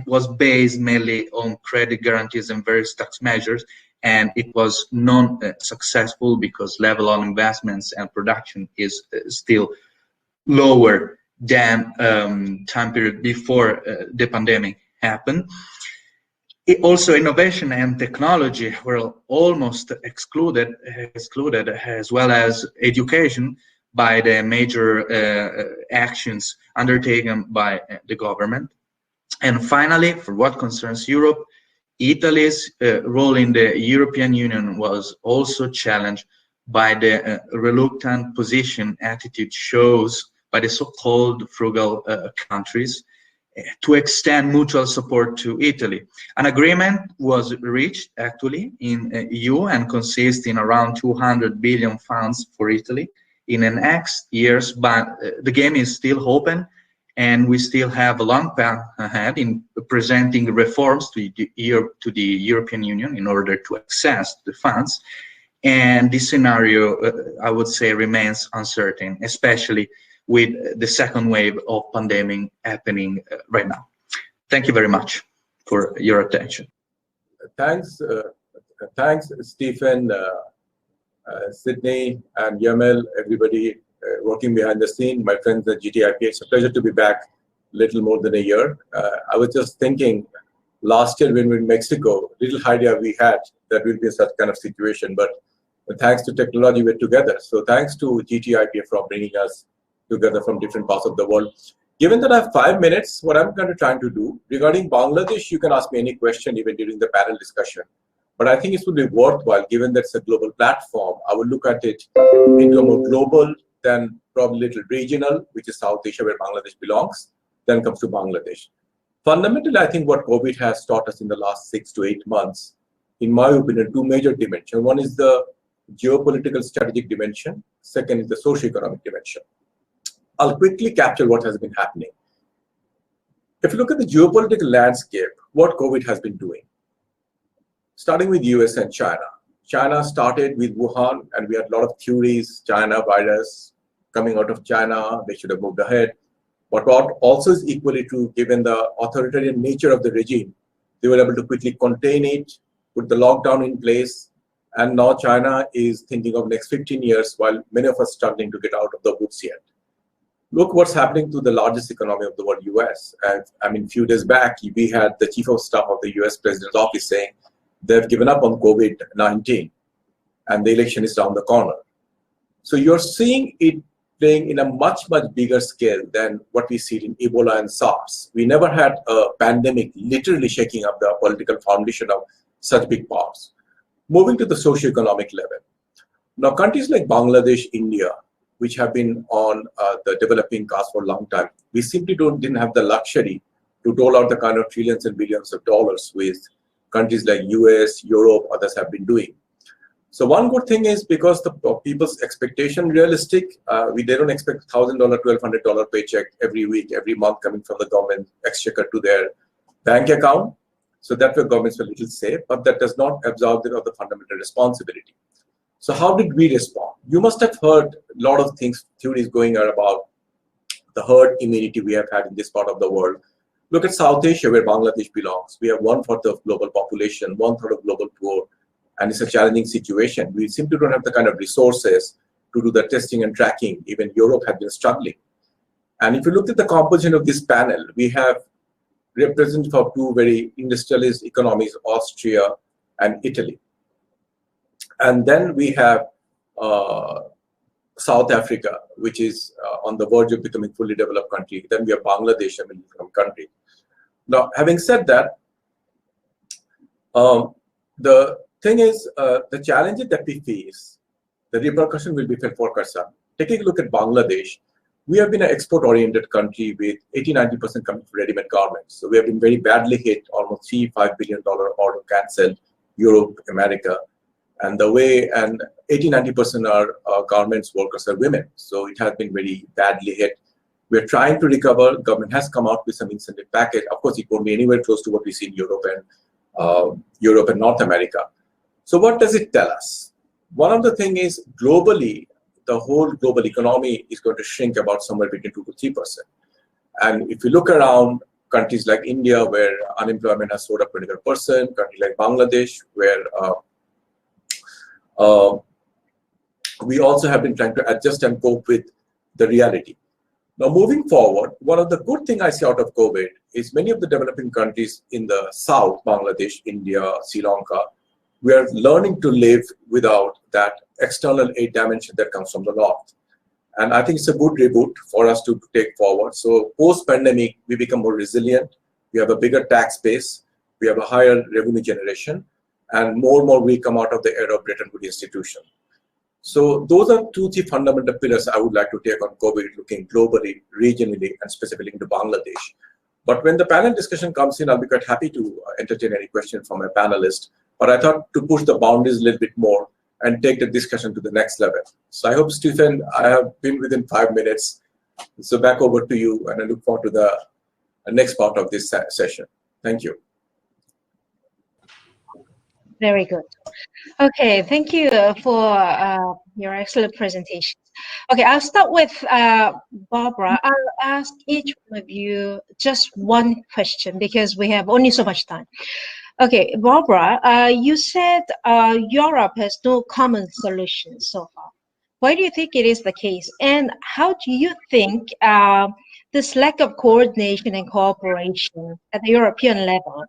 was based mainly on credit guarantees and various tax measures, and it was non-successful because level of investments and production is still lower than time period before the pandemic happened. Also, innovation and technology were almost excluded, as well as education, by the major actions undertaken by the government. And finally, for what concerns Europe, Italy's role in the European Union was also challenged by the reluctant attitude shows by the so-called frugal countries to extend mutual support to Italy. An agreement was reached actually in EU and consists in around 200 billion funds for Italy in the next years, but the game is still open and we still have a long path ahead in presenting reforms to the European Union in order to access the funds. And this scenario, I would say, remains uncertain, especially with the second wave of pandemic happening right now. Thank you very much for your attention. Thanks, Stephen, Sydney, and Yamil, everybody working behind the scene, my friends at GTIPA. It's a pleasure to be back a little more than a year. I was just thinking, last year when we were in Mexico, little idea we had that we'll be in such kind of situation, but thanks to technology, we're together. So thanks to GTIPA for bringing us together from different parts of the world. Given that I have 5 minutes, what I'm going to try to do, regarding Bangladesh, you can ask me any question even during the panel discussion. But I think it would be worthwhile, given that it's a global platform, I will look at it into a more global, then probably a little regional, which is South Asia where Bangladesh belongs, then comes to Bangladesh. Fundamentally, I think what COVID has taught us in the last 6 to 8 months, in my opinion, 2 major dimensions. One is the geopolitical strategic dimension. Second is the socio-economic dimension. I'll quickly capture what has been happening. If you look at the geopolitical landscape, what COVID has been doing, starting with US and China. China started with Wuhan, and we had a lot of theories, China virus coming out of China, they should have moved ahead. But what also is equally true, given the authoritarian nature of the regime, they were able to quickly contain it, put the lockdown in place, and now China is thinking of next 15 years while many of us struggling to get out of the woods yet. Look what's happening to the largest economy of the world, US. I mean, a few days back, we had the chief of staff of the US president's office saying they've given up on COVID-19 and the election is down the corner. So you're seeing it playing in a much, much bigger scale than what we see in Ebola and SARS. We never had a pandemic literally shaking up the political foundation of such big powers. Moving to the socioeconomic level. Now, countries like Bangladesh, India, which have been on the developing cast for a long time, we simply didn't have the luxury to dole out the kind of trillions and billions of dollars with countries like US, Europe, others have been doing. So one good thing is because the people's expectation realistic, they don't expect $1,000, $1,200 paycheck every week, every month coming from the government exchequer to their bank account. So that way governments were a little safe, but that does not absolve them of the fundamental responsibility. So how did we respond? You must have heard a lot of things, theories going on about the herd immunity we have had in this part of the world. Look at South Asia, where Bangladesh belongs. We have 1/4 of global population, 1/3 of global poor, and it's a challenging situation. We simply don't have the kind of resources to do the testing and tracking. Even Europe has been struggling. And if you look at the composition of this panel, we have representatives of two very industrialist economies, Austria and Italy. And then we have South Africa, which is on the verge of becoming a fully developed country. Then we have Bangladesh, a middle-income country. Now, having said that, the thing is, the challenges that we face, the repercussion will be felt for Kazakh. Taking a look at Bangladesh, we have been an export-oriented country with 80–90% coming from ready-made garments. So we have been very badly hit, almost $3–5 billion order cancelled, Europe, America. And the way, and 80–90% are garments workers are women. So it has been very badly hit. We're trying to recover. Government has come out with some incentive package. Of course, it won't be anywhere close to what we see in Europe and North America. So what does it tell us? One of the things is globally, the whole global economy is going to shrink about somewhere between 2 to 3%. And if you look around countries like India, where unemployment has soared up 21%, countries like Bangladesh, where we also have been trying to adjust and cope with the reality. Now, moving forward, one of the good things I see out of COVID is many of the developing countries in the south, Bangladesh, India, Sri Lanka, we are learning to live without that external aid dimension that comes from the north. And I think it's a good reboot for us to take forward. So post-pandemic, we become more resilient. We have a bigger tax base. We have a higher revenue generation. And more we come out of the era of Bretton Woods institution. So those are 2–3 fundamental pillars I would like to take on COVID, looking globally, regionally, and specifically into Bangladesh. But when the panel discussion comes in, I'll be quite happy to entertain any question from my panelists. But I thought to push the boundaries a little bit more and take the discussion to the next level. So I hope, Stephen, I have been within 5 minutes. So back over to you, and I look forward to the next part of this session. Thank you. Very good. Okay, thank you for your excellent presentation. Okay, I'll start with Barbara. I'll ask each one of you just one question because we have only so much time. Okay, Barbara, you said Europe has no common solution so far. Why do you think it is the case? And how do you think this lack of coordination and cooperation at the European level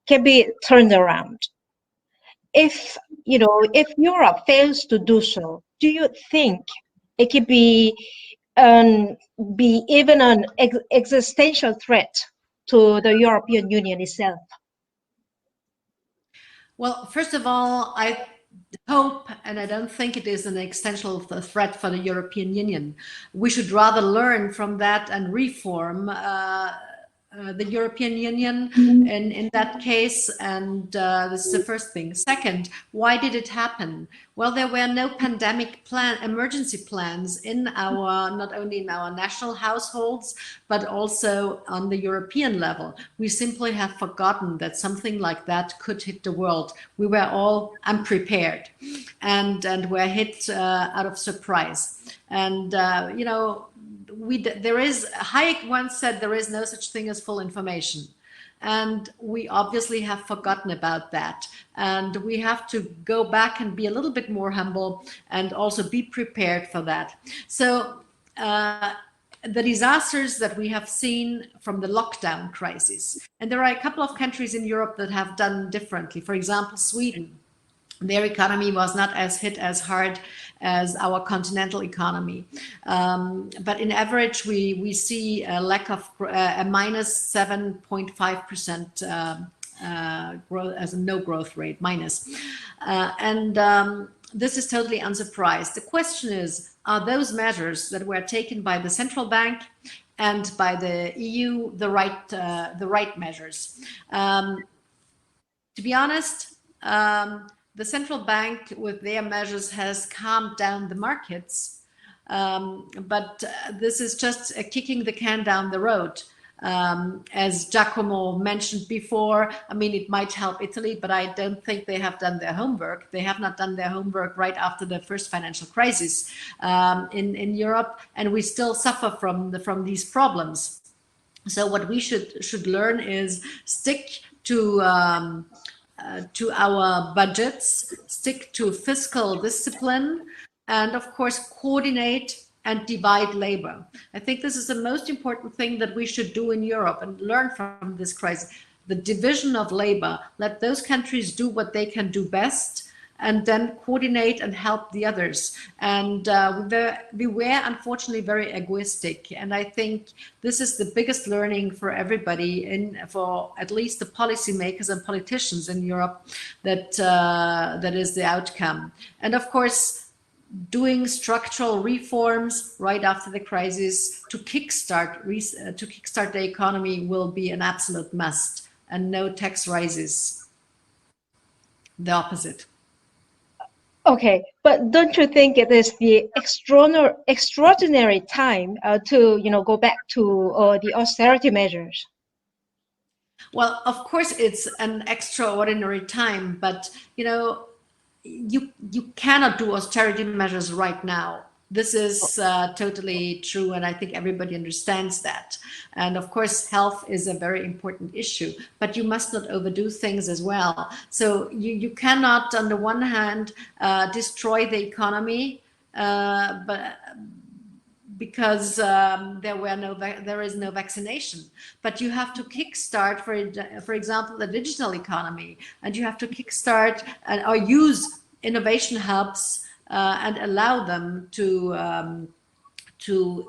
can be turned around? If Europe fails to do so, do you think it could be even an existential threat to the European Union itself? Well, first of all, I hope, and I don't think it is an existential threat for the European Union. We should rather learn from that and reform the European Union in that case, and this is the first thing. Second, why did it happen? Well, there were no pandemic emergency plans in not only in our national households, but also on the European level. We simply have forgotten that something like that could hit the world. We were all unprepared and were hit out of surprise. And, there is, Hayek once said, there is no such thing as full information. And we obviously have forgotten about that. And we have to go back and be a little bit more humble and also be prepared for that. So the disasters that we have seen from the lockdown crisis, and there are a couple of countries in Europe that have done differently. For example, Sweden. Their economy was not as hit as hard as our continental economy. But in average, we see a lack of a minus 7.5% growth, as a no growth rate, minus. This is totally unsurprised. The question is, are those measures that were taken by the central bank and by the EU the right measures? To be honest, the central bank with their measures has calmed down the markets, but this is just kicking the can down the road. As Giacomo mentioned before, I mean, it might help Italy, but I don't think they have done their homework. They have not done their homework right after the first financial crisis in Europe, and we still suffer from these problems. So what we should learn is stick to our budgets, stick to fiscal discipline, and of course coordinate and divide labor. I think this is the most important thing that we should do in Europe and learn from this crisis. The division of labor, let those countries do what they can do best, and then coordinate and help the others. And we were unfortunately very egoistic. And I think this is the biggest learning for everybody, for at least the policymakers and politicians in Europe, that is the outcome. And of course, doing structural reforms right after the crisis to kickstart the economy will be an absolute must, and no tax rises. The opposite. Okay, but don't you think it is the extraordinary time to go back to the austerity measures? Well, of course it's an extraordinary time, but you cannot do austerity measures right now. This is totally true, and I think everybody understands that. And of course, health is a very important issue, but you must not overdo things as well. So you cannot, on the one hand, destroy the economy, because there is no vaccination. But you have to kickstart, for example, the digital economy, and you have to kickstart or use innovation hubs and allow them to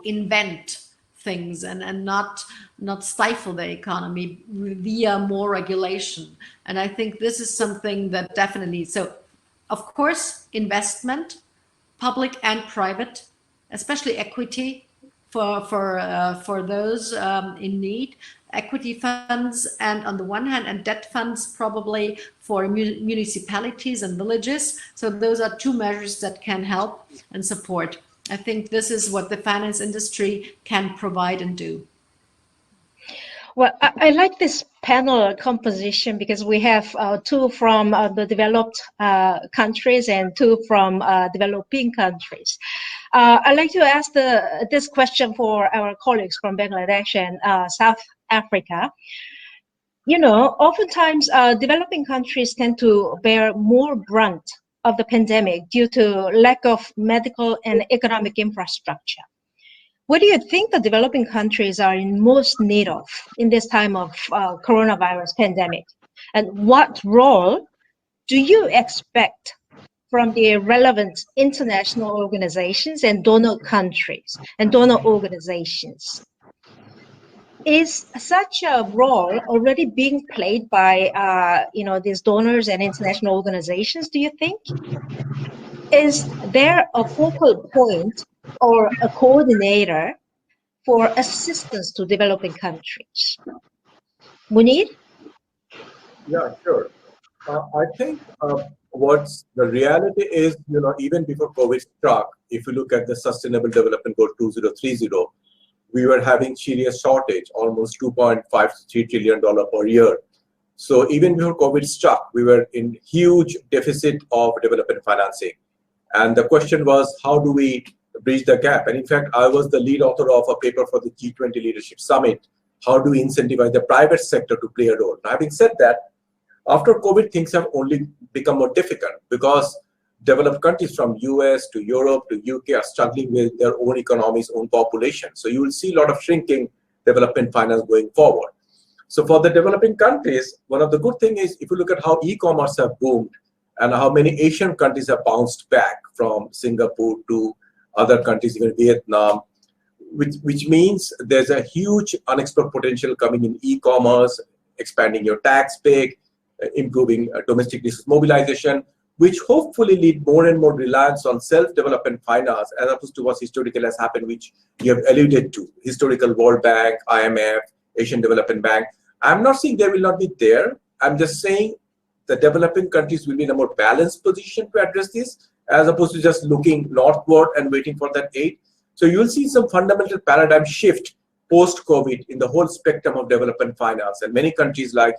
invent things and not stifle the economy via more regulation. And I think this is something that definitely, so of course, investment, public and private, especially equity for those in need, equity funds, and on the one hand, and debt funds probably for municipalities and villages. So those are two measures that can help and support. I think this is what the finance industry can provide and do. Well, I like this panel composition because we have two from the developed countries and two from developing countries. I'd like to ask this question for our colleagues from Bangladesh and South Africa. Oftentimes developing countries tend to bear more brunt of the pandemic due to lack of medical and economic infrastructure. What do you think the developing countries are in most need of in this time of coronavirus pandemic? And what role do you expect from the relevant international organizations and donor countries and donor organizations? Is such a role already being played by these donors and international organizations, do you think? Is there a focal point or a coordinator for assistance to developing countries? Munir? Yeah, sure. I think what's the reality is, even before COVID struck, if you look at the Sustainable Development Goal 2030, we were having serious shortage, almost $2.53 trillion per year. So even before COVID struck, we were in huge deficit of development financing. And the question was, how do we bridge the gap? And in fact, I was the lead author of a paper for the G20 Leadership Summit how do we incentivize the private sector to play a role. Now, having said that, after COVID, things have only become more difficult because developed countries from US to Europe to UK are struggling with their own economies, own population. So you will see a lot of shrinking development finance going forward. So for the developing countries, one of the good things is if you look at how e-commerce have boomed and how many Asian countries have bounced back from Singapore to other countries, even Vietnam, which means there's a huge unexplored potential coming in e-commerce, expanding your tax pay, improving domestic resource mobilization, which hopefully lead more and more reliance on self-development finance as opposed to what historically has happened, which you have alluded to, historical World Bank, IMF, Asian Development Bank. I'm not saying they will not be there. I'm just saying the developing countries will be in a more balanced position to address this, as opposed to just looking northward and waiting for that aid. So you'll see some fundamental paradigm shift post-COVID in the whole spectrum of development finance. And many countries like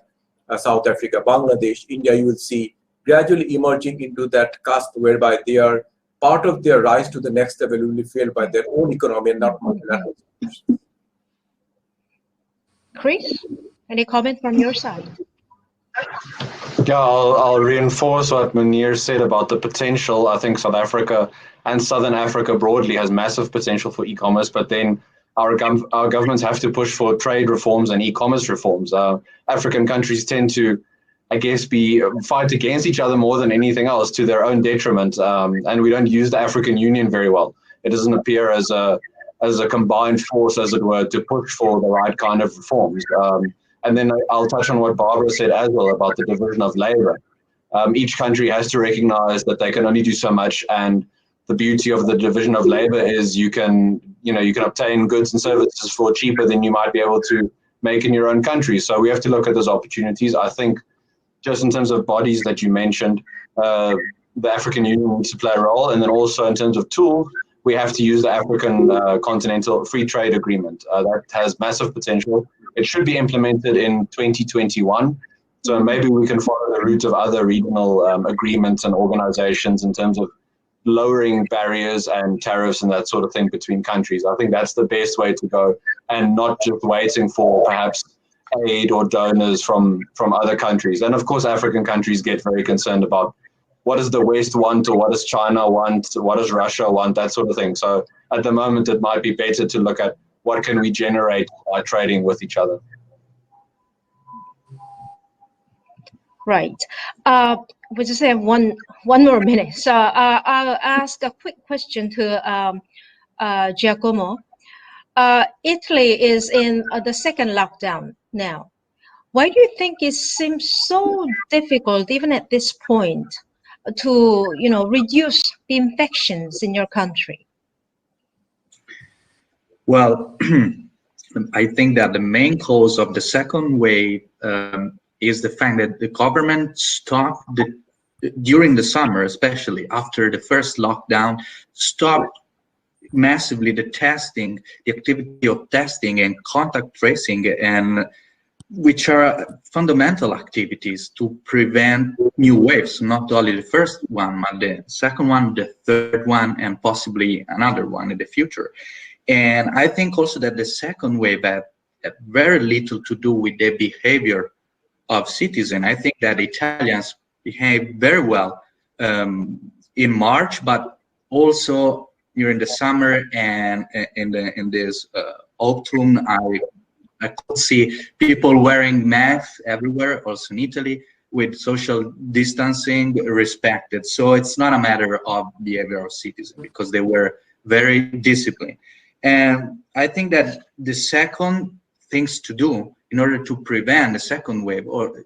South Africa, Bangladesh, India, you will see gradually emerging into that cusp whereby they are part of their rise to the next level will be fueled by their own economy and not multilateral. Chris, any comment from your side? Yeah, I'll reinforce what Munir said about the potential. I think South Africa and Southern Africa broadly has massive potential for e-commerce, but then our governments have to push for trade reforms and e-commerce reforms. African countries tend to, I guess, fight against each other more than anything else to their own detriment, and we don't use the African Union very well. It doesn't appear as a combined force, as it were, to push for the right kind of reforms. And then I'll touch on what Barbara said as well about the division of labor. Each country has to recognize that they can only do so much, and the beauty of the division of labor is you can obtain goods and services for cheaper than you might be able to make in your own country. So we have to look at those opportunities. I think just in terms of bodies that you mentioned, the African Union needs to play a role, and then also in terms of tools, we have to use the African Continental Free Trade Agreement. That has massive potential. It should be implemented in 2021. So maybe we can follow the route of other regional agreements and organizations in terms of lowering barriers and tariffs and that sort of thing between countries. I think that's the best way to go, and not just waiting for perhaps aid or donors from other countries. And of course, African countries get very concerned about what does the West want, or what does China want, what does Russia want, that sort of thing. So at the moment, it might be better to look at what can we generate by trading with each other. Right. We just have one more minute. So I'll ask a quick question to Giacomo. Italy is in the second lockdown now. Why do you think it seems so difficult, even at this point, to reduce the infections in your country? Well, I think that the main cause of the second wave is the fact that the government stopped during the summer, especially after the first lockdown, stopped massively the activity of testing and contact tracing, and which are fundamental activities to prevent new waves, not only the first one, but the second one, the third one, and possibly another one in the future. And I think also that the second wave had very little to do with the behavior of citizens. I think that Italians behaved very well in March, but also during the summer and in this autumn. I could see people wearing masks everywhere, also in Italy, with social distancing respected. So it's not a matter of behavior of citizens, because they were very disciplined. And I think that the second things to do in order to prevent the second wave, or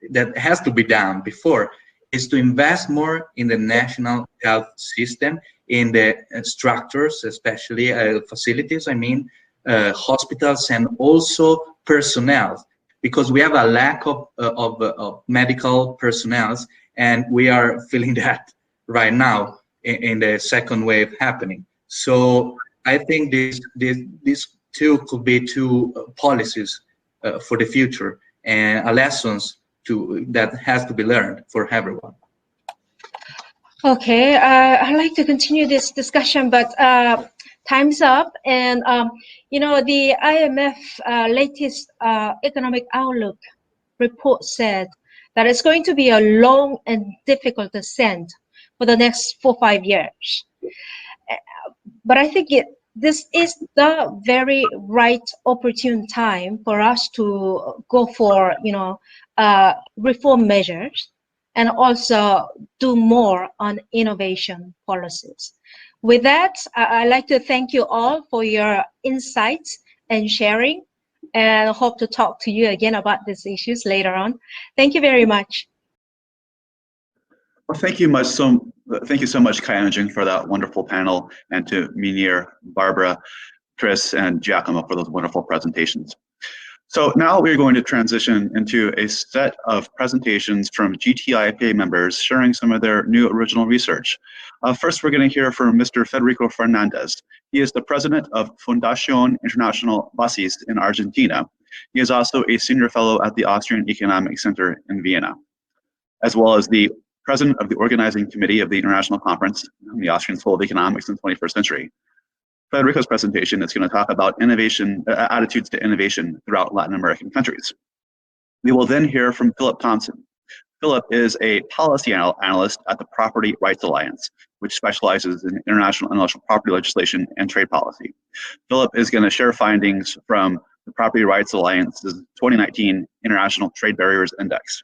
that has to be done before, is to invest more in the national health system, in the structures, especially facilities, hospitals, and also personnel, because we have a lack of medical personnel, and we are feeling that right now in the second wave happening. So I think these two could be two policies for the future, and lessons that has to be learned for everyone. Okay, I'd like to continue this discussion, but time's up, and you know, the IMF latest economic outlook report said that it's going to be a long and difficult ascent for the next 4 or 5 years. But I think this is the very right opportune time for us to go for, you know, reform measures and also do more on innovation policies. With that, I'd like to thank you all for your insights and sharing, and hope to talk to you again about these issues later on. Thank you very much. Well, thank you so much, Kai-Jing, for that wonderful panel, and to Minir, Barbara, Chris, and Giacomo for those wonderful presentations. So now we're going to transition into a set of presentations from GTIPA members sharing some of their new original research. First, we're going to hear from Mr. Federico Fernandez. He is the president of Fundación International Basis in Argentina. He is also a senior fellow at the Austrian Economic Center in Vienna, as well as the president of the organizing committee of the International Conference on the Austrian School of Economics in the 21st Century. Federico's presentation is going to talk about innovation, attitudes to innovation throughout Latin American countries. We will then hear from Philip Thompson. Philip is a policy analyst at the Property Rights Alliance, which specializes in international intellectual property legislation and trade policy. Philip is going to share findings from the Property Rights Alliance's 2019 International Trade Barriers Index.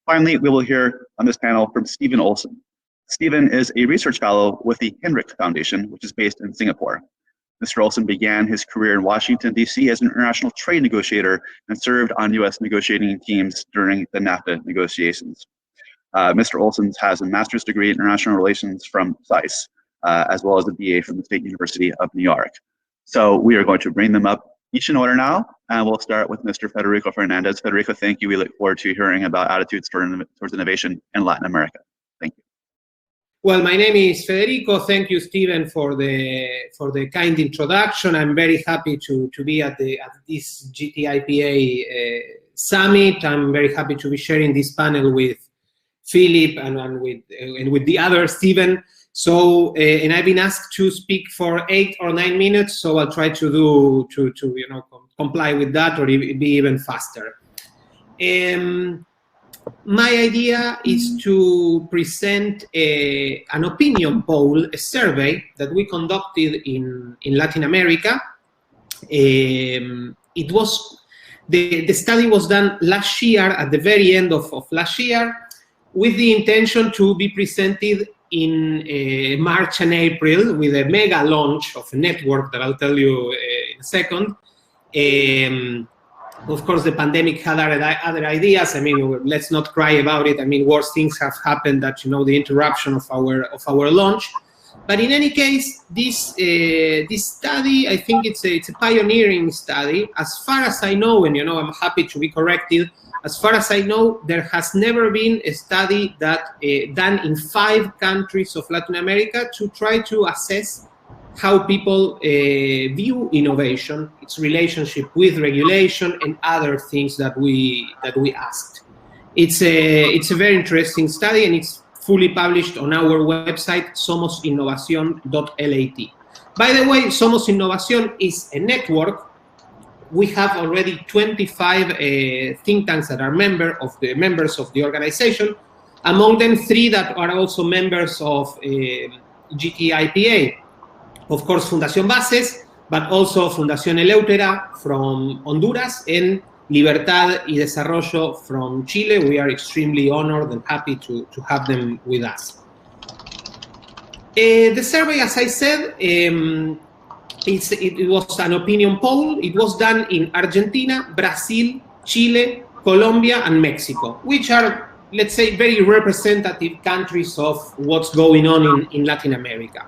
Finally, we will hear on this panel from Stephen Olson. Stephen is a research fellow with the Hendrik Foundation, which is based in Singapore. Mr. Olson began his career in Washington, D.C. as an international trade negotiator and served on U.S. negotiating teams during the NAFTA negotiations. Mr. Olson has a master's degree in international relations from SAIS, as well as a BA from the State University of New York. So we are going to bring them up each in order now, and we'll start with Mr. Federico Fernandez. Federico, thank you. We look forward to hearing about attitudes towards innovation in Latin America. Thank you. Well, my name is Federico. Thank you, Stephen, for the kind introduction. I'm very happy to be at this GTIPA summit. I'm very happy to be sharing this panel with Philip and with the other Stephen. So, and I've been asked to speak for 8 or 9 minutes, so I'll try to comply with that, or be even faster. My idea is to present an opinion poll, a survey that we conducted in Latin America. It was the study was done last year, at the very end of last year, with the intention to be presented in March and April with a mega launch of a network that I'll tell you in a second. Of course, the pandemic had other ideas. I mean, let's not cry about it. I mean, worse things have happened, that, you know, the interruption of our launch. But in any case, this study, I think it's a pioneering study. As far as I know, and, you know, I'm happy to be corrected, as far as I know, there has never been a study that done in 5 countries of Latin America to try to assess how people view innovation, its relationship with regulation, and other things that we asked. It's a very interesting study, and it's fully published on our website, somosinnovacion.lat. By the way, Somos Innovación is a network. We have already 25 think tanks that are members of the organization. Among them, 3 that are also members of GTIPA. Of course, Fundación Bases, but also Fundación Eleutera from Honduras and Libertad y Desarrollo from Chile. We are extremely honored and happy to have them with us. The survey, as I said, it was an opinion poll. It was done in Argentina, Brazil, Chile, Colombia, and Mexico, which are, let's say, very representative countries of what's going on in Latin America.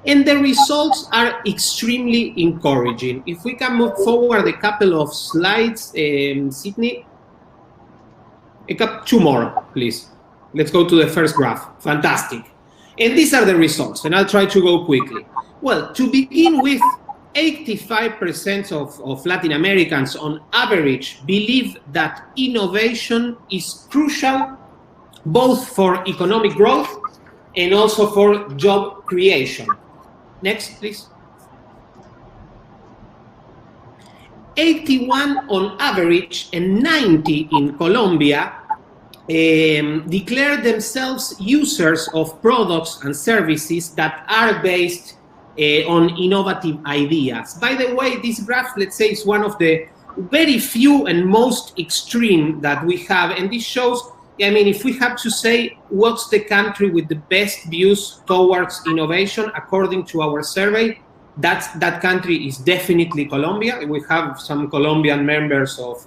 And the results are extremely encouraging. If we can move forward a couple of slides, Sydney. 2 more, please. Let's go to the first graph. Fantastic. And these are the results, and I'll try to go quickly. Well, to begin with, 85% of Latin Americans on average believe that innovation is crucial both for economic growth and also for job creation. Next, please. 81 on average and 90 in Colombia declare themselves users of products and services that are based on innovative ideas. By the way, this graph, let's say, is one of the very few and most extreme that we have, and this shows, I mean, if we have to say what's the country with the best views towards innovation according to our survey, that country is definitely Colombia. We have some Colombian members of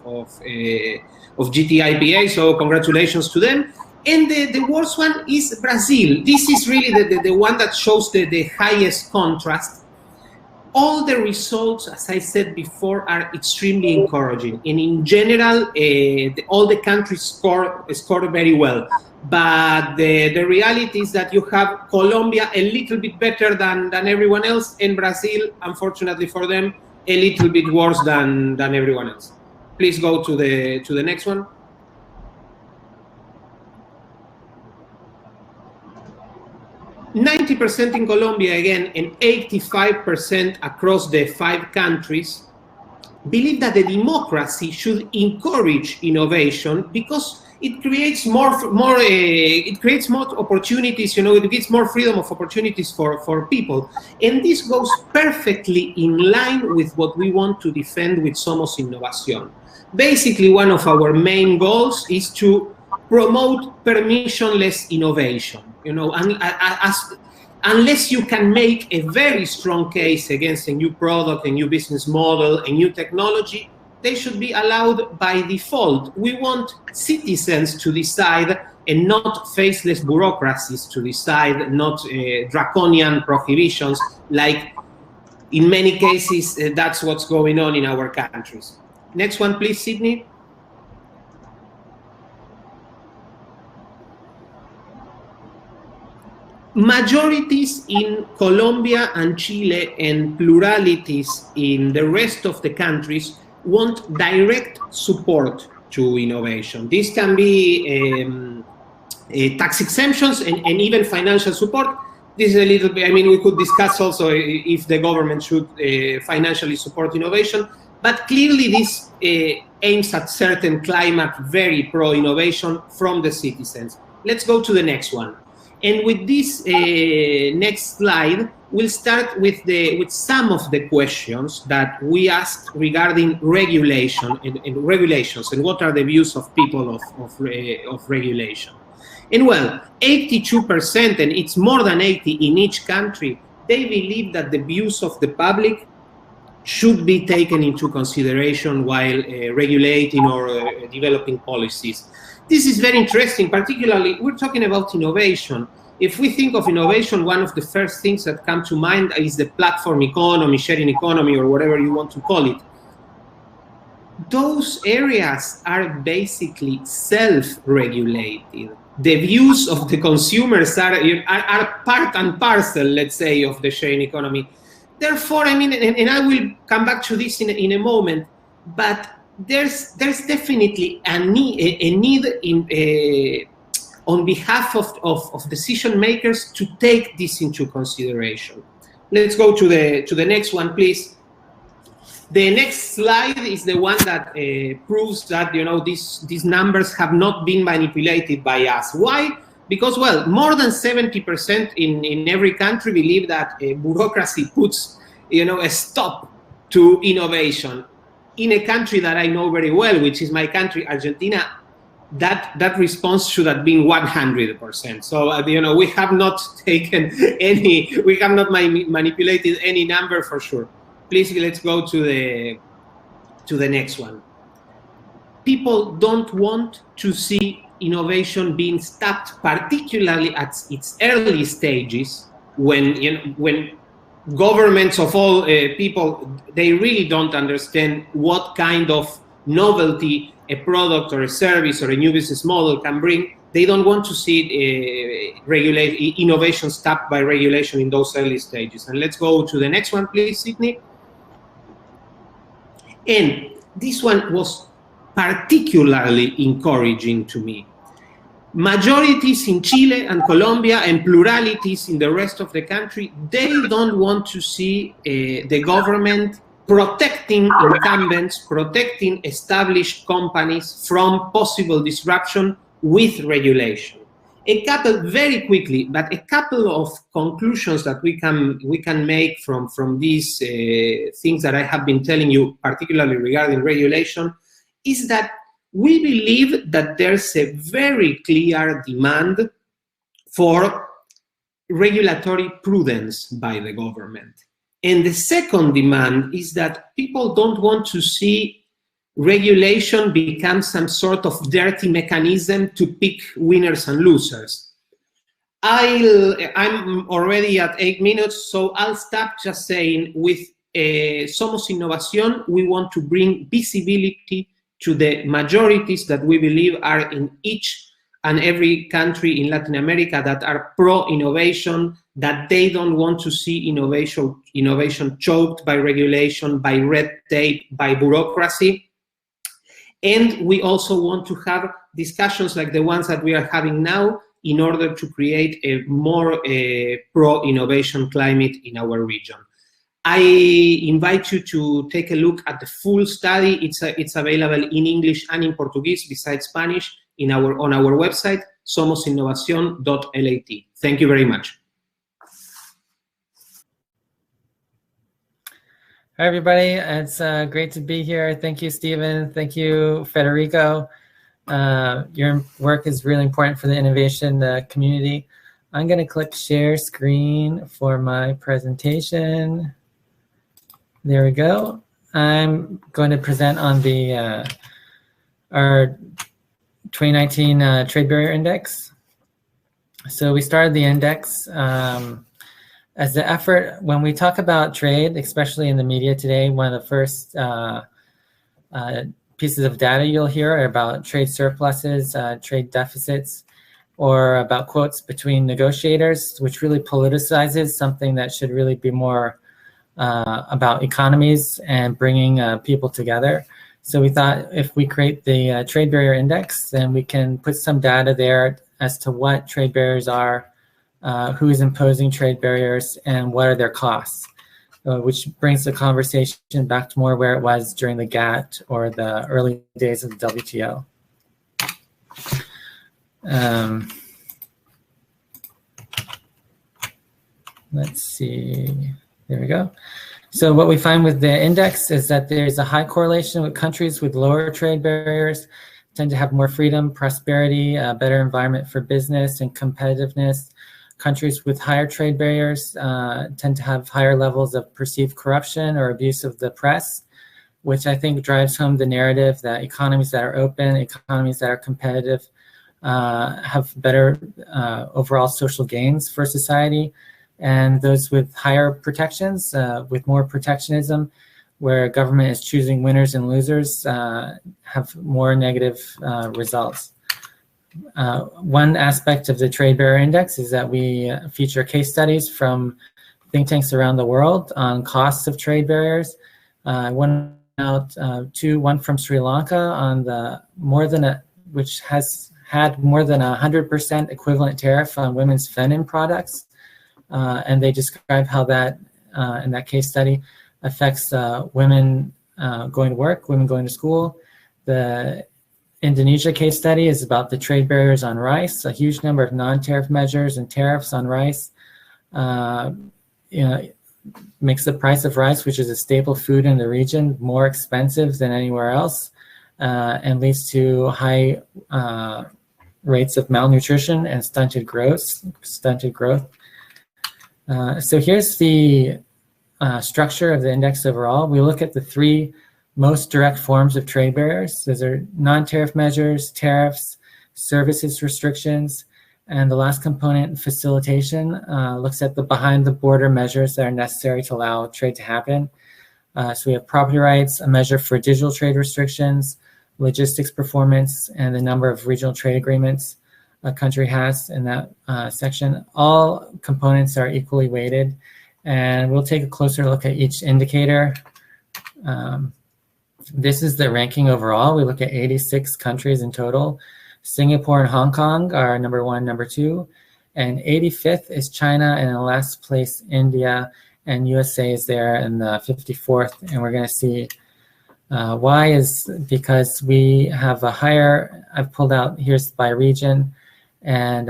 GTIPA, so congratulations to them. And the worst one is Brazil. This is really the one that shows the highest contrast. All the results, as I said before, are extremely encouraging. And in general, all the countries score very well. But the reality is that you have Colombia a little bit better than everyone else, and Brazil, unfortunately for them, a little bit worse than everyone else. Please go to the next one. %90 in Colombia again, and 85% across the 5 countries believe that the democracy should encourage innovation because it creates more opportunities, you know, it gives more freedom of opportunities for people. And this goes perfectly in line with what we want to defend with Somos Innovación. Basically, one of our main goals is to promote permissionless innovation. You know, unless you can make a very strong case against a new product, a new business model, a new technology, they should be allowed by default. We want citizens to decide and not faceless bureaucracies to decide, not draconian prohibitions, like in many cases, that's what's going on in our countries. Next one, please, Sydney. Majorities in Colombia and Chile and pluralities in the rest of the countries want direct support to innovation. This can be tax exemptions and even financial support. This is a little bit, I mean, we could discuss also if the government should financially support innovation, but clearly this aims at certain climate, very pro-innovation from the citizens. Let's go to the next one. And with this next slide, we'll start with some of the questions that we asked regarding regulation and regulations and what are the views of people of regulation. And well, 82%, and it's more than 80 in each country, they believe that the views of the public should be taken into consideration while regulating or developing policies. This is very interesting, particularly we're talking about innovation. If we think of innovation, one of the first things that come to mind is the platform economy, sharing economy, or whatever you want to call it. Those areas are basically self-regulated. The views of the consumers are part and parcel, let's say, of the sharing economy. Therefore, I mean, and I will come back to this in a moment, but there's definitely a need on behalf of decision makers to take this into consideration. Let's go to the next one, please. The next slide is the one that proves that, you know, these numbers have not been manipulated by us. Why? Because, well, more than 70% in every country believe that bureaucracy puts, you know, a stop to innovation. In a country that I know very well, which is my country, Argentina, that response should have been 100%. So, you know, we have not taken any, we have not manipulated any number for sure. Please, let's go to the next one. People don't want to see innovation being stopped, particularly at its early stages, when, you know, when governments of all people, they really don't understand what kind of novelty a product or a service or a new business model can bring. They don't want to see innovation stopped by regulation in those early stages. And let's go to the next one, please, Sydney. And this one was particularly encouraging to me. Majorities in Chile and Colombia and pluralities in the rest of the country, they don't want to see the government protecting incumbents, protecting established companies from possible disruption with regulation. Very quickly, but a couple of conclusions that we can make from these things that I have been telling you, particularly regarding regulation, is that we believe that there's a very clear demand for regulatory prudence by the government. And the second demand is that people don't want to see regulation become some sort of dirty mechanism to pick winners and losers. I'm already at 8 minutes, so I'll stop just saying with Somos Innovación, we want to bring visibility to the majorities that we believe are in each and every country in Latin America that are pro-innovation, that they don't want to see innovation choked by regulation, by red tape, by bureaucracy. And we also want to have discussions like the ones that we are having now in order to create a more pro-innovation climate in our region. I invite you to take a look at the full study. It's available in English and in Portuguese, besides Spanish, on our website, somosinnovacion.lat. Thank you very much. Hi, everybody. It's great to be here. Thank you, Stephen. Thank you, Federico. Your work is really important for the innovation community. I'm going to click share screen for my presentation. There we go. I'm going to present on the our 2019 Trade Barrier Index. So we started the index as the effort, when we talk about trade, especially in the media today, one of the first pieces of data you'll hear are about trade surpluses, trade deficits, or about quotes between negotiators, which really politicizes something that should really be more about economies and bringing people together. So we thought if we create the Trade Barrier Index, then we can put some data there as to what trade barriers are, who is imposing trade barriers, and what are their costs, which brings the conversation back to more where it was during the GATT or the early days of the WTO. Let's see, there we go. So what we find with the index is that there's a high correlation with countries with lower trade barriers tend to have more freedom, prosperity, a better environment for business and competitiveness. Countries with higher trade barriers tend to have higher levels of perceived corruption or abuse of the press, which I think drives home the narrative that economies that are open, economies that are competitive, have better overall social gains for society. And those with higher protections, with more protectionism, where government is choosing winners and losers, have more negative results. One aspect of the Trade Barrier Index is that we feature case studies from think tanks around the world on costs of trade barriers. One from Sri Lanka on the which has had more than 100% equivalent tariff on women's feminine products. And they describe how that, in that case study, affects women going to work, women going to school. The Indonesia case study is about the trade barriers on rice, a huge number of non-tariff measures and tariffs on rice. Makes the price of rice, which is a staple food in the region, more expensive than anywhere else, and leads to high rates of malnutrition and stunted growth. So here's the structure of the index overall. We look at the three most direct forms of trade barriers. Those are non-tariff measures, tariffs, services restrictions, and the last component, facilitation, looks at the behind-the-border measures that are necessary to allow trade to happen. So we have property rights, a measure for digital trade restrictions, logistics performance, and the number of regional trade agreements a country has in that section. All components are equally weighted, and we'll take a closer look at each indicator. This is the ranking overall. We look at 86 countries in total. Singapore and Hong Kong are number 1, number 2, and 85th is China, and in last place, India. and USA is there in the 54th, and we're going to see why is because we have a higher, I've pulled out, here's by region, and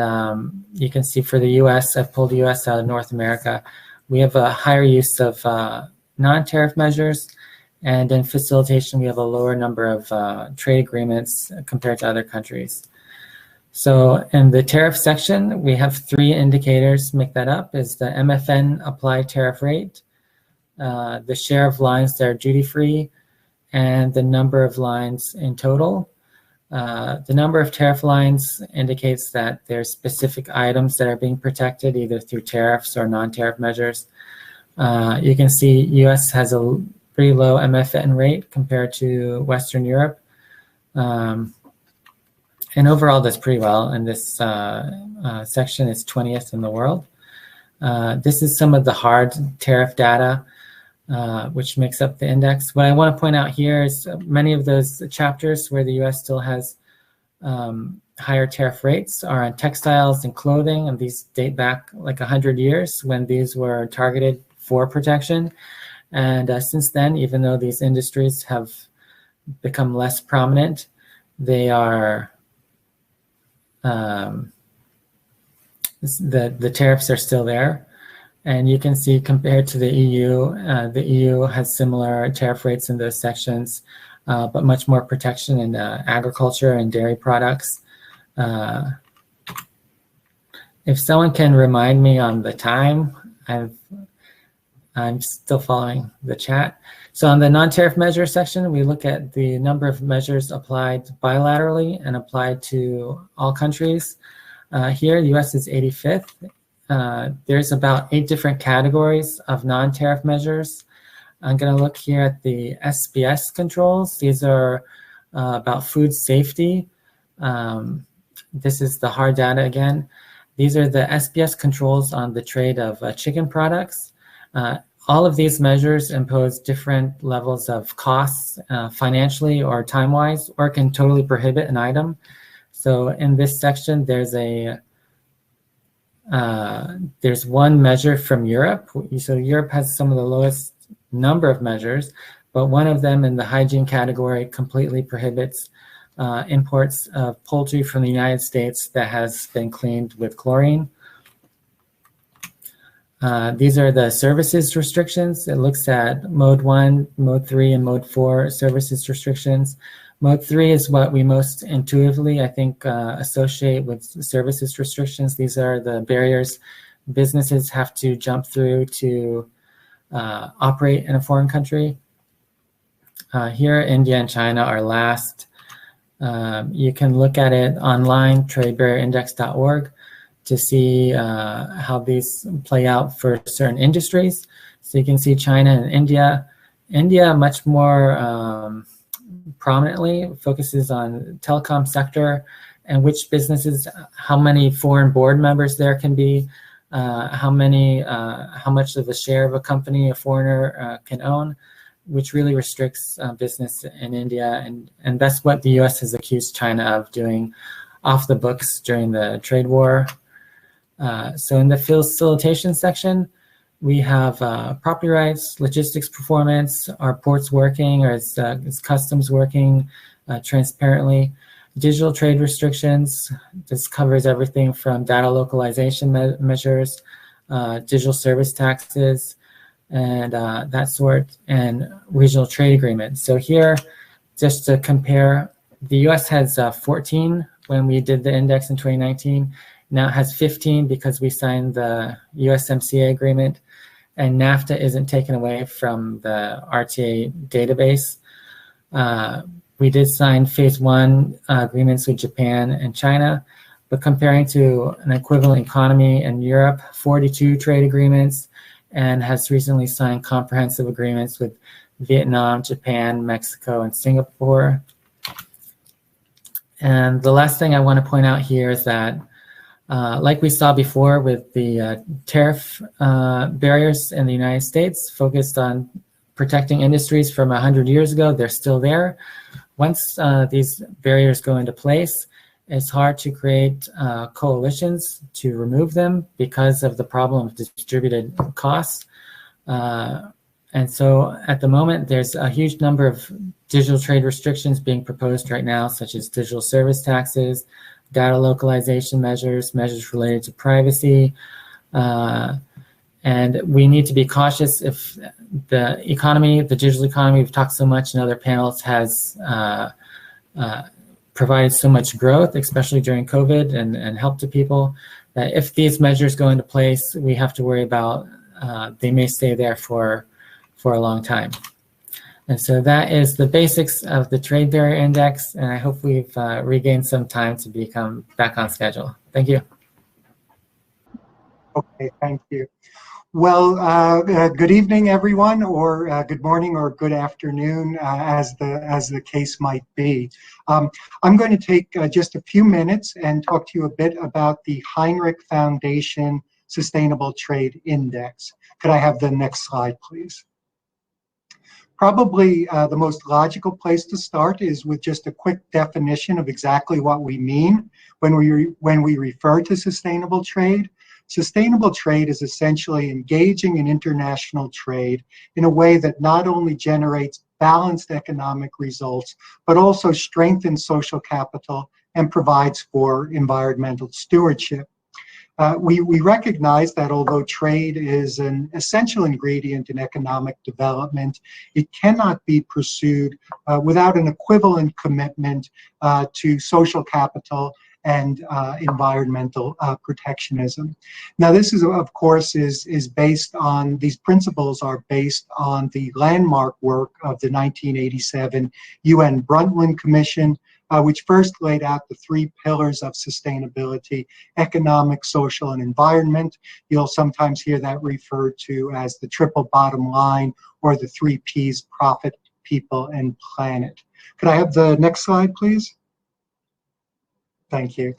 you can see for the US, I've pulled US out of North America, we have a higher use of non-tariff measures, and in facilitation, we have a lower number of trade agreements compared to other countries. So in the tariff section, we have 3 indicators to make that up, is the MFN applied tariff rate, the share of lines that are duty-free, and the number of lines in total. The number of tariff lines indicates that there's specific items that are being protected either through tariffs or non-tariff measures. You can see US has a pretty low MFN rate compared to Western Europe. And overall does pretty well, and this section is 20th in the world. This is some of the hard tariff data, which makes up the index. What I want to point out here is many of those chapters where the US still has higher tariff rates are on textiles and clothing, and these date back like 100 years when these were targeted for protection. And since then, even though these industries have become less prominent, they are the tariffs are still there. And you can see compared to the EU has similar tariff rates in those sections, but much more protection in agriculture and dairy products. If someone can remind me on the time, I'm still following the chat. So on the non-tariff measure section, we look at the number of measures applied bilaterally and applied to all countries. Here, the US is 85th. There's about 8 different categories of non-tariff measures. I'm going to look here at the SBS controls. These are about food safety. This is the hard data again. These are the SBS controls on the trade of chicken products. All of these measures impose different levels of costs financially or time-wise, or can totally prohibit an item. So in this section, there's one measure from Europe. So Europe has some of the lowest number of measures, but one of them in the hygiene category completely prohibits imports of poultry from the United States that has been cleaned with chlorine. These are the services restrictions. It looks at mode 1, mode 3, and mode 4 services restrictions. Mode 3 is what we most intuitively, I think, associate with services restrictions. These are the barriers businesses have to jump through to operate in a foreign country. Here, India and China are last. You can look at it online, tradebarrierindex.org, to see how these play out for certain industries. So you can see China and India. India much more prominently focuses on telecom sector and which businesses, how many foreign board members there can be, how much of a share of a company a foreigner can own, which really restricts business in India. And that's what the US has accused China of doing off the books during the trade war. So in the facilitation section, we have property rights, logistics performance, are ports working, or is customs working transparently, digital trade restrictions. This covers everything from data localization measures, digital service taxes, and that sort, and regional trade agreements. So here, just to compare, the US has 14 when we did the index in 2019. Now it has 15 because we signed the USMCA agreement, and NAFTA isn't taken away from the RTA database. We did sign phase 1 agreements with Japan and China, but comparing to an equivalent economy in Europe, 42 trade agreements, and has recently signed comprehensive agreements with Vietnam, Japan, Mexico, and Singapore. And the last thing I want to point out here is that like we saw before with the tariff barriers in the United States, focused on protecting industries from 100 years ago, they're still there. Once these barriers go into place, it's hard to create coalitions to remove them because of the problem of distributed costs. And so at the moment, there's a huge number of digital trade restrictions being proposed right now, such as digital service taxes, data localization measures, measures related to privacy. And we need to be cautious if the economy, the digital economy, we've talked so much in other panels, has provided so much growth, especially during COVID, and help to people, that if these measures go into place, we have to worry about they may stay there for a long time. And so that is the basics of the Trade Barrier Index, and I hope we've regained some time to become back on schedule. Thank you. Okay, thank you. Well, good evening, everyone, or good morning, or good afternoon, as the case might be. I'm going to take just a few minutes and talk to you a bit about the Heinrich Foundation Sustainable Trade Index. Could I have the next slide, please? Probably the most logical place to start is with just a quick definition of exactly what we mean when we refer to sustainable trade. Sustainable trade is essentially engaging in international trade in a way that not only generates balanced economic results, but also strengthens social capital and provides for environmental stewardship. We recognize that although trade is an essential ingredient in economic development, it cannot be pursued without an equivalent commitment to social capital and environmental protectionism. Now, this is, of course, is based on, these principles are based on the landmark work of the 1987 UN Brundtland Commission, which first laid out the 3 pillars of sustainability: economic, social, and environment. You'll sometimes hear that referred to as the triple bottom line, or the 3 Ps: profit, people, and planet. Could I have the next slide, please? Thank you.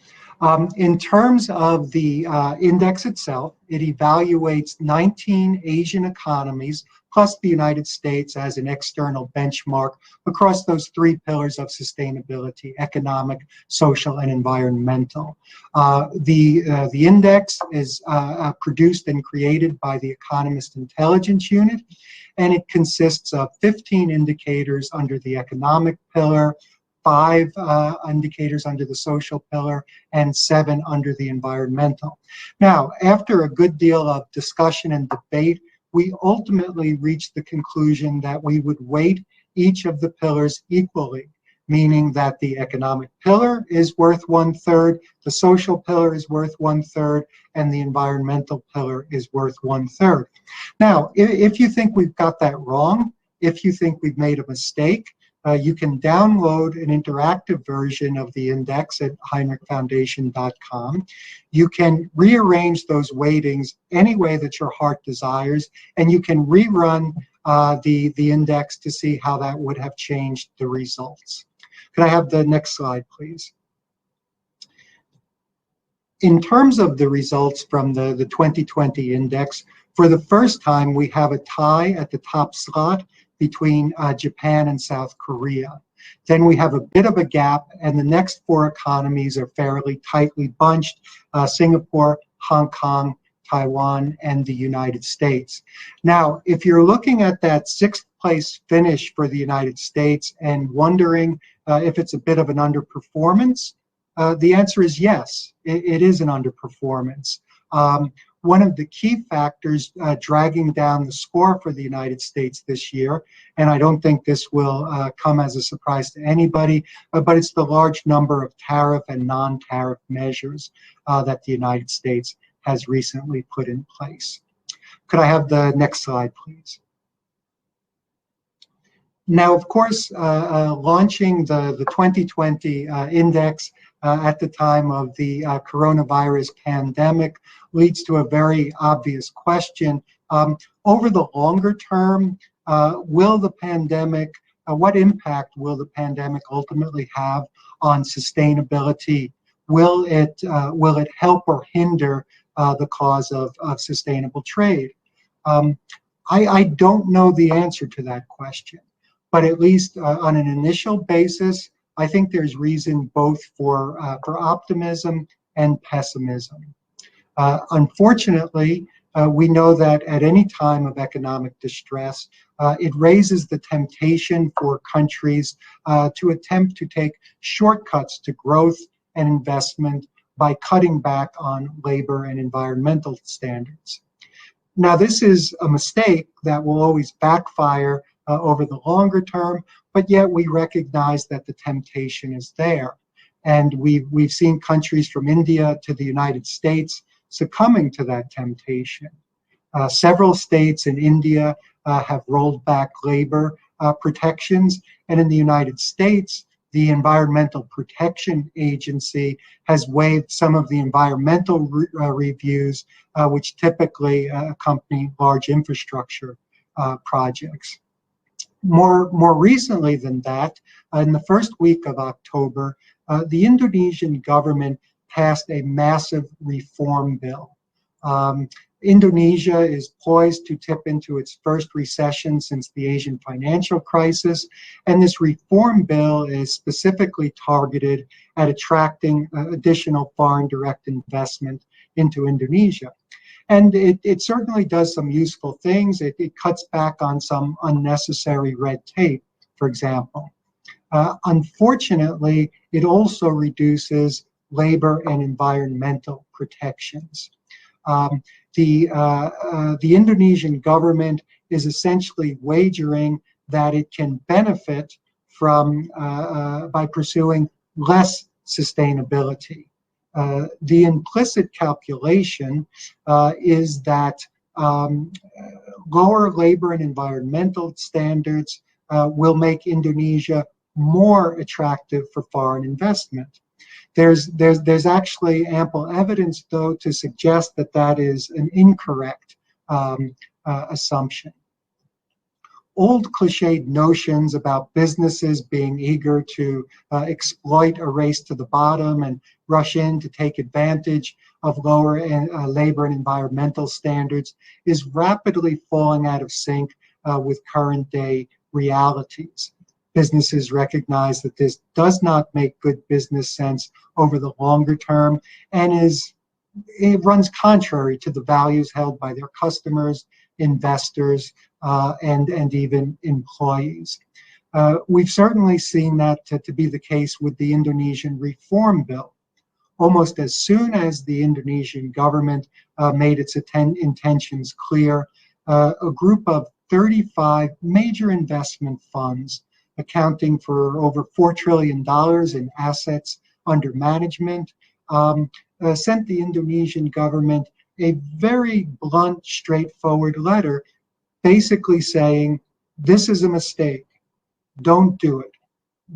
In terms of the index itself, it evaluates 19 Asian economies plus the United States as an external benchmark across those 3 pillars of sustainability: economic, social, and environmental. The index is produced and created by the Economist Intelligence Unit, and it consists of 15 indicators under the economic pillar, 5 indicators under the social pillar, and 7 under the environmental. Now, after a good deal of discussion and debate, we ultimately reached the conclusion that we would weight each of the pillars equally, meaning that the economic pillar is worth 1/3, the social pillar is worth 1/3, and the environmental pillar is worth 1/3. Now, if you think we've got that wrong, if you think we've made a mistake, you can download an interactive version of the index at heinrichfoundation.com. You can rearrange those weightings any way that your heart desires, and you can rerun the index to see how that would have changed the results. Could I have the next slide, please? In terms of the results from the 2020 index, for the first time, we have a tie at the top slot between Japan and South Korea. Then we have a bit of a gap, and the next 4 economies are fairly tightly bunched: Singapore, Hong Kong, Taiwan, and the United States. Now, if you're looking at that 6th place finish for the United States and wondering if it's a bit of an underperformance, the answer is yes, it is an underperformance. One of the key factors dragging down the score for the United States this year, and I don't think this will come as a surprise to anybody, but it's the large number of tariff and non-tariff measures that the United States has recently put in place. Could I have the next slide, please? Now, of course, launching the 2020 index at the time of the coronavirus pandemic leads to a very obvious question. Over the longer term, will the pandemic, what impact will the pandemic ultimately have on sustainability? Will it help or hinder the cause of sustainable trade? I don't know the answer to that question, but at least on an initial basis, I think there's reason both for optimism and pessimism. Unfortunately, we know that at any time of economic distress, it raises the temptation for countries to attempt to take shortcuts to growth and investment by cutting back on labor and environmental standards. Now, this is a mistake that will always backfire over the longer term, but yet we recognize that the temptation is there. And we've seen countries from India to the United States succumbing to that temptation. Several states in India have rolled back labor protections, and in the United States, the Environmental Protection Agency has waived some of the environmental reviews, which typically accompany large infrastructure projects. More recently than that, in the first week of October, the Indonesian government passed a massive reform bill. Indonesia is poised to tip into its first recession since the Asian financial crisis, and this reform bill is specifically targeted at attracting additional foreign direct investment into Indonesia. And it certainly does some useful things. It cuts back on some unnecessary red tape, for example. Unfortunately, it also reduces labor and environmental protections. The Indonesian government is essentially wagering that it can benefit from by pursuing less sustainability. The implicit calculation is that lower labor and environmental standards will make Indonesia more attractive for foreign investment. There's actually ample evidence, though, to suggest that that is an incorrect assumption. Old cliched notions about businesses being eager to exploit a race to the bottom and rush in to take advantage of lower labor and environmental standards is rapidly falling out of sync with current day realities. Businesses recognize that this does not make good business sense over the longer term and it runs contrary to the values held by their customers, investors, and even employees. We've certainly seen that to be the case with the Indonesian reform bill. Almost as soon as the Indonesian government made its intentions clear, a group of 35 major investment funds accounting for over $4 trillion in assets under management, sent the Indonesian government a very blunt, straightforward letter basically saying, this is a mistake, don't do it.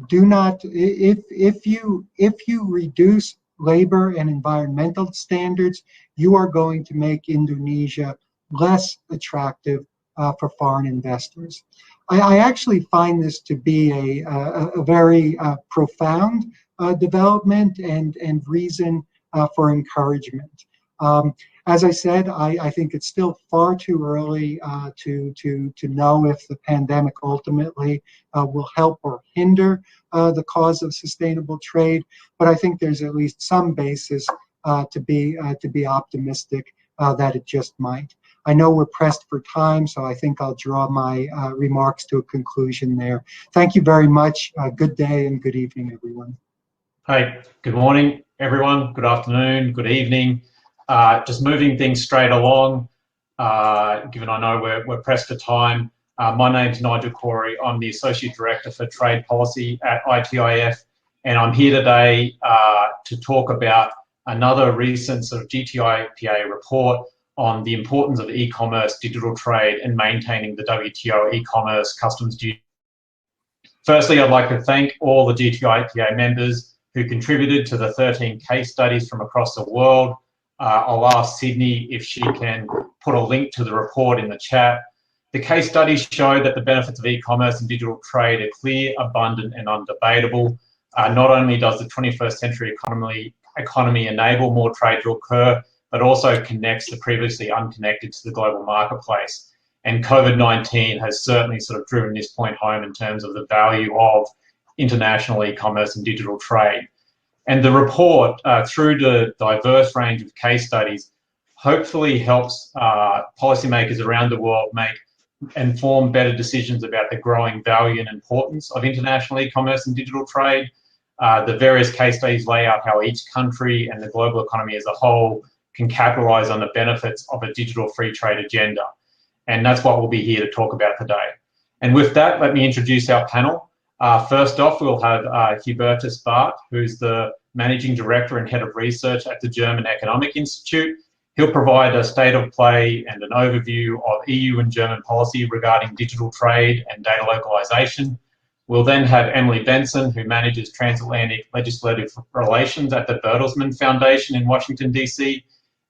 Do not, if you reduce labor and environmental standards, you are going to make Indonesia less attractive for foreign investors. I actually find this to be a very profound development and reason for encouragement. As I said, I think it's still far too early to know if the pandemic ultimately will help or hinder the cause of sustainable trade, but I think there's at least some basis to be optimistic that it just might. I know we're pressed for time, so I think I'll draw my remarks to a conclusion there. Thank you very much. Good day and good evening, everyone. Hey, good morning, everyone. Good afternoon, good evening. Just moving things straight along, given I know we're pressed for time. My name's Nigel Corey. I'm the Associate Director for Trade Policy at ITIF, and I'm here today to talk about another recent sort of GTIPA report on the importance of e-commerce, digital trade, and maintaining the WTO e-commerce customs duty. Firstly, I'd like to thank all the GTIPA members who contributed to the 13 case studies from across the world. I'll ask Sydney if she can put a link to the report in the chat. The case studies show that the benefits of e-commerce and digital trade are clear, abundant, and undebatable. Not only does the 21st century economy enable more trade to occur, but also connects the previously unconnected to the global marketplace. And COVID-19 has certainly sort of driven this point home in terms of the value of international e-commerce and digital trade. And the report, through the diverse range of case studies, hopefully helps policymakers around the world make informed, better decisions about the growing value and importance of international e-commerce and digital trade. The various case studies lay out how each country and the global economy as a whole can capitalize on the benefits of a digital free trade agenda. And that's what we'll be here to talk about today. And with that, let me introduce our panel. First off, we'll have Hubertus Barth, who's the Managing Director and Head of Research at the German Economic Institute. He'll provide a state of play and an overview of EU and German policy regarding digital trade and data localization. We'll then have Emily Benson, who manages transatlantic legislative relations at the Bertelsmann Foundation in Washington, DC.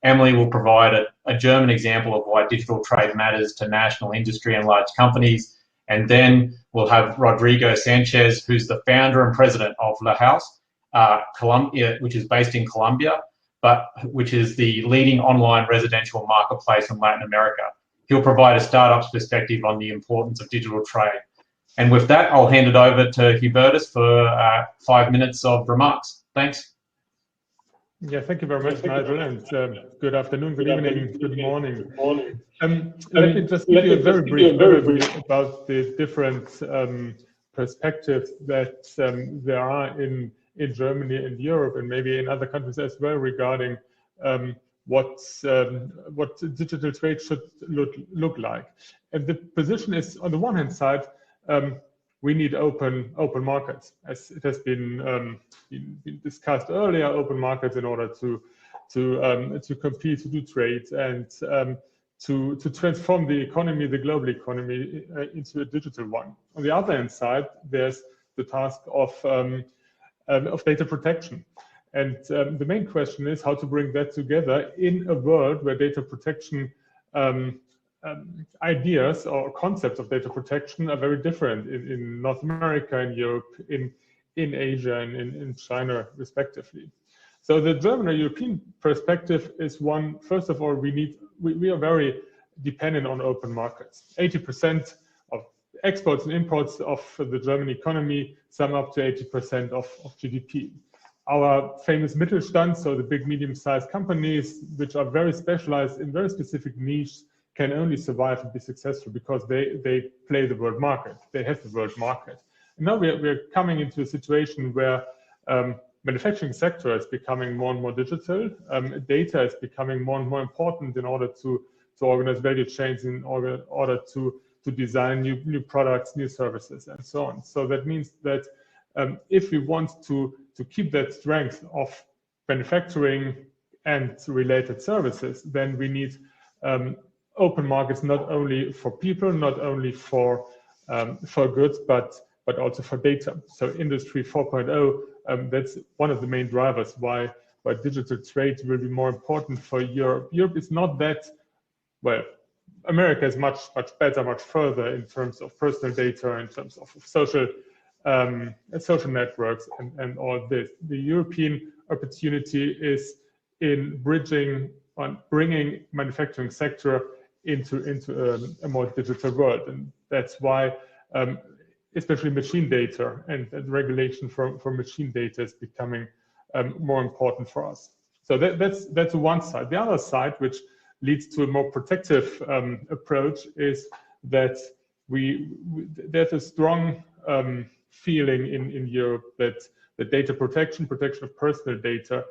Emily will provide a German example of why digital trade matters to national industry and large companies. And then we'll have Rodrigo Sanchez, who's the founder and president of La House, Colombia, which is based in Colombia, but which is the leading online residential marketplace in Latin America. He'll provide a startup's perspective on the importance of digital trade. And with that, I'll hand it over to Hubertus for 5 minutes of remarks. Thanks. Yeah, thank you very much, Nigel, and good afternoon, good evening, good morning. Let me just give you a very brief overview about the different perspectives that there are in Germany and Europe, and maybe in other countries as well, regarding what digital trade should look like. And the position is, on the one hand side, we need open markets, as it has been discussed earlier. Open markets in order to compete, to do trade, and to transform the economy, the global economy, into a digital one. On the other hand side, there's the task of data protection, and the main question is how to bring that together in a world where data protection ideas or concepts of data protection are very different in North America, in Europe, in Asia, and in China, respectively. So the German or European perspective is one. First of all, we are very dependent on open markets. 80% of exports and imports of the German economy sum up to 80% of GDP. Our famous Mittelstand, so the big medium-sized companies, which are very specialized in very specific niches, can only survive and be successful because they play the world market. They have the world market. And now we're coming into a situation where manufacturing sector is becoming more and more digital. Data is becoming more and more important in order to organize value chains, in order to design new products, new services, and so on. So that means that if we want to keep that strength of manufacturing and related services, then we need open markets, not only for people, not only for goods, but also for data. So Industry 4.0, that's one of the main drivers why digital trade will be more important for Europe. Europe is not that, well, America is much better, much further in terms of personal data, in terms of social networks and all this. The European opportunity is in bringing manufacturing sector into a more digital world, and that's why especially machine data and regulation for machine data is becoming more important for us. So that's one side. The other side, which leads to a more protective approach, is that there's a strong feeling in Europe that the data protection of personal data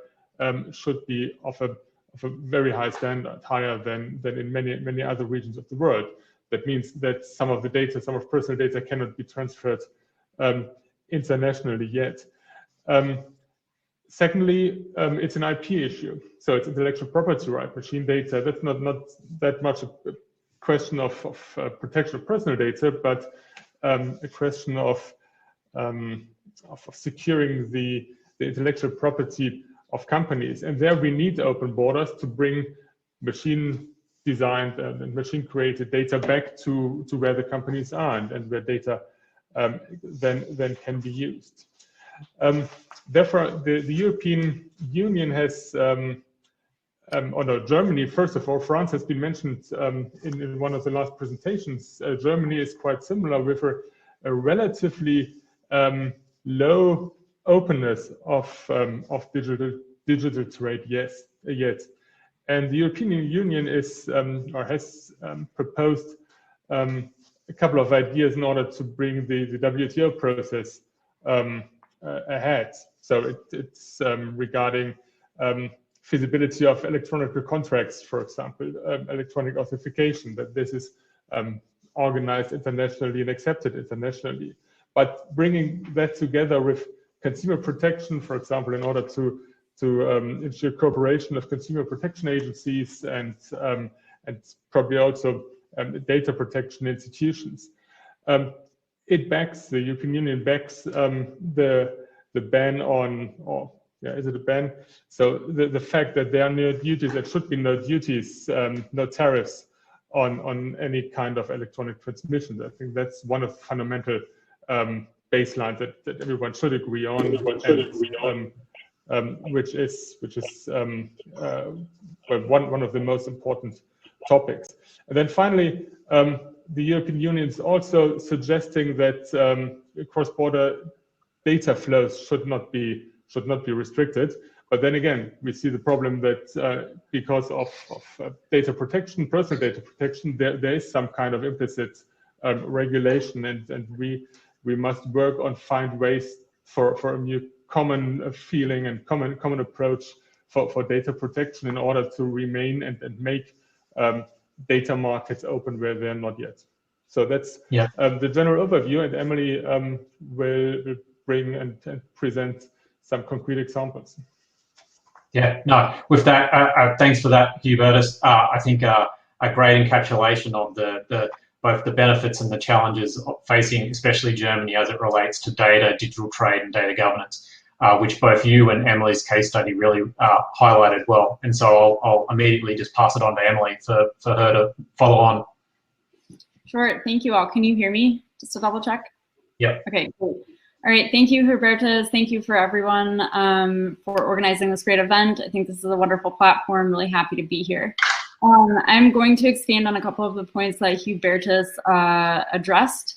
should be of a very high standard, higher than in many other regions of the world. That means that some of personal data cannot be transferred internationally yet. Secondly, it's an IP issue, so it's intellectual property right, machine data. That's not that much a question of protection of personal data, but a question of securing the intellectual property of companies. And there we need open borders to bring machine designed and machine created data back to where the companies are and where data then can be used. Therefore, the European Union has, Germany, first of all, France has been mentioned in one of the last presentations. Germany is quite similar, with a relatively low openness of digital trade yet. And the European Union is or has proposed a couple of ideas in order to bring the WTO process ahead. So it's regarding feasibility of electronic contracts, for example, electronic authentication, that this is organized internationally and accepted internationally. But bringing that together with consumer protection, for example, in order to ensure cooperation of consumer protection agencies and probably also data protection institutions. It backs, the European Union backs the ban on, or yeah, is it a ban? So the fact that there are no duties, there should be no duties, no tariffs on any kind of electronic transmission. I think that's one of the fundamental baselines that everyone should agree on, which is one of the most important topics. And then finally, the European Union is also suggesting that cross-border data flows should not be restricted. But then again, we see the problem that because of data protection, personal data protection, there is some kind of implicit regulation, and we must work on find ways for a new common feeling and common approach for data protection in order to remain and make data markets open where they're not yet. So that's the general overview, and Emily will bring and present some concrete examples. Yeah, no, with that, thanks for that, Hubertus. I think a great encapsulation of both the benefits and the challenges facing especially Germany as it relates to data, digital trade and data governance, which both you and Emily's case study really highlighted well. And so I'll immediately just pass it on to Emily for her to follow on. Sure, thank you all. Can you hear me? Just to double check? Yep. Okay, cool. All right, thank you, Hubertus. Thank you for everyone for organizing this great event. I think this is a wonderful platform. Really happy to be here. I'm going to expand on a couple of the points that Hubertus addressed.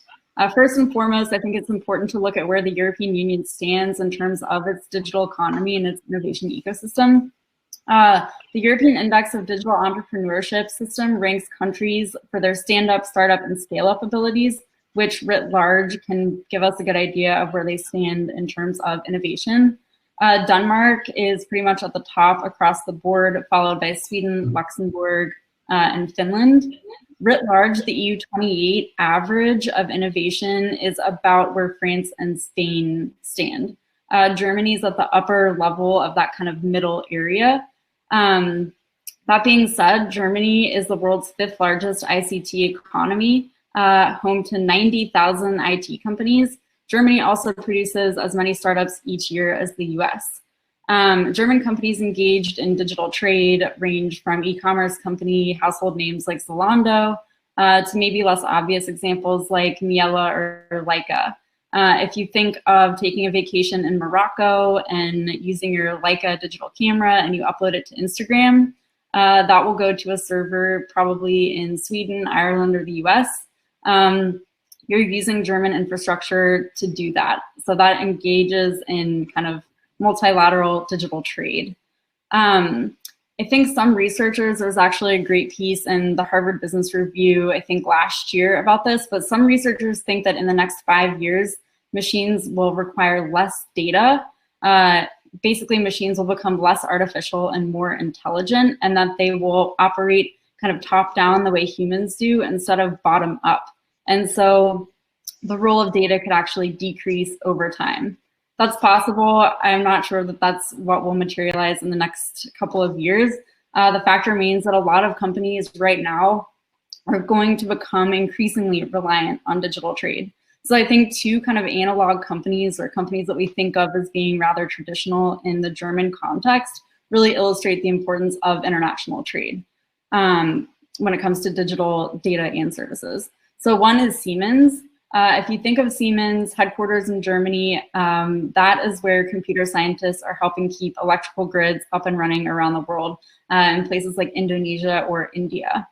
First and foremost, I think it's important to look at where the European Union stands in terms of its digital economy and its innovation ecosystem. The European Index of Digital Entrepreneurship System ranks countries for their stand-up, startup, and scale-up abilities, which writ large can give us a good idea of where they stand in terms of innovation. Denmark is pretty much at the top across the board, followed by Sweden, Luxembourg, and Finland. Writ large, the EU 28 average of innovation is about where France and Spain stand. Germany is at the upper level of that kind of middle area. That being said, Germany is the world's 5th largest ICT economy, home to 90,000 IT companies. Germany also produces as many startups each year as the US. German companies engaged in digital trade range from e-commerce company household names like Zalando to maybe less obvious examples like Miele or Leica. If you think of taking a vacation in Morocco and using your Leica digital camera and you upload it to Instagram, that will go to a server probably in Sweden, Ireland, or the US. You're using German infrastructure to do that. So that engages in kind of multilateral digital trade. I think some researchers, there was actually a great piece in the Harvard Business Review, I think last year about this, but some researchers think that in the next 5 years, machines will require less data. Basically, machines will become less artificial and more intelligent, and that they will operate kind of top down the way humans do instead of bottom up. And so the role of data could actually decrease over time. That's possible. I'm not sure that that's what will materialize in the next couple of years. The fact remains that a lot of companies right now are going to become increasingly reliant on digital trade. So I think two kind of analog companies, or companies that we think of as being rather traditional in the German context, really illustrate the importance of international trade when it comes to digital data and services. So one is Siemens. If you think of Siemens, headquarters in Germany, that is where computer scientists are helping keep electrical grids up and running around the world in places like Indonesia or India.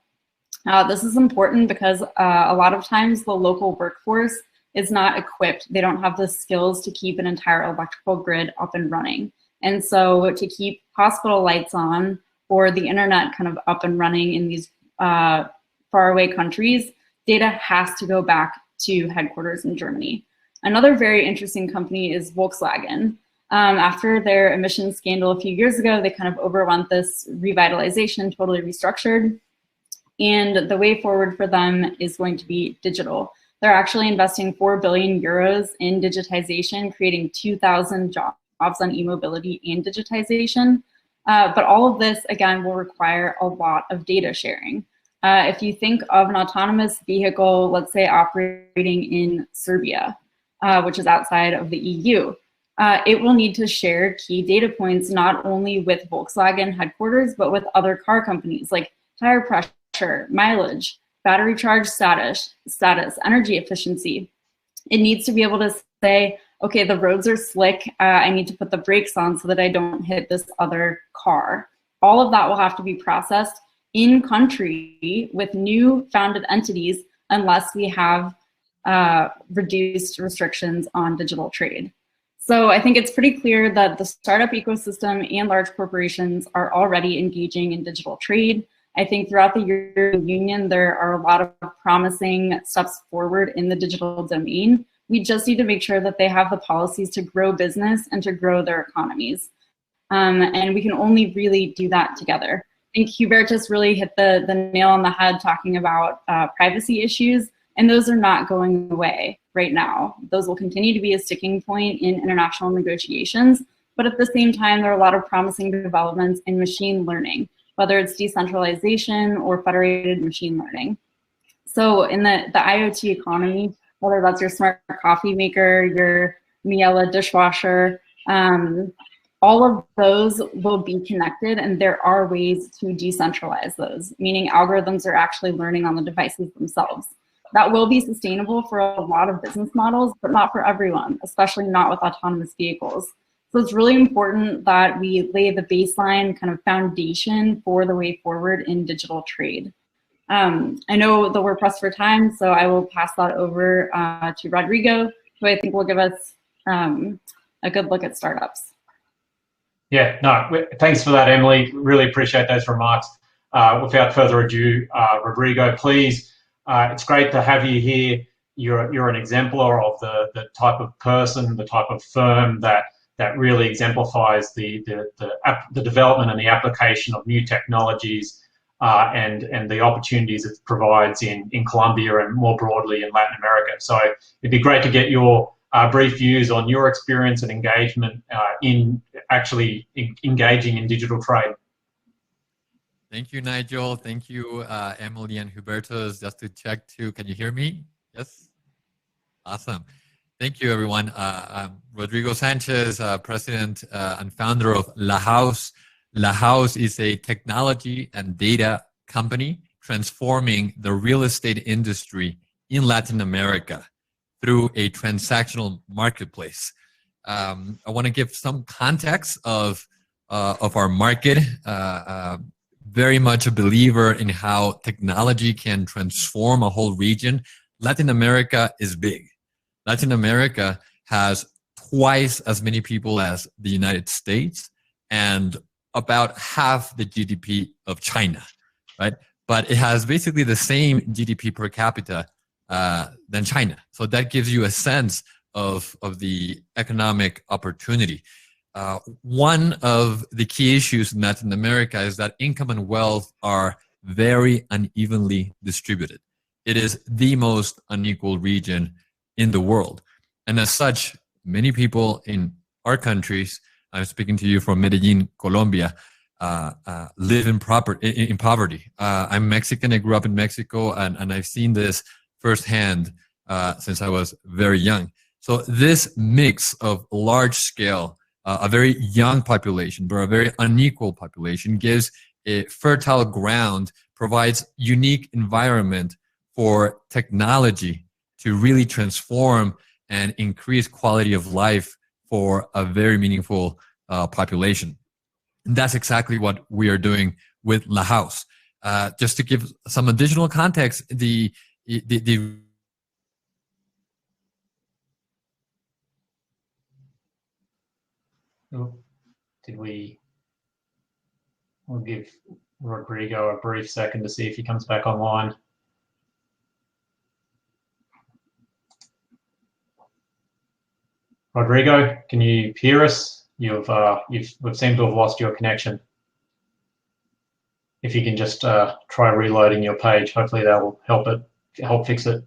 This is important because a lot of times the local workforce is not equipped. They don't have the skills to keep an entire electrical grid up and running. And so to keep hospital lights on or the internet kind of up and running in these faraway countries, data has to go back to headquarters in Germany. Another very interesting company is Volkswagen. After their emissions scandal a few years ago, they kind of overwent this revitalization, totally restructured. And the way forward for them is going to be digital. They're actually investing 4 billion euros in digitization, creating 2,000 jobs on e-mobility and digitization. But all of this, again, will require a lot of data sharing. If you think of an autonomous vehicle, let's say operating in Serbia, which is outside of the EU, it will need to share key data points not only with Volkswagen headquarters, but with other car companies like tire pressure, mileage, battery charge status, energy efficiency. It needs to be able to say, okay, the roads are slick, I need to put the brakes on so that I don't hit this other car. All of that will have to be processed in country with new founded entities unless we have reduced restrictions on digital trade. So I think it's pretty clear that the startup ecosystem and large corporations are already engaging in digital trade. I think throughout the European Union, there are a lot of promising steps forward in the digital domain. We just need to make sure that they have the policies to grow business and to grow their economies. And we can only really do that together. I think Hubertus really hit the nail on the head talking about privacy issues, and those are not going away right now. Those will continue to be a sticking point in international negotiations, but at the same time, there are a lot of promising developments in machine learning, whether it's decentralization or federated machine learning. So in the IoT economy, whether that's your smart coffee maker, your Miele dishwasher, all of those will be connected, and there are ways to decentralize those, meaning algorithms are actually learning on the devices themselves. That will be sustainable for a lot of business models, but not for everyone, especially not with autonomous vehicles. So it's really important that we lay the baseline kind of foundation for the way forward in digital trade. I know that we're pressed for time, so I will pass that over to Rodrigo, who I think will give us a good look at startups. Yeah, no, thanks for that, Emily. Really appreciate those remarks. Without further ado, Rodrigo, please, it's great to have you here. You're an exemplar of the type of person, the type of firm that really exemplifies the development and the application of new technologies and the opportunities it provides in Colombia and more broadly in Latin America. So it'd be great to get your brief views on your experience and engagement in actually engaging in digital trade. Thank you, Nigel. Thank you, Emily and Hubertus. Just to check too, can you hear me? Yes? Awesome. Thank you, everyone. I'm Rodrigo Sanchez, president and founder of La House. La House is a technology and data company transforming the real estate industry in Latin America through a transactional marketplace. I want to give some context of our market. Very much a believer in how technology can transform a whole region. Latin America is big. Latin America has twice as many people as the United States and about half the GDP of China, right? But it has basically the same GDP per capita than China. So that gives you a sense of the economic opportunity. One of the key issues in Latin America is that income and wealth are very unevenly distributed. It is the most unequal region in the world. And as such, many people in our countries, I'm speaking to you from Medellin, Colombia, live in poverty. I'm Mexican, I grew up in Mexico, and I've seen this firsthand since I was very young. So this mix of large scale, a very young population, but a very unequal population gives a fertile ground, provides unique environment for technology to really transform and increase quality of life for a very meaningful population. And that's exactly what we are doing with La House. Just to give some additional context, Oh, did we We'll give Rodrigo a brief second to see if he comes back online. Rodrigo, can you hear us? We've seemed to have lost your connection. If you can just try reloading your page, hopefully that will help fix it.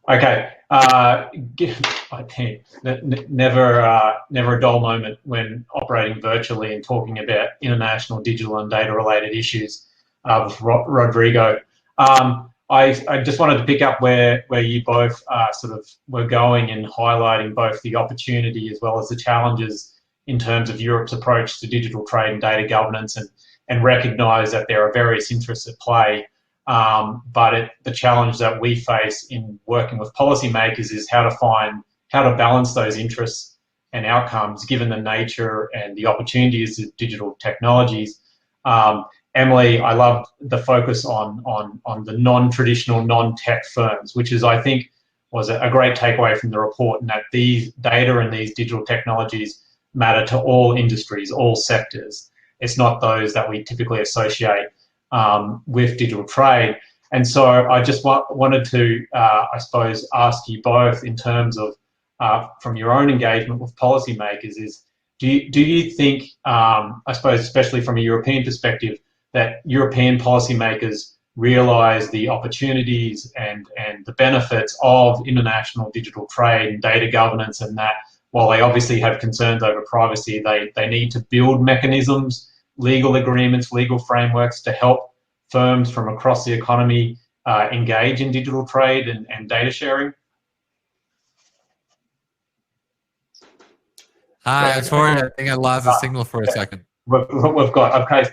Okay. I think never a dull moment when operating virtually and talking about international digital and data related issues with Rodrigo. I just wanted to pick up where you both sort of were going and highlighting both the opportunity as well as the challenges in terms of Europe's approach to digital trade and data governance, and recognise that there are various interests at play. But the challenge that we face in working with policymakers is how to balance those interests and outcomes given the nature and the opportunities of digital technologies. Emily, I loved the focus on the non-traditional, non-tech firms, which is, I think, was a great takeaway from the report, and that these data and these digital technologies matter to all industries, all sectors. It's not those that we typically associate with digital trade. And so I just wanted to, I suppose, ask you both in terms of, from your own engagement with policymakers, is do you think, I suppose, especially from a European perspective, that European policymakers realise the opportunities and the benefits of international digital trade and data governance, and that while they obviously have concerns over privacy, they need to build mechanisms, legal agreements, legal frameworks to help firms from across the economy engage in digital trade and data sharing? Hi, sorry, I think I lost the signal for a second. We've got, okay.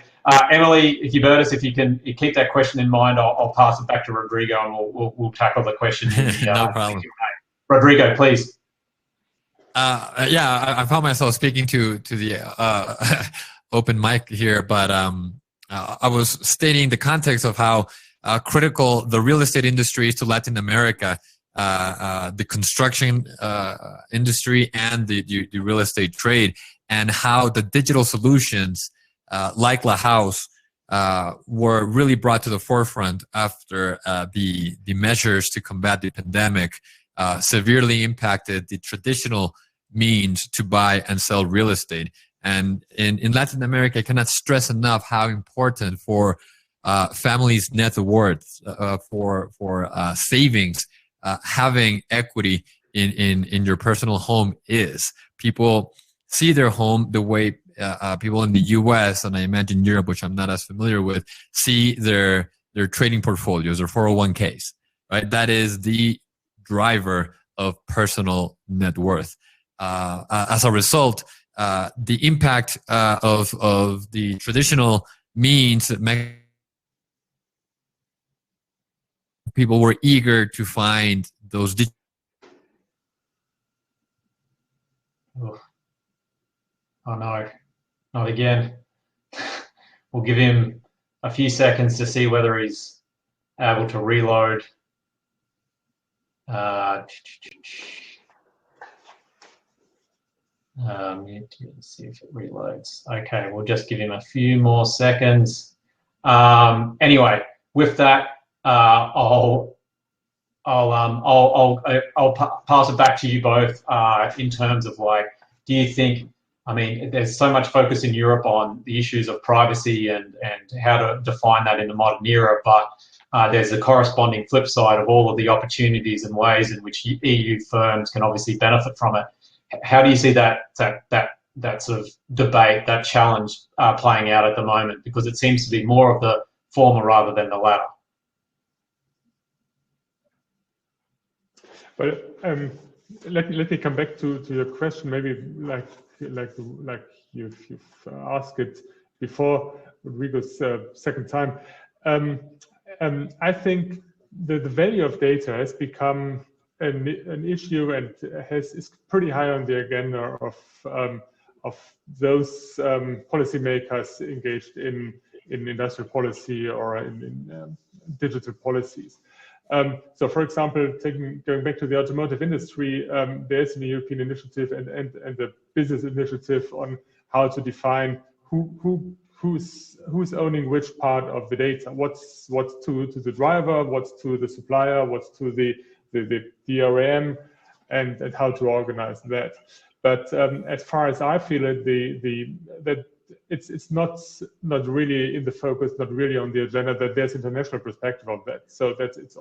Emily, Hubertus, if you can keep that question in mind, I'll pass it back to Rodrigo and we'll tackle the question. No problem. Rodrigo, please. Yeah, I found myself speaking to the open mic here, but I was stating the context of how critical the real estate industry is to Latin America, the construction industry and the real estate trade, and how the digital solutions like La House were really brought to the forefront after the measures to combat the pandemic severely impacted the traditional means to buy and sell real estate. And in Latin America, I cannot stress enough how important for families' net worth, for savings, having equity in your personal home is. People see their home the way people in the US, and I imagine Europe, which I'm not as familiar with, see their trading portfolios or 401ks, right? That is the driver of personal net worth. As a result, the impact of the traditional means that people were eager to find those. Oh no, not again. We'll give him a few seconds to see whether he's able to reload. Let's see if it reloads. Okay, we'll just give him a few more seconds. Anyway, with that, I'll pass it back to you both in terms of, like, do you think, I mean, there's so much focus in Europe on the issues of privacy and how to define that in the modern era, but there's a corresponding flip side of all of the opportunities and ways in which EU firms can obviously benefit from it. How do you see that sort of debate, that challenge playing out at the moment? Because it seems to be more of the former rather than the latter. Well, let me come back to your question. Maybe like you've asked it before, Rodrigo's second time. I think the value of data has become an issue and is pretty high on the agenda of those policymakers engaged in industrial policy or in digital policies. So, for example, going back to the automotive industry, there's a European initiative and a business initiative on how to define who's owning which part of the data. What's to the driver, what's to the supplier, what's to the DRM, and how to organize that. But as far as I feel it, that it's not really in the focus, not really on the agenda, that there's international perspective of that. So that it's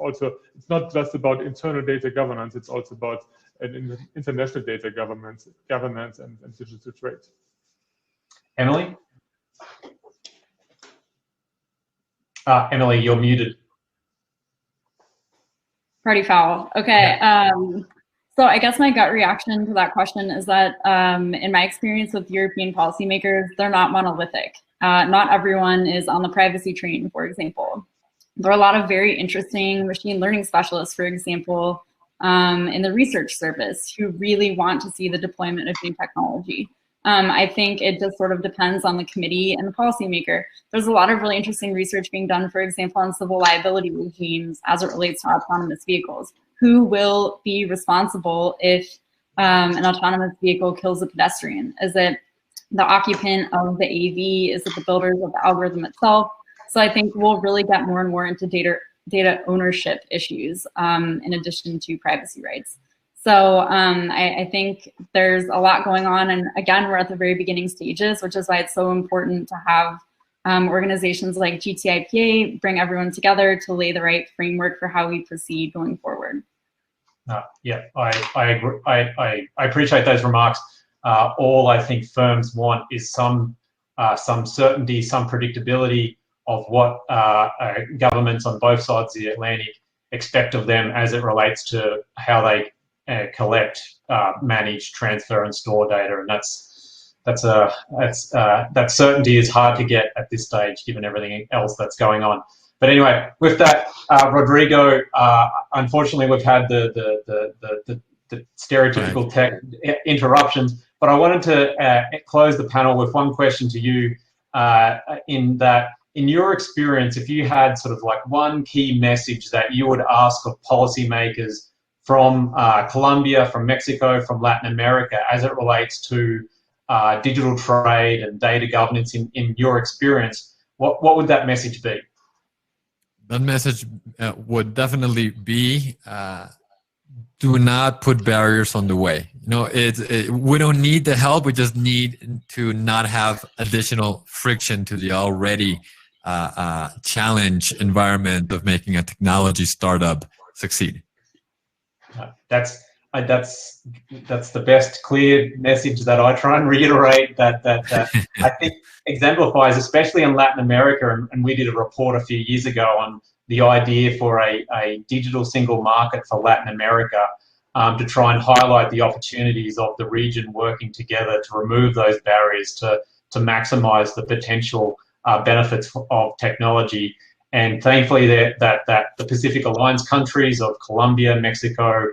not just about internal data governance, it's also about an international data governance and digital trade. Emily? Emily, you're muted. Party foul. Okay. So I guess my gut reaction to that question is that in my experience with European policymakers, they're not monolithic. Not everyone is on the privacy train, for example. There are a lot of very interesting machine learning specialists, for example, in the research service who really want to see the deployment of new technology. I think it just sort of depends on the committee and the policymaker. There's a lot of really interesting research being done, for example, on civil liability regimes as it relates to autonomous vehicles. Who will be responsible if an autonomous vehicle kills a pedestrian? Is it the occupant of the AV? Is it the builders of the algorithm itself? So I think we'll really get more and more into data ownership issues in addition to privacy rights. So I think there's a lot going on. And again, we're at the very beginning stages, which is why it's so important to have organizations like GTIPA bring everyone together to lay the right framework for how we proceed going forward. Yeah, I agree. I appreciate those remarks. All I think firms want is some certainty, some predictability of what governments on both sides of the Atlantic expect of them as it relates to how they collect, manage, transfer, and store data, and that certainty is hard to get at this stage, given everything else that's going on. But anyway, with that, Rodrigo, unfortunately, we've had the stereotypical tech interruptions, but I wanted to close the panel with one question to you, in that, in your experience, if you had sort of like one key message that you would ask of policymakers from Colombia, from Mexico, from Latin America, as it relates to digital trade and data governance in your experience, what would that message be? That message would definitely be, do not put barriers on the way. You know, we don't need the help. We just need to not have additional friction to the already challenge environment of making a technology startup succeed. That's the best clear message that I try and reiterate, that I think exemplifies, especially in Latin America, and we did a report a few years ago on the idea for a digital single market for Latin America, to try and highlight the opportunities of the region working together to remove those barriers to maximize the potential benefits of technology. And thankfully that the Pacific Alliance countries of Colombia, Mexico,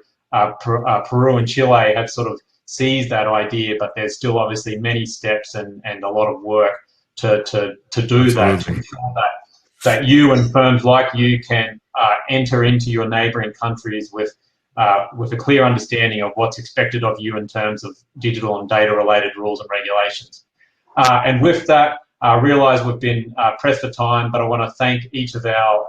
Peru and Chile have sort of seized that idea, but there's still obviously many steps and a lot of work to do that, to ensure that you and firms like you can enter into your neighboring countries with a clear understanding of what's expected of you in terms of digital and data related rules and regulations. And with that, I realize we've been pressed for time, but I want to thank each of our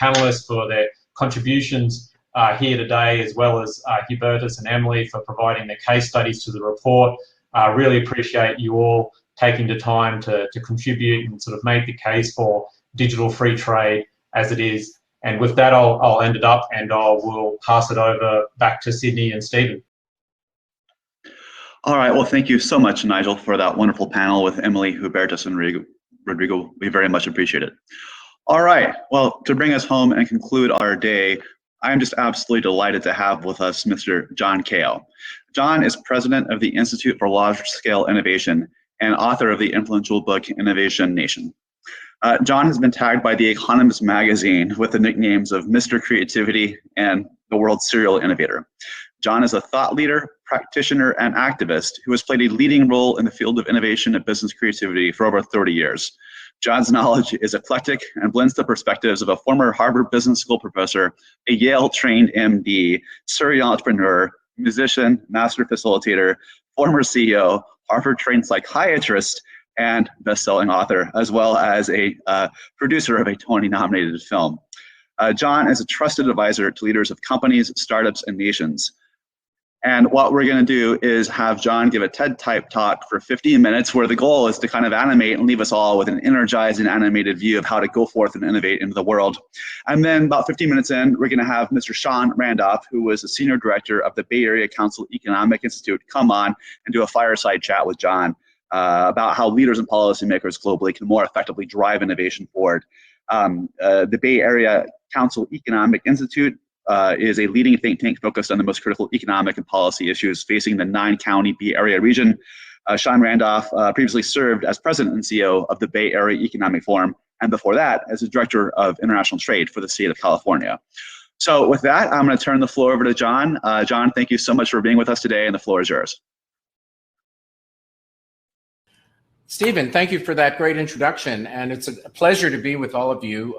panelists for their contributions here today, as well as Hubertus and Emily for providing the case studies to the report. I really appreciate you all taking the time to contribute and sort of make the case for digital free trade as it is. And with that, I'll end it up, and we'll pass it over back to Sydney and Stephen. All right, well, thank you so much, Nigel, for that wonderful panel with Emily, Hubertus, and Rodrigo. We very much appreciate it. All right, well, to bring us home and conclude our day, I'm just absolutely delighted to have with us Mr. John Kao. John is president of the Institute for Large-Scale Innovation and author of the influential book, Innovation Nation. John has been tagged by The Economist magazine with the nicknames of Mr. Creativity and the World's Serial Innovator. John is a thought leader, practitioner, and activist who has played a leading role in the field of innovation and business creativity for over 30 years. John's knowledge is eclectic and blends the perspectives of a former Harvard Business School professor, a Yale-trained MD, serial entrepreneur, musician, master facilitator, former CEO, Harvard-trained psychiatrist, and best-selling author, as well as a producer of a Tony-nominated film. John is a trusted advisor to leaders of companies, startups, and nations. And what we're going to do is have John give a TED-type talk for 15 minutes, where the goal is to kind of animate and leave us all with an energized and animated view of how to go forth and innovate into the world. And then about 15 minutes in, we're going to have Mr. Sean Randolph, who was the Senior Director of the Bay Area Council Economic Institute, come on and do a fireside chat with John about how leaders and policymakers globally can more effectively drive innovation forward. The Bay Area Council Economic Institute is a leading think tank focused on the most critical economic and policy issues facing the 9-county Bay Area region. Sean Randolph previously served as president and CEO of the Bay Area Economic Forum, and before that as the director of international trade for the state of California. So with that, I'm going to turn the floor over to John. John, thank you so much for being with us today, and the floor is yours. Stephen, thank you for that great introduction, and it's a pleasure to be with all of you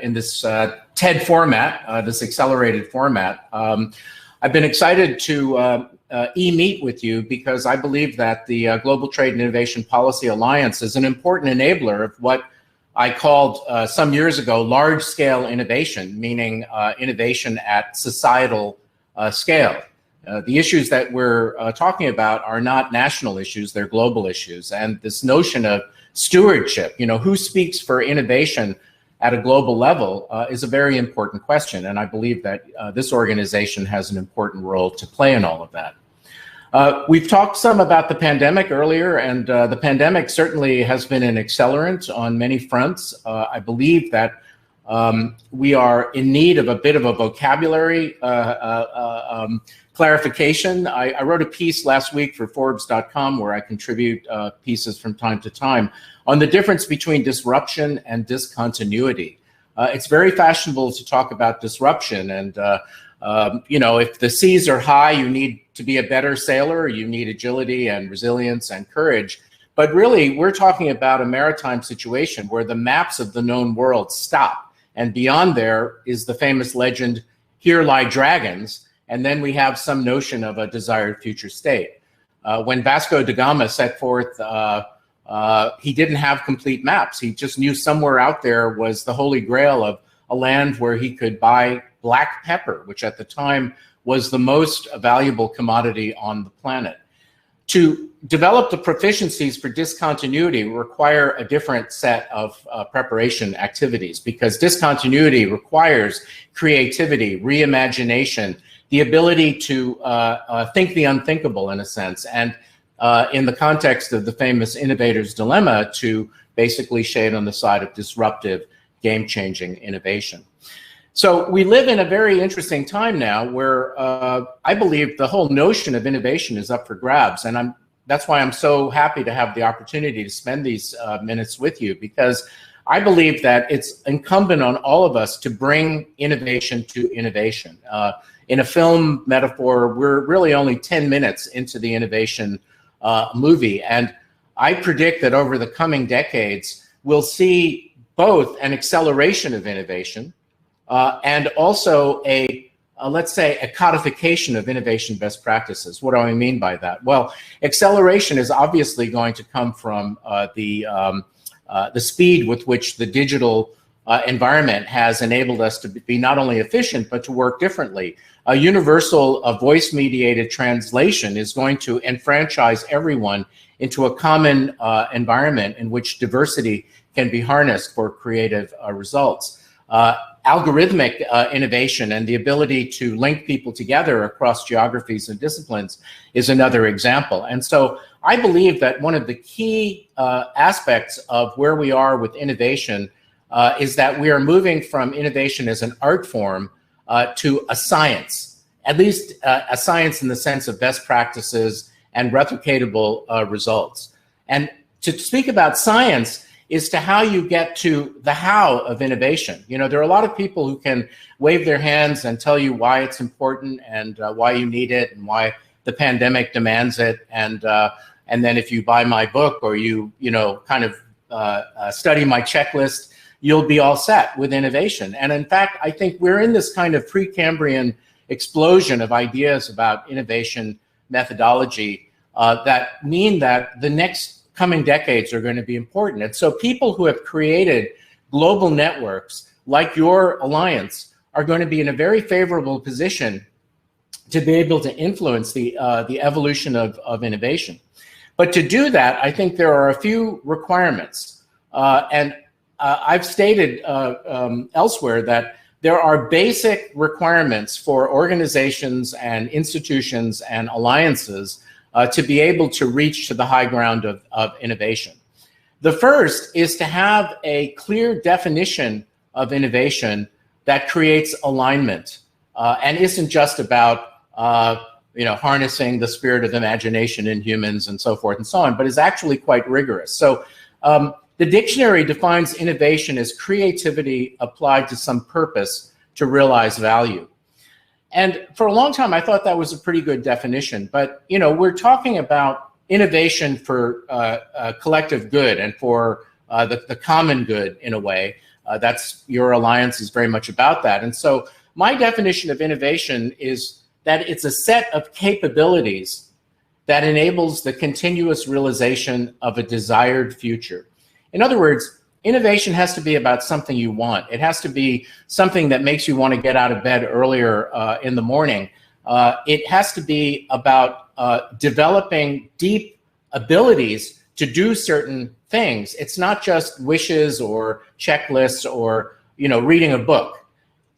in this TED format, this accelerated format. I've been excited to e-meet with you because I believe that the Global Trade and Innovation Policy Alliance is an important enabler of what I called some years ago large-scale innovation, meaning innovation at societal scale. The issues that we're talking about are not national issues, they're global issues. And this notion of stewardship, who speaks for innovation at a global level is a very important question. And I believe that this organization has an important role to play in all of that. We've talked some about the pandemic earlier, and the pandemic certainly has been an accelerant on many fronts. I believe that we are in need of a bit of a vocabulary clarification. I wrote a piece last week for Forbes.com where I contribute pieces from time to time on the difference between disruption and discontinuity. It's very fashionable to talk about disruption, and if the seas are high, you need to be a better sailor, you need agility and resilience and courage. But really, we're talking about a maritime situation where the maps of the known world stop, and beyond there is the famous legend, "Here lie dragons," and then we have some notion of a desired future state. When Vasco da Gama set forth, he didn't have complete maps. He just knew somewhere out there was the holy grail of a land where he could buy black pepper, which at the time was the most valuable commodity on the planet. To develop the proficiencies for discontinuity require a different set of preparation activities, because discontinuity requires creativity, reimagination, the ability to think the unthinkable in a sense, and in the context of the famous innovator's dilemma, to basically shade on the side of disruptive, game-changing innovation. So we live in a very interesting time now where I believe the whole notion of innovation is up for grabs, and that's why I'm so happy to have the opportunity to spend these minutes with you, because I believe that it's incumbent on all of us to bring innovation to innovation. In a film metaphor, we're really only 10 minutes into the innovation movie, and I predict that over the coming decades, we'll see both an acceleration of innovation and also let's say, a codification of innovation best practices. What do I mean by that? Well, acceleration is obviously going to come from the speed with which the digital environment has enabled us to be not only efficient, but to work differently. A universal voice-mediated translation is going to enfranchise everyone into a common environment in which diversity can be harnessed for creative results. Algorithmic innovation and the ability to link people together across geographies and disciplines is another example. And so I believe that one of the key aspects of where we are with innovation is that we are moving from innovation as an art form to a science, at least a science in the sense of best practices and replicatable results. And to speak about science is to how you get to the how of innovation. You know, there are a lot of people who can wave their hands and tell you why it's important and why you need it and why the pandemic demands it. And then if you buy my book or you kind of study my checklist, you'll be all set with innovation. And in fact, I think we're in this kind of Precambrian explosion of ideas about innovation methodology that mean that the next coming decades are going to be important. And so people who have created global networks like your alliance are going to be in a very favorable position to be able to influence the evolution of innovation. But to do that, I think there are a few requirements. And I've stated elsewhere that there are basic requirements for organizations and institutions and alliances to be able to reach to the high ground of innovation. The first is to have a clear definition of innovation that creates alignment and isn't just about harnessing the spirit of imagination in humans and so forth and so on, but is actually quite rigorous. So the dictionary defines innovation as creativity applied to some purpose to realize value. And for a long time, I thought that was a pretty good definition. But we're talking about innovation for collective good and for the common good in a way. That's your alliance is very much about that. And so my definition of innovation is that it's a set of capabilities that enables the continuous realization of a desired future. In other words, innovation has to be about something you want. It has to be something that makes you want to get out of bed earlier in the morning. It has to be about developing deep abilities to do certain things. It's not just wishes or checklists or reading a book.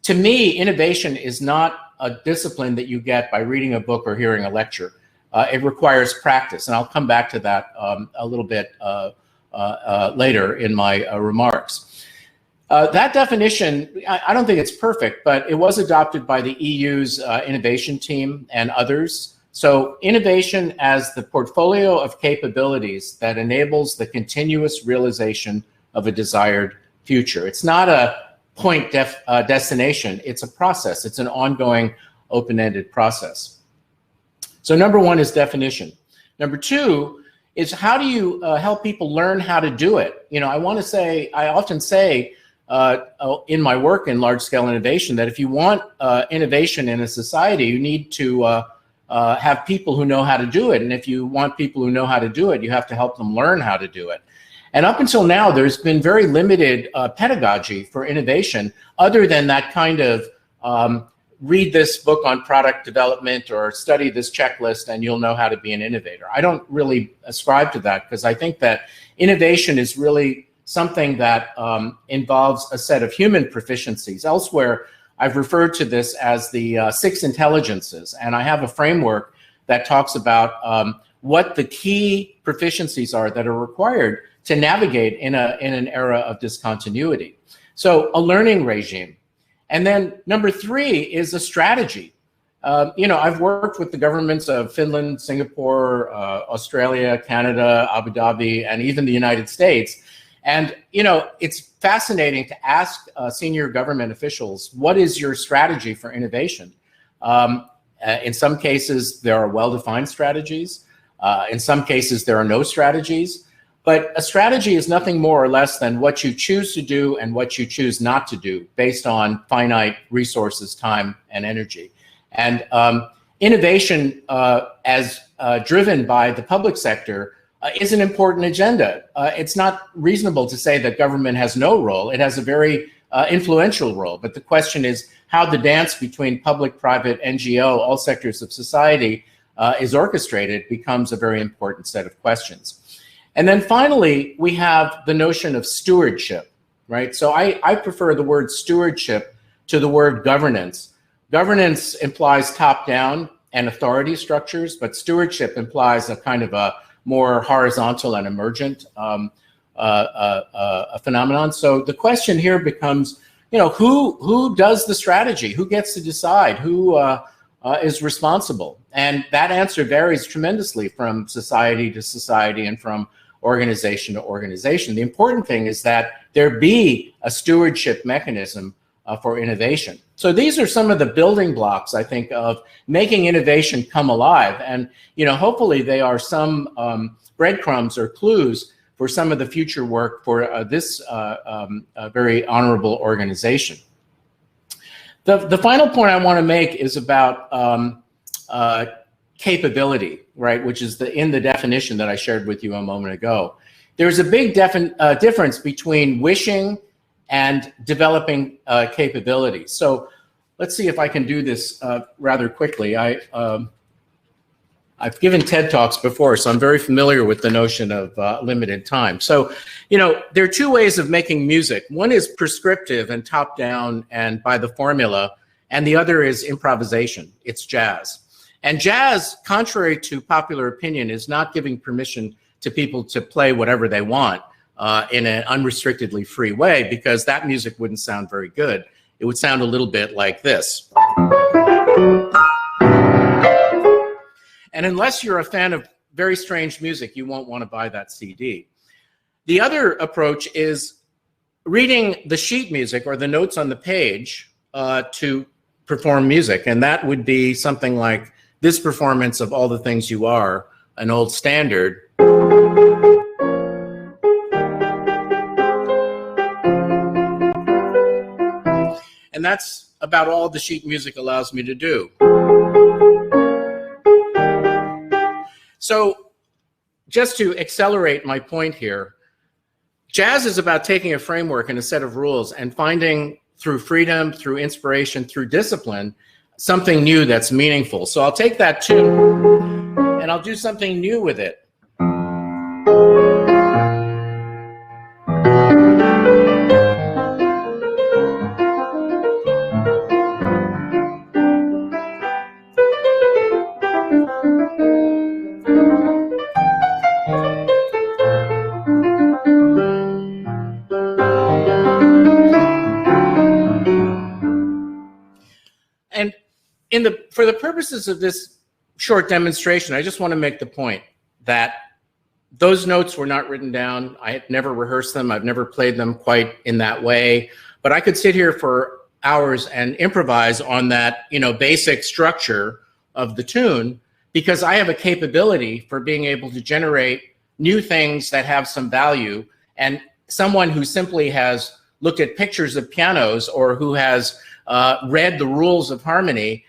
To me, innovation is not a discipline that you get by reading a book or hearing a lecture. It requires practice, and I'll come back to that a little bit later in my remarks. That definition, I don't think it's perfect, but it was adopted by the EU's innovation team and others. So innovation as the portfolio of capabilities that enables the continuous realization of a desired future. It's not a point destination, it's a process. It's an ongoing open-ended process. So number one is definition. Number two is how do you help people learn how to do it? I often say in my work in large-scale innovation that if you want innovation in a society, you need to have people who know how to do it. And if you want people who know how to do it, you have to help them learn how to do it. And up until now, there's been very limited pedagogy for innovation other than that kind of read this book on product development or study this checklist and you'll know how to be an innovator. I don't really ascribe to that because I think that innovation is really something that involves a set of human proficiencies. Elsewhere, I've referred to this as the 6 intelligences, and I have a framework that talks about what the key proficiencies are that are required to navigate in an era of discontinuity. So a learning regime. And then number 3 is a strategy. I've worked with the governments of Finland, Singapore, Australia, Canada, Abu Dhabi, and even the United States. And, it's fascinating to ask senior government officials, what is your strategy for innovation? In some cases, there are well-defined strategies. In some cases, there are no strategies. But a strategy is nothing more or less than what you choose to do and what you choose not to do based on finite resources, time, and energy. And innovation as driven by the public sector is an important agenda. It's not reasonable to say that government has no role. It has a very influential role. But the question is how the dance between public, private, NGO, all sectors of society is orchestrated becomes a very important set of questions. And then finally, we have the notion of stewardship, right? So I prefer the word stewardship to the word governance. Governance implies top-down and authority structures, but stewardship implies a kind of a more horizontal and emergent phenomenon. So the question here becomes, who does the strategy? Who gets to decide? Who is responsible? And that answer varies tremendously from society to society and from organization to organization. The important thing is that there be a stewardship mechanism for innovation. So these are some of the building blocks, I think, of making innovation come alive. And hopefully they are some breadcrumbs or clues for some of the future work for this very honorable organization. The final point I want to make is about capability, right, which is in the definition that I shared with you a moment ago. There's a big difference between wishing and developing capability. So let's see if I can do this rather quickly. I've given TED Talks before, so I'm very familiar with the notion of limited time. So, you know, there are two ways of making music. One is prescriptive and top-down and by the formula, and the other is improvisation. It's jazz. And jazz, contrary to popular opinion, is not giving permission to people to play whatever they want in an unrestrictedly free way, because that music wouldn't sound very good. It would sound a little bit like this. And unless you're a fan of very strange music, you won't want to buy that CD. The other approach is reading the sheet music or the notes on the page to perform music. And that would be something like this performance of All the Things You Are, an old standard. And that's about all the sheet music allows me to do. So just to accelerate my point here, jazz is about taking a framework and a set of rules and finding through freedom, through inspiration, through discipline, something new that's meaningful. So I'll take that tune and I'll do something new with it. For the purposes of this short demonstration, I just want to make the point that those notes were not written down. I had never rehearsed them. I've never played them quite in that way. But I could sit here for hours and improvise on that, you know, basic structure of the tune, because I have a capability for being able to generate new things that have some value. And someone who simply has looked at pictures of pianos, or who has read the rules of harmony,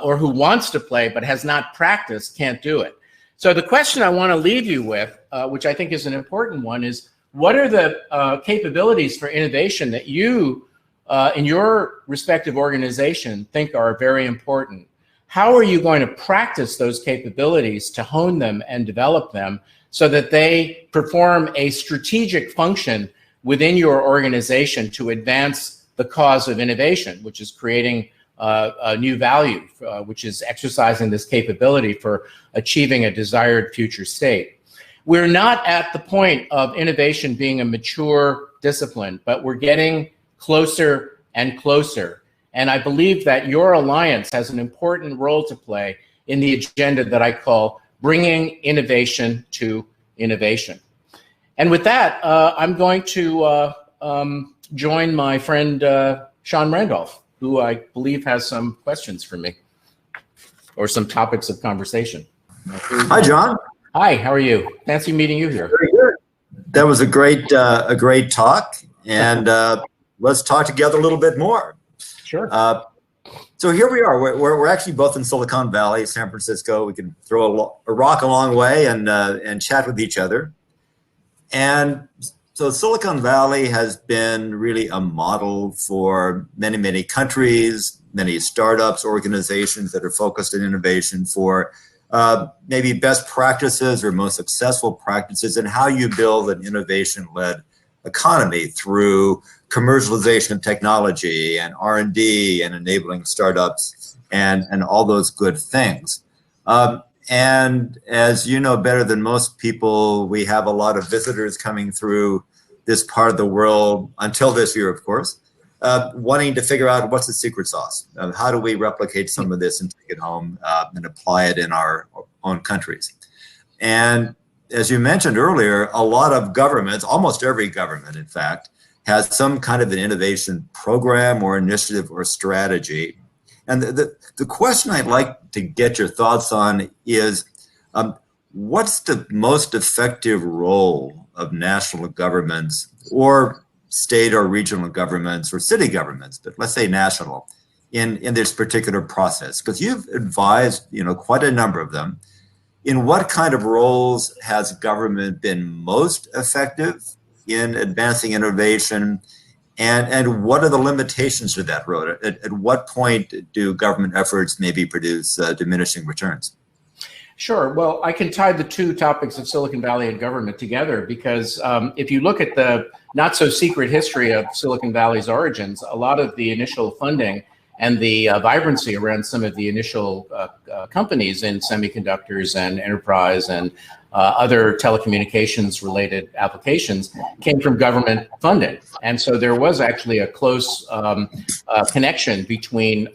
or who wants to play but has not practiced, can't do it. So the question I want to leave you with, which I think is an important one, is what are the capabilities for innovation that you, in your respective organization, think are very important? How are you going to practice those capabilities to hone them and develop them so that they perform a strategic function within your organization to advance the cause of innovation, which is creating a new value, which is exercising this capability for achieving a desired future state. We're not at the point of innovation being a mature discipline, but we're getting closer and closer. And I believe that your alliance has an important role to play in the agenda that I call bringing innovation to innovation. And with that, I'm going to join my friend Sean Randolph, who I believe has some questions for me, or some topics of conversation. Hi, John. Hi, how are you? Fancy meeting you here. Very good. That was a great talk, and let's talk together a little bit more. Sure. So here we are. We're actually both in Silicon Valley, San Francisco. We can throw a rock a long way and chat with each other. And so Silicon Valley has been really a model for many, many countries, many startups, organizations that are focused on innovation for maybe best practices or most successful practices and how you build an innovation-led economy through commercialization of technology and R&D and enabling startups and all those good things. And as you know better than most people, we have a lot of visitors coming through this part of the world, until this year, of course, wanting to figure out what's the secret sauce. How do we replicate some of this and take it home and apply it in our own countries? And as you mentioned earlier, a lot of governments, almost every government, in fact, has some kind of an innovation program or initiative or strategy. And the question I'd like to get your thoughts on is, what's the most effective role of national governments or state or regional governments or city governments, but let's say national, in this particular process? Because you've advised, quite a number of them. In what kind of roles has government been most effective in advancing innovation, and what are the limitations to that road? At what point do government efforts maybe produce diminishing returns? Sure. Well, I can tie the two topics of Silicon Valley and government together, because if you look at the not so secret history of Silicon Valley's origins, a lot of the initial funding and the vibrancy around some of the initial companies in semiconductors and enterprise and other telecommunications related applications came from government funding. And so there was actually a close connection between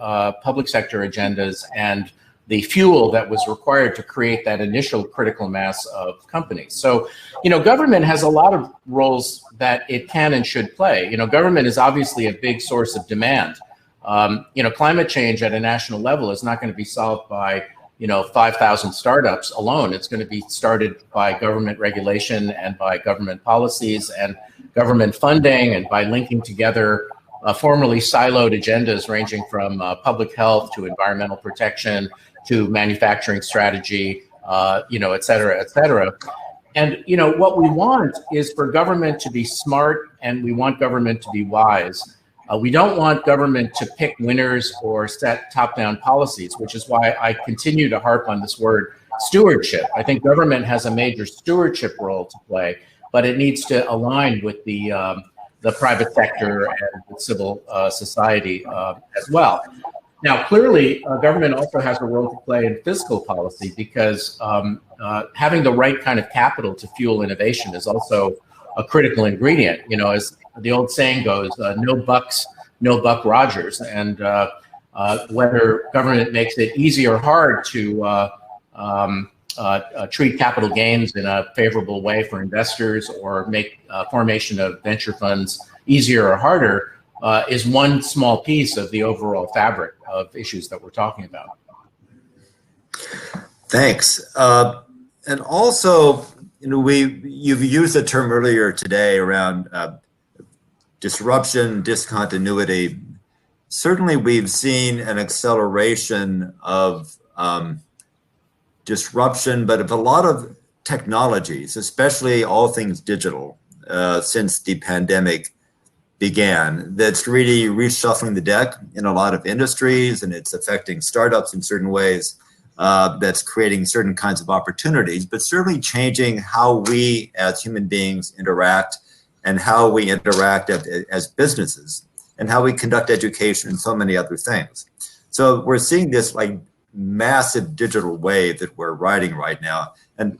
public sector agendas and the fuel that was required to create that initial critical mass of companies. So, government has a lot of roles that it can and should play. Government is obviously a big source of demand. Climate change at a national level is not going to be solved by, 5,000 startups alone. It's going to be started by government regulation and by government policies and government funding, and by linking together formerly siloed agendas ranging from public health to environmental protection to manufacturing strategy, et cetera, et cetera. And, what we want is for government to be smart, and we want government to be wise. We don't want government to pick winners or set top-down policies, which is why I continue to harp on this word stewardship. I think government has a major stewardship role to play, but it needs to align with the private sector and with civil society as well. Now, clearly, government also has a role to play in fiscal policy, because having the right kind of capital to fuel innovation is also a critical ingredient. As the old saying goes, no bucks, no Buck Rogers. And whether government makes it easy or hard to treat capital gains in a favorable way for investors, or make formation of venture funds easier or harder, is one small piece of the overall fabric of issues that we're talking about. Thanks. And also, you've used the term earlier today around disruption, discontinuity. Certainly, we've seen an acceleration of disruption, but of a lot of technologies, especially all things digital, since the pandemic began, that's really reshuffling the deck in a lot of industries, and it's affecting startups in certain ways. That's creating certain kinds of opportunities, but certainly changing how we as human beings interact, and how we interact as businesses, and how we conduct education and so many other things. So we're seeing this like massive digital wave that we're riding right now. And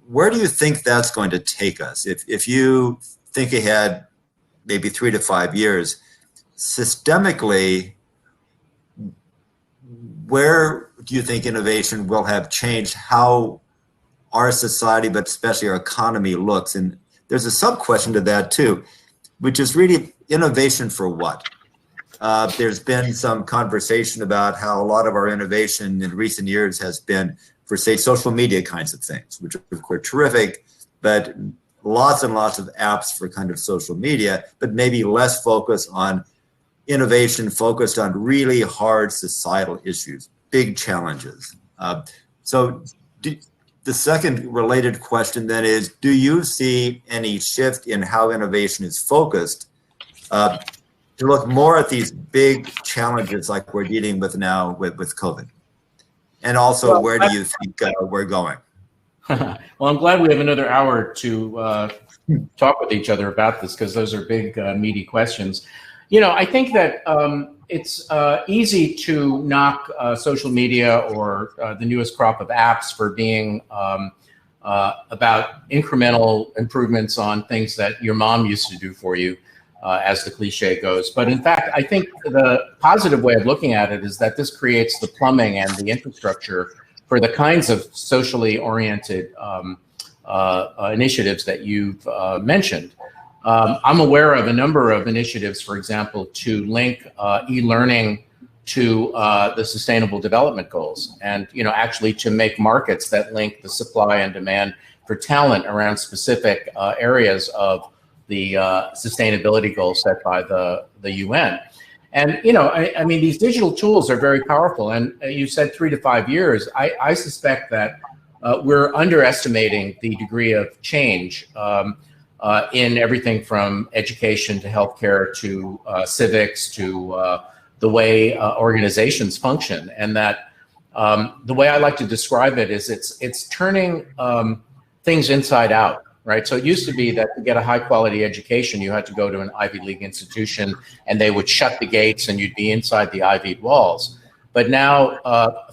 where do you think that's going to take us? If you think ahead maybe 3 to 5 years, systemically, where do you think innovation will have changed how our society, but especially our economy, looks? And there's a sub-question to that too, which is really innovation for what? There's been some conversation about how a lot of our innovation in recent years has been for, say, social media kinds of things, which are terrific, but lots and lots of apps for kind of social media, but maybe less focus on innovation focused on really hard societal issues, big challenges. So the second related question then is, do you see any shift in how innovation is focused to look more at these big challenges like we're dealing with now with COVID? And also, well, where do you think we're going? Well, I'm glad we have another hour to talk with each other about this, because those are big, meaty questions. I think that it's easy to knock social media or the newest crop of apps for being about incremental improvements on things that your mom used to do for you, as the cliche goes. But in fact, I think the positive way of looking at it is that this creates the plumbing and the infrastructure for the kinds of socially oriented initiatives that you've mentioned. I'm aware of a number of initiatives, for example, to link e-learning to the Sustainable Development Goals, and actually to make markets that link the supply and demand for talent around specific areas of the sustainability goals set by the UN. And, you know, I mean, these digital tools are very powerful. And you said 3 to 5 years. I suspect that we're underestimating the degree of change in everything from education to healthcare to civics to the way organizations function. And that the way I like to describe it is it's turning things inside out. Right. So it used to be that to get a high quality education, you had to go to an Ivy League institution and they would shut the gates and you'd be inside the ivied walls. But now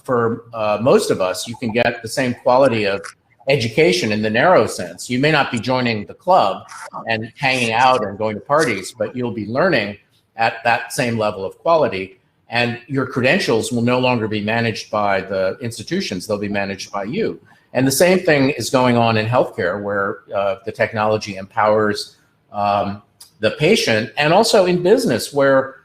for most of us, you can get the same quality of education in the narrow sense. You may not be joining the club and hanging out and going to parties, but you'll be learning at that same level of quality. And your credentials will no longer be managed by the institutions. They'll be managed by you. And the same thing is going on in healthcare, where the technology empowers the patient, and also in business, where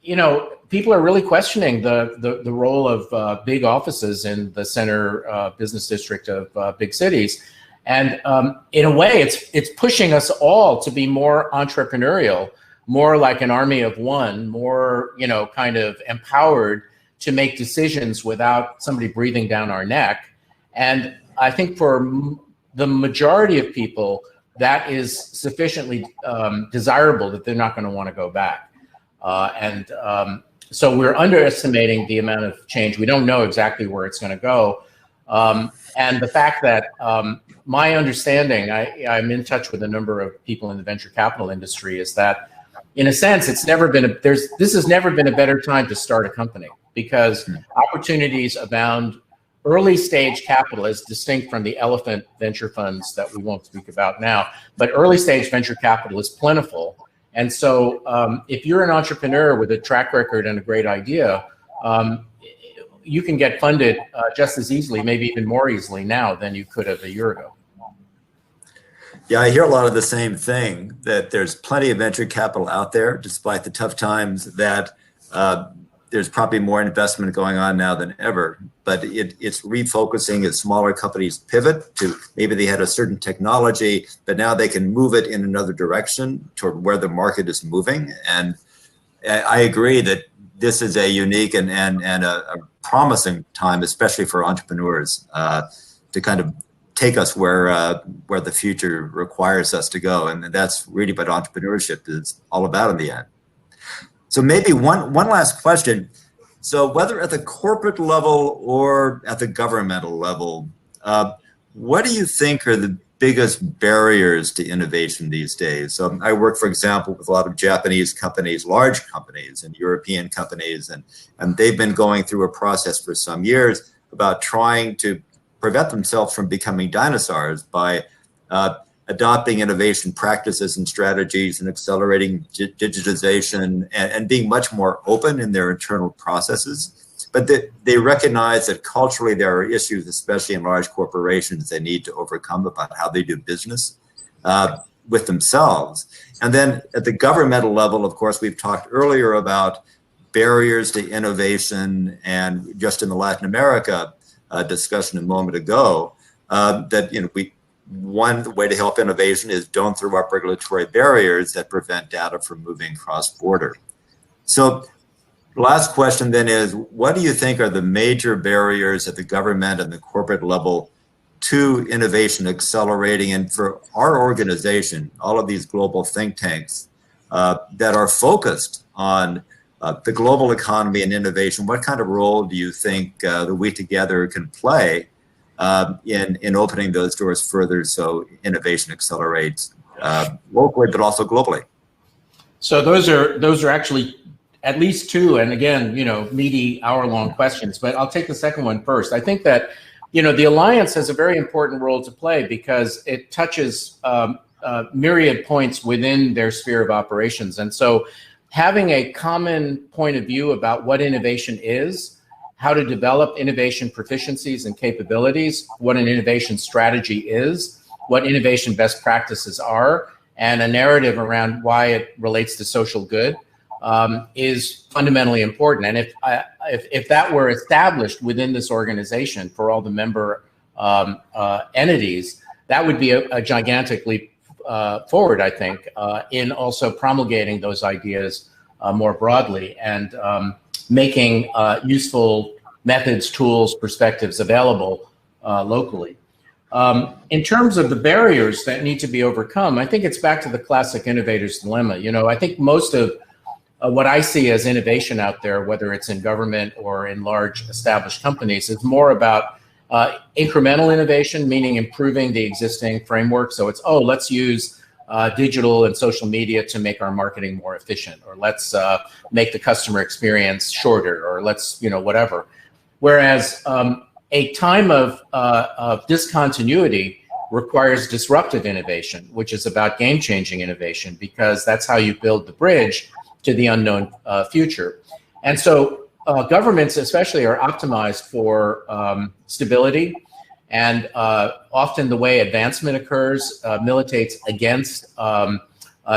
you know, people are really questioning the role of big offices in the center business district of big cities, and in a way, it's pushing us all to be more entrepreneurial, more like an army of one, more, you know, kind of empowered to make decisions without somebody breathing down our neck. And I think for the majority of people, that is sufficiently desirable that they're not going to want to go back. So we're underestimating the amount of change. We don't know exactly where it's going to go. And the fact that my understanding, I'm in touch with a number of people in the venture capital industry, is that in a sense, it's never been this has never been a better time to start a company, because opportunities abound. Early stage capital is distinct from the elephant venture funds that we won't speak about now, but early stage venture capital is plentiful. And so if you're an entrepreneur with a track record and a great idea, you can get funded just as easily, maybe even more easily now than you could have a year ago. Yeah, I hear a lot of the same thing, that there's plenty of venture capital out there, despite the tough times, that there's probably more investment going on now than ever, but it's refocusing as smaller companies pivot to, maybe they had a certain technology, but now they can move it in another direction toward where the market is moving. And I agree that this is a unique and a promising time, especially for entrepreneurs, to kind of take us where the future requires us to go. And that's really what entrepreneurship is all about in the end. So maybe one last question. So whether at the corporate level or at the governmental level, what do you think are the biggest barriers to innovation these days? So I work, for example, with a lot of Japanese companies, large companies, and European companies, and they've been going through a process for some years about trying to prevent themselves from becoming dinosaurs by adopting innovation practices and strategies and accelerating digitization and being much more open in their internal processes. But they recognize that culturally there are issues, especially in large corporations, they need to overcome about how they do business with themselves. And then at the governmental level, of course, we've talked earlier about barriers to innovation, and just in the Latin America discussion a moment ago, that, you know, one way to help innovation is don't throw up regulatory barriers that prevent data from moving cross-border. So the last question then is, what do you think are the major barriers at the government and the corporate level to innovation accelerating? And for our organization, all of these global think tanks that are focused on the global economy and innovation, what kind of role do you think that we together can play in opening those doors further so innovation accelerates locally but also globally? So those are actually at least two, and again, you know, meaty hour-long questions, but I'll take the second one first. I think that, you know, the Alliance has a very important role to play because it touches myriad points within their sphere of operations. And so having a common point of view about what innovation is, how to develop innovation proficiencies and capabilities, what an innovation strategy is, what innovation best practices are, and a narrative around why it relates to social good is fundamentally important. And if that were established within this organization for all the member entities, that would be a gigantic leap forward, I think, in also promulgating those ideas more broadly and making useful methods, tools, perspectives available locally. In terms of the barriers that need to be overcome, I think it's back to the classic innovator's dilemma. You know, I think most of what I see as innovation out there, whether it's in government or in large established companies, is more about incremental innovation, meaning improving the existing framework. So it's, oh, let's use digital and social media to make our marketing more efficient, or let's make the customer experience shorter, or let's, you know, whatever. Whereas a time of discontinuity requires disruptive innovation, which is about game-changing innovation, because that's how you build the bridge to the unknown future. And so governments especially are optimized for stability, and often the way advancement occurs militates against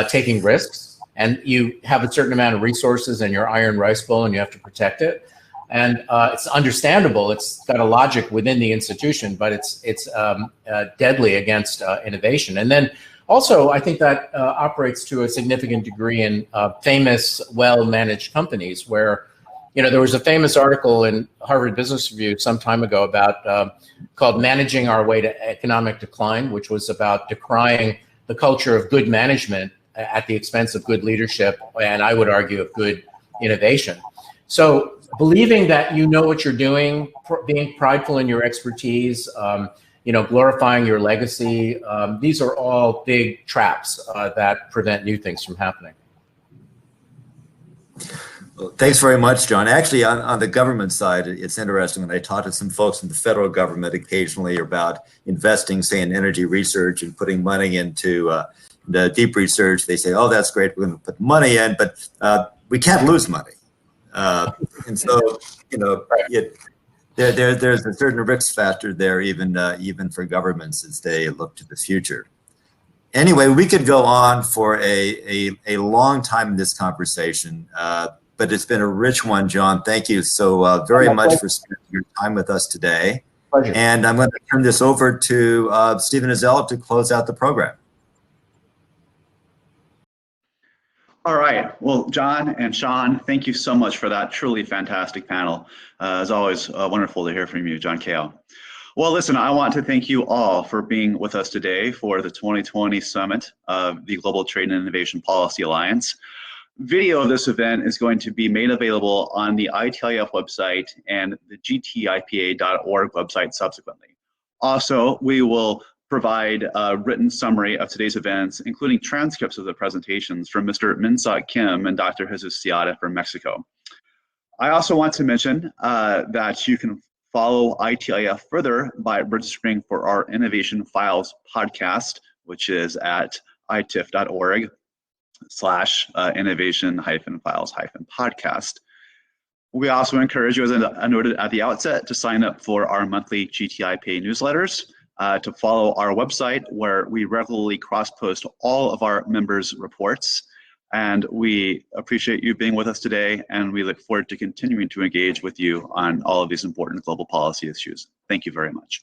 taking risks, and you have a certain amount of resources in your iron rice bowl and you have to protect it. And it's understandable, it's got a logic within the institution, but it's deadly against innovation. And then also, I think that operates to a significant degree in famous, well-managed companies where, you know, there was a famous article in Harvard Business Review some time ago about called Managing Our Way to Economic Decline, which was about decrying the culture of good management at the expense of good leadership, and I would argue of good innovation. So believing that you know what you're doing, being prideful in your expertise, you know, glorifying your legacy, these are all big traps that prevent new things from happening. Well, thanks very much, John. Actually, on the government side, it's interesting when I talk to some folks in the federal government occasionally about investing, say, in energy research and putting money into the deep research. They say, oh, that's great, we're going to put money in, but we can't lose money. And so, you know, there's a certain risk factor there, even for governments as they look to the future. Anyway, we could go on for a long time in this conversation, but it's been a rich one, John. Thank you so very much for spending your time with us today. Pleasure. And I'm going to turn this over to Stephen Ezell to close out the program. All right. Well, John and Sean, thank you so much for that truly fantastic panel. As always, wonderful to hear from you, John Kao. Well, listen, I want to thank you all for being with us today for the 2020 Summit of the Global Trade and Innovation Policy Alliance. Video of this event is going to be made available on the ITIF website and the GTIPA.org website subsequently. Also, we will provide a written summary of today's events, including transcripts of the presentations from Mr. Min-seok Kim and Dr. Jesus Seade from Mexico. I also want to mention that you can follow ITIF further by registering for our Innovation Files podcast, which is at itif.org/innovation-files-podcast. We also encourage you, as I noted at the outset, to sign up for our monthly GTIPA newsletters, to follow our website where we regularly cross-post all of our members' reports. And we appreciate you being with us today, and we look forward to continuing to engage with you on all of these important global policy issues. Thank you very much.